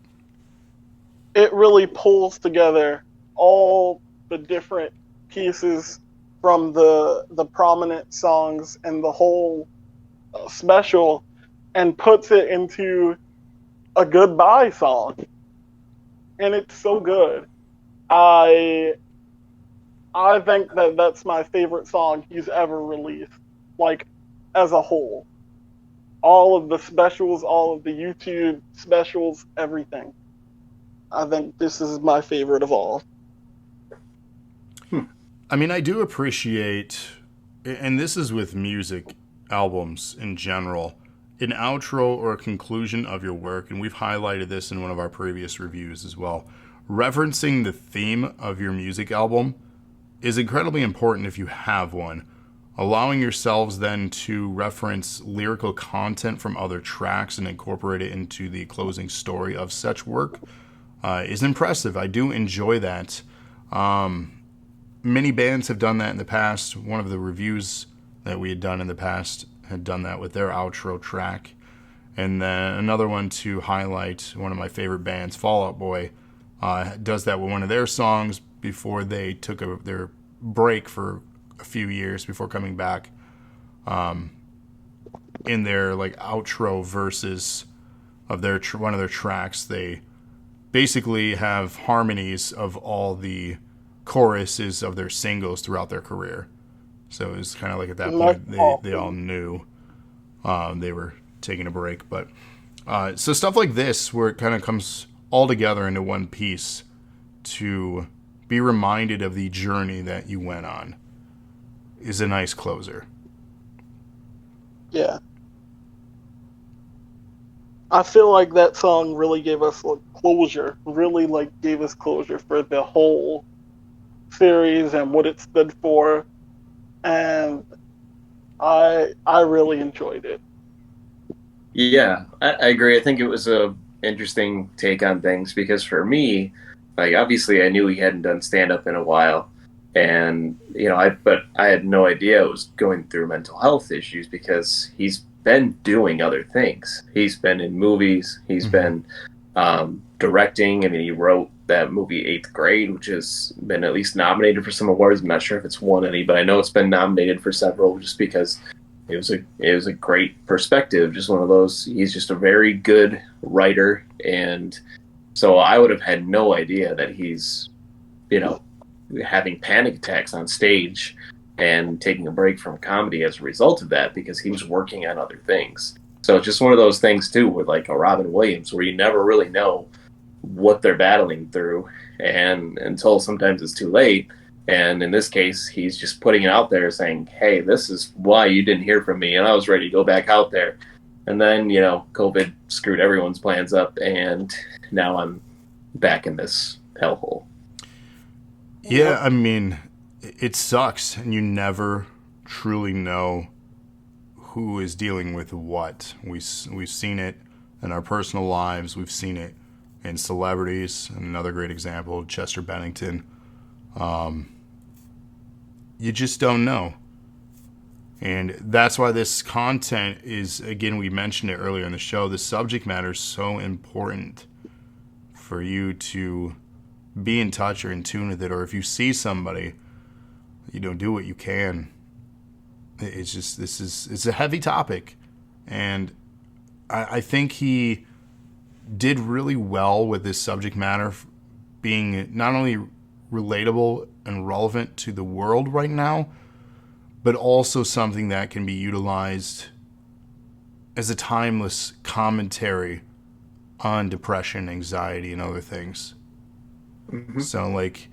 B: it really pulls together all the different pieces from the prominent songs and the whole special and puts it into a goodbye song. And it's so good. I think that's my favorite song he's ever released, like, as a whole. All of the specials, all of the YouTube specials, everything. I think this is my favorite of all.
A: I mean, I do appreciate, and this is with music albums in general, an outro or a conclusion of your work, and we've highlighted this in one of our previous reviews as well. Referencing the theme of your music album is incredibly important if you have one. Allowing yourselves then to reference lyrical content from other tracks and incorporate it into the closing story of such work is impressive. I do enjoy that. Many bands have done that in the past. One of the reviews that we had done in the past had done that with their outro track. And then another one to highlight, one of my favorite bands, Fall Out Boy, does that with one of their songs before they took their break for a few years before coming back. In their like outro verses of their one of their tracks, they basically have harmonies of all the choruses of their singles throughout their career. So it was kind of like at that point they all knew they were taking a break. But so stuff like this, where it kind of comes all together into one piece to be reminded of the journey that you went on, is a nice closer.
B: Yeah. I feel like that song really gave us closure, really gave us closure for the whole series and what it stood for, and I really enjoyed it.
C: Yeah, I agree. I think it was a interesting take on things because for me, obviously I knew he hadn't done stand-up in a while, and but I had no idea it was going through mental health issues because he's been doing other things. He's been in movies. He's been directing. I mean, he wrote that movie 8th Grade, which has been at least nominated for some awards. I'm not sure if it's won any, but I know it's been nominated for several just because it was a great perspective. Just one of those. He's just a very good writer, and so I would have had no idea that he's, having panic attacks on stage and taking a break from comedy as a result of that because he was working on other things. So it's just one of those things too with like a Robin Williams where you never really know what they're battling through and until sometimes it's too late. And in this case, he's just putting it out there saying, hey, this is why you didn't hear from me. And I was ready to go back out there. And then, COVID screwed everyone's plans up. And now I'm back in this hellhole.
A: Yeah, I mean, it sucks. And you never truly know who is dealing with what. We've seen it in our personal lives. We've seen it in celebrities. And another great example, Chester Bennington. You just don't know. And that's why this content is, again, we mentioned it earlier in the show, the subject matter is so important for you to be in touch or in tune with it, or if you see somebody, do what you can. It's just, it's a heavy topic, and I think he did really well with this subject matter being not only relatable and relevant to the world right now, but also something that can be utilized as a timeless commentary on depression, anxiety, and other things. Mm-hmm. So, like,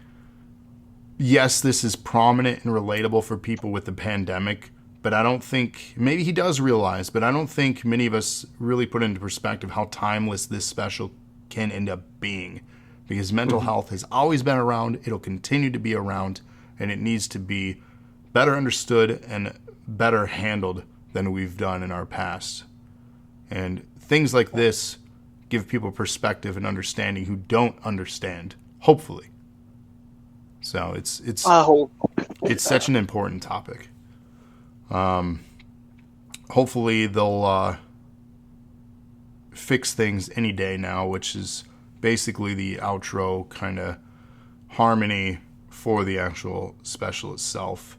A: yes, this is prominent and relatable for people with the pandemic, but I don't think, maybe he does realize, but I don't think many of us really put into perspective how timeless this special can end up being. Because mental health has always been around, it'll continue to be around, and it needs to be better understood and better handled than we've done in our past. And things like this give people perspective and understanding who don't understand, hopefully. So it's such an important topic. Hopefully they'll fix things any day now, which is basically the outro kind of harmony for the actual special itself.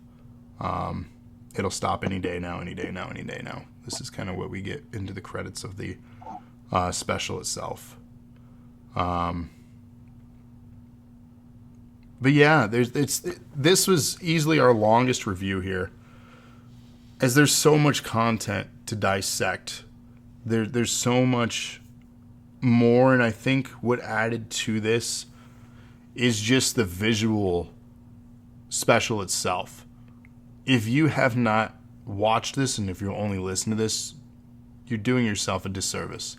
A: It'll stop any day now, any day now, any day now. This is kind of what we get into the credits of the special itself. But yeah, this was easily our longest review here, as there's so much content to dissect. There's so much more, and I think what added to this is just the visual special itself. If you have not watched this, and if you only listen to this, you're doing yourself a disservice.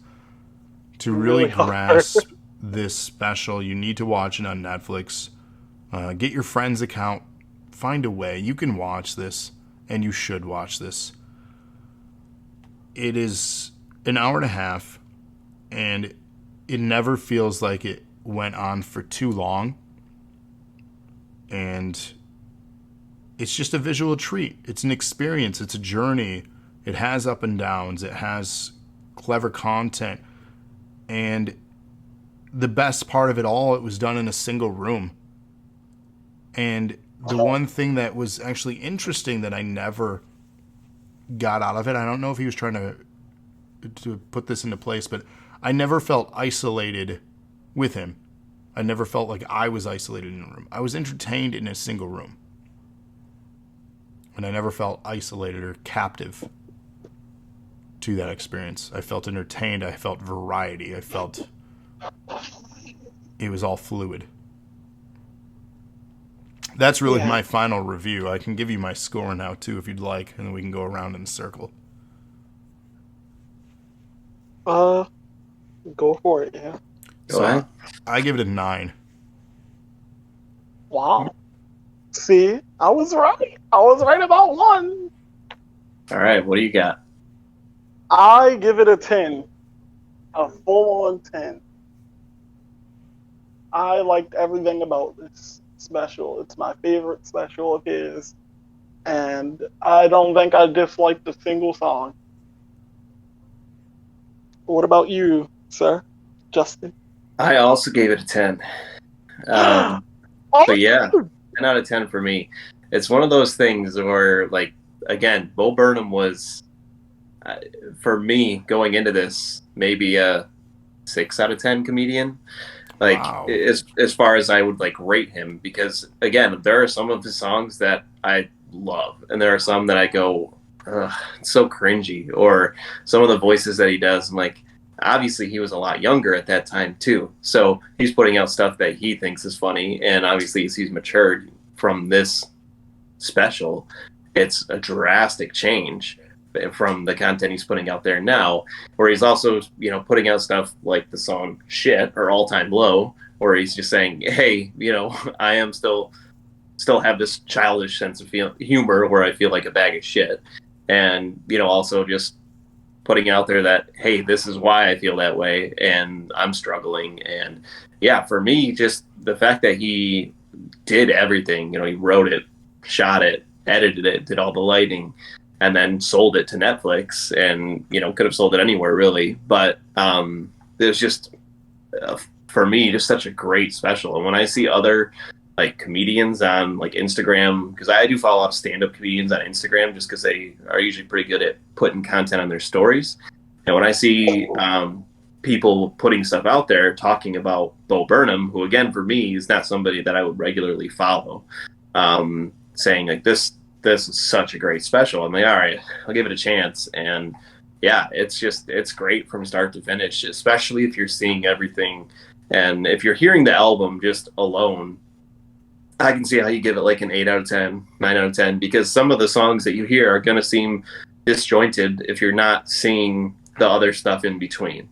A: To really grasp this special, you need to watch it on Netflix. Get your friend's account. Find a way. You can watch this, and you should watch this. It is an hour and a half, and it never feels like it went on for too long. And it's just a visual treat. It's an experience. It's a journey. It has up and downs. It has clever content. And the best part of it all, it was done in a single room. And the one thing that was actually interesting that I never got out of it, I don't know if he was trying to put this into place, but I never felt isolated with him. I never felt like I was isolated in a room. I was entertained in a single room. And I never felt isolated or captive to that experience. I felt entertained. I felt variety. I felt it was all fluid. That's really my final review. I can give you my score now, too, if you'd like, and then we can go around in a circle.
B: Go for it, yeah.
A: So I give it a 9.
B: Wow. See, I was right. I was right about one.
C: All right, what do you got?
B: I give it a 10. A full-on 10. I liked everything about this special. It's my favorite special of his. And I don't think I disliked a single song. What about you, sir? Justin?
C: I also gave it a 10. So yeah, 10 out of 10 for me. It's one of those things where, like, again, Bo Burnham was, for me, going into this, maybe a 6 out of 10 comedian. Like, wow. as far as I would, like, rate him, because, again, there are some of his songs that I love, and there are some that I go, it's so cringy, or some of the voices that he does, I'm like, obviously he was a lot younger at that time too, so he's putting out stuff that he thinks is funny, and obviously as he's matured from this special, it's a drastic change from the content he's putting out there now, where he's also, putting out stuff like the song Shit or All Time Low, where he's just saying, hey, I am still have this childish sense of humor where I feel like a bag of shit, and also just putting out there that, hey, this is why I feel that way, and I'm struggling. And yeah, for me, just the fact that he did everything, he wrote it, shot it, edited it, did all the lighting, and then sold it to Netflix, and, could have sold it anywhere really. But it was just a for me, just such a great special. And when I see other like comedians on like Instagram, because I do follow a lot of stand-up comedians on Instagram, just because they are usually pretty good at putting content on their stories. And when I see people putting stuff out there talking about Bo Burnham, who again for me is not somebody that I would regularly follow, saying like this is such a great special, I'm like, all right, I'll give it a chance. And yeah, it's great from start to finish, especially if you're seeing everything. And if you're hearing the album just alone, I can see how you give it like an 8 out of 10, 9 out of 10, because some of the songs that you hear are going to seem disjointed if you're not seeing the other stuff in between.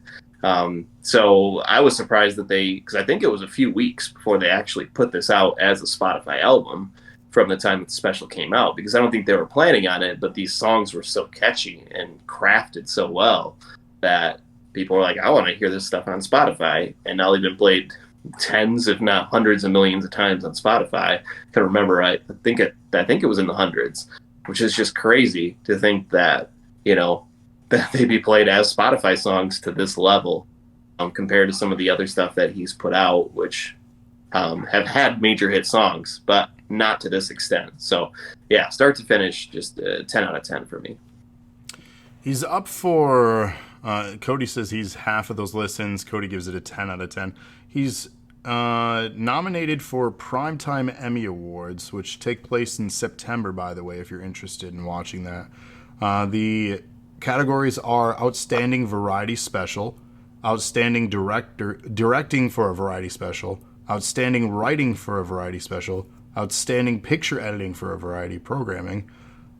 C: So I was surprised that because I think it was a few weeks before they actually put this out as a Spotify album from the time that the special came out, because I don't think they were planning on it, but these songs were so catchy and crafted so well that people were like, I want to hear this stuff on Spotify. And now they've been played tens, if not hundreds of millions of times on Spotify. I can remember, I think it was in the hundreds, which is just crazy to think that, that they'd be played as Spotify songs to this level, compared to some of the other stuff that he's put out, which have had major hit songs, but not to this extent. So yeah, start to finish, just 10 out of 10 for me.
A: He's up for, Cody says he's half of those listens. Cody gives it a 10 out of 10. He's nominated for Primetime Emmy Awards, which take place in September, by the way, if you're interested in watching that. The categories are Outstanding Variety Special, Outstanding Directing for a Variety Special, Outstanding Writing for a Variety Special, Outstanding Picture Editing for a Variety Programming,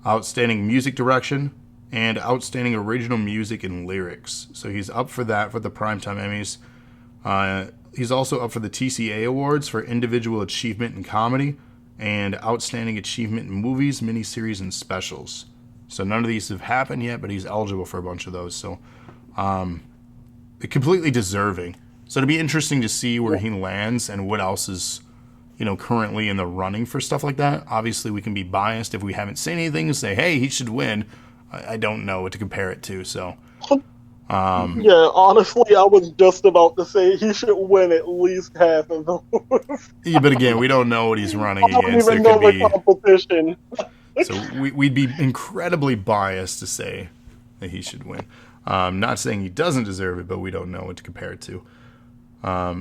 A: Outstanding Music Direction, and Outstanding Original Music and Lyrics. So he's up for that for the Primetime Emmys. He's also up for the TCA Awards for Individual Achievement in Comedy and Outstanding Achievement in Movies, Miniseries, and Specials. So none of these have happened yet, but he's eligible for a bunch of those. So completely deserving. So it'll be interesting to see where he lands and what else is, currently in the running for stuff like that. Obviously, we can be biased if we haven't seen anything and say, hey, he should win. I don't know what to compare it to, so...
B: yeah, honestly, I was just about to say he should win at least half of those.
A: Yeah, but again, we don't know what he's running
B: I don't
A: against.
B: even know the competition.
A: So we'd be incredibly biased to say that he should win. Not saying he doesn't deserve it, but we don't know what to compare it to.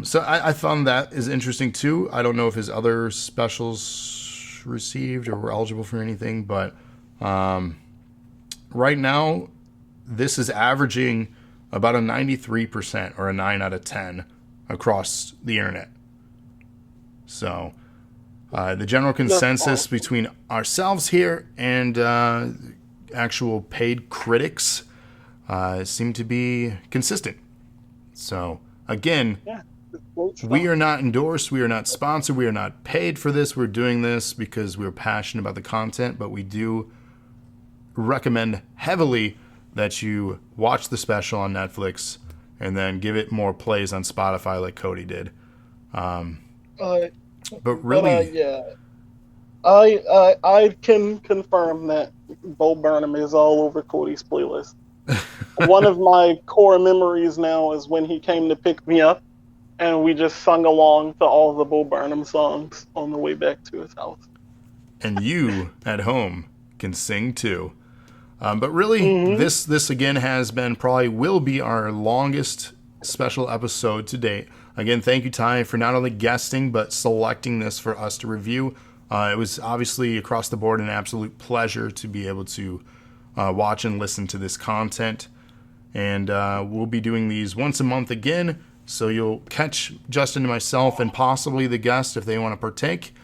A: So I found that is interesting too. I don't know if his other specials received or were eligible for anything, but right now this is averaging about a 93% or a 9 out of 10 across the internet. So the general consensus between ourselves here and actual paid critics seem to be consistent. So again, we are not endorsed, we are not sponsored, we are not paid for this. We're doing this because we're passionate about the content, but we do recommend heavily that you watch the special on Netflix and then give it more plays on Spotify like Cody did. But really...
B: I can confirm that Bo Burnham is all over Cody's playlist. One of my core memories now is when he came to pick me up and we just sung along to all the Bo Burnham songs on the way back to his house.
A: And you at home can sing too. But really, this again has been, probably will be, our longest special episode to date. Again, thank you, Ty, for not only guesting, but selecting this for us to review. It was obviously across the board an absolute pleasure to be able to watch and listen to this content. And we'll be doing these once a month again, so you'll catch Justin and myself and possibly the guest if they want to partake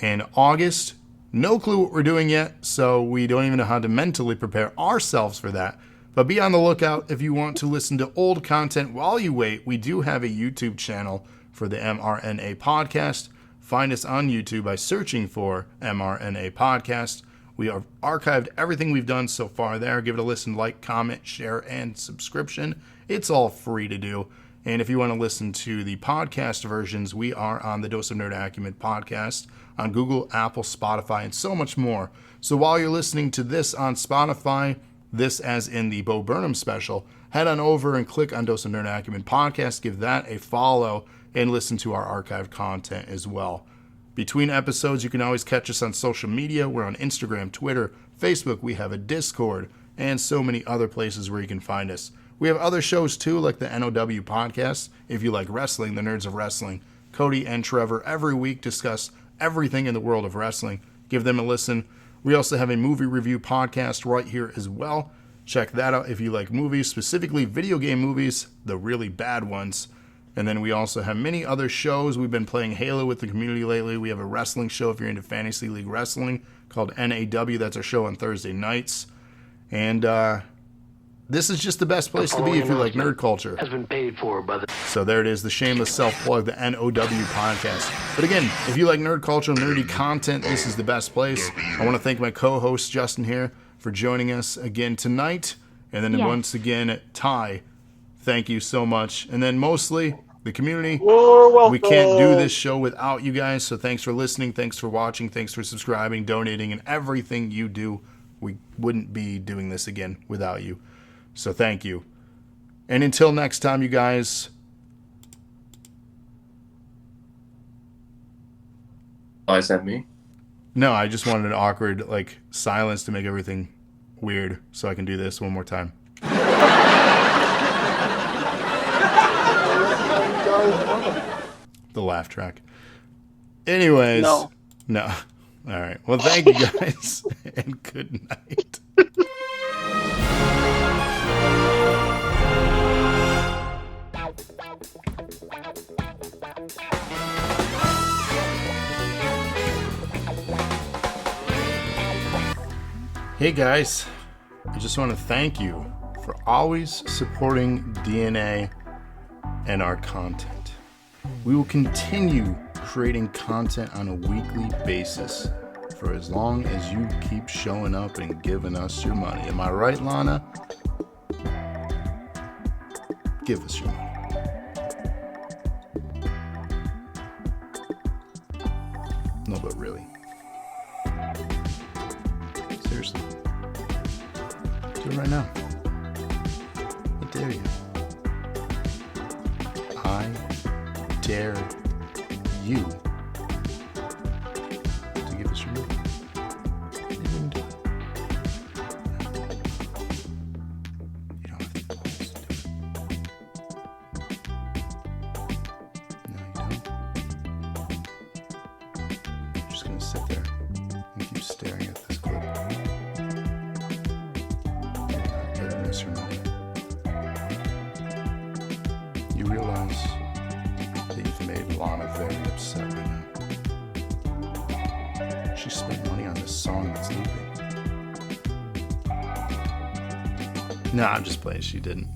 A: in August. No clue what we're doing yet, so we don't even know how to mentally prepare ourselves for that. But be on the lookout if you want to listen to old content while you wait. We do have a YouTube channel for the mRNA podcast. Find us on YouTube by searching for mRNA podcast. We have archived everything we've done so far there. Give it a listen, like, comment, share, and subscription. It's all free to do. And if you want to listen to the podcast versions, we are on the Dose of Nerd Acumen podcast on Google, Apple, Spotify, and so much more. So while you're listening to this on Spotify, this as in the Bo Burnham special, head on over and click on Dose of Nerd Acumen Podcast. Give that a follow and listen to our archived content as well. Between episodes, you can always catch us on social media. We're on Instagram, Twitter, Facebook. We have a Discord and so many other places where you can find us. We have other shows too, like the NOW podcast. If you like wrestling, the Nerds of Wrestling, Cody and Trevor every week discuss everything in the world of wrestling. Give them a listen. We also have a movie review podcast right here as well. Check that out if you like movies, specifically video game movies, the really bad ones. And then we also have many other shows. We've been playing Halo with the community lately. We have a wrestling show if you're into Fantasy League Wrestling called NAW. That's our show on Thursday nights. And this is just the best place to be if you like nerd culture.
D: Has been paid for by the...
A: So there it is, the shameless self-plug, the NOW podcast. But again, if you like nerd culture, nerdy content, this is the best place. I want to thank my co-host, Justin, here for joining us again tonight. And then once again, Ty, thank you so much. And then mostly, the community. We can't do this show without you guys. So thanks for listening, thanks for watching, thanks for subscribing, donating, and everything you do. We wouldn't be doing this again without you. So thank you. And until next time, you guys.
C: Oh, is that me?
A: No, I just wanted an awkward silence to make everything weird so I can do this one more time. The laugh track. Anyways.
B: No.
A: All right. Well, thank you guys and good night. Hey guys, I just want to thank you for always supporting DNA and our content. We will continue creating content on a weekly basis for as long as you keep showing up and giving us your money. Am I right, Lana? Give us your money. No, but really. Seriously. Do it right now. I dare you. I dare you to give us your money. You wouldn't do it. You don't have the balls to do it. No, you don't. You're just gonna sit there and keep staring at this clip. You're not giving us your money. You realize that you've made Lana very upset right now. She spent money on this song that's looping. No, I'm just playing. She didn't.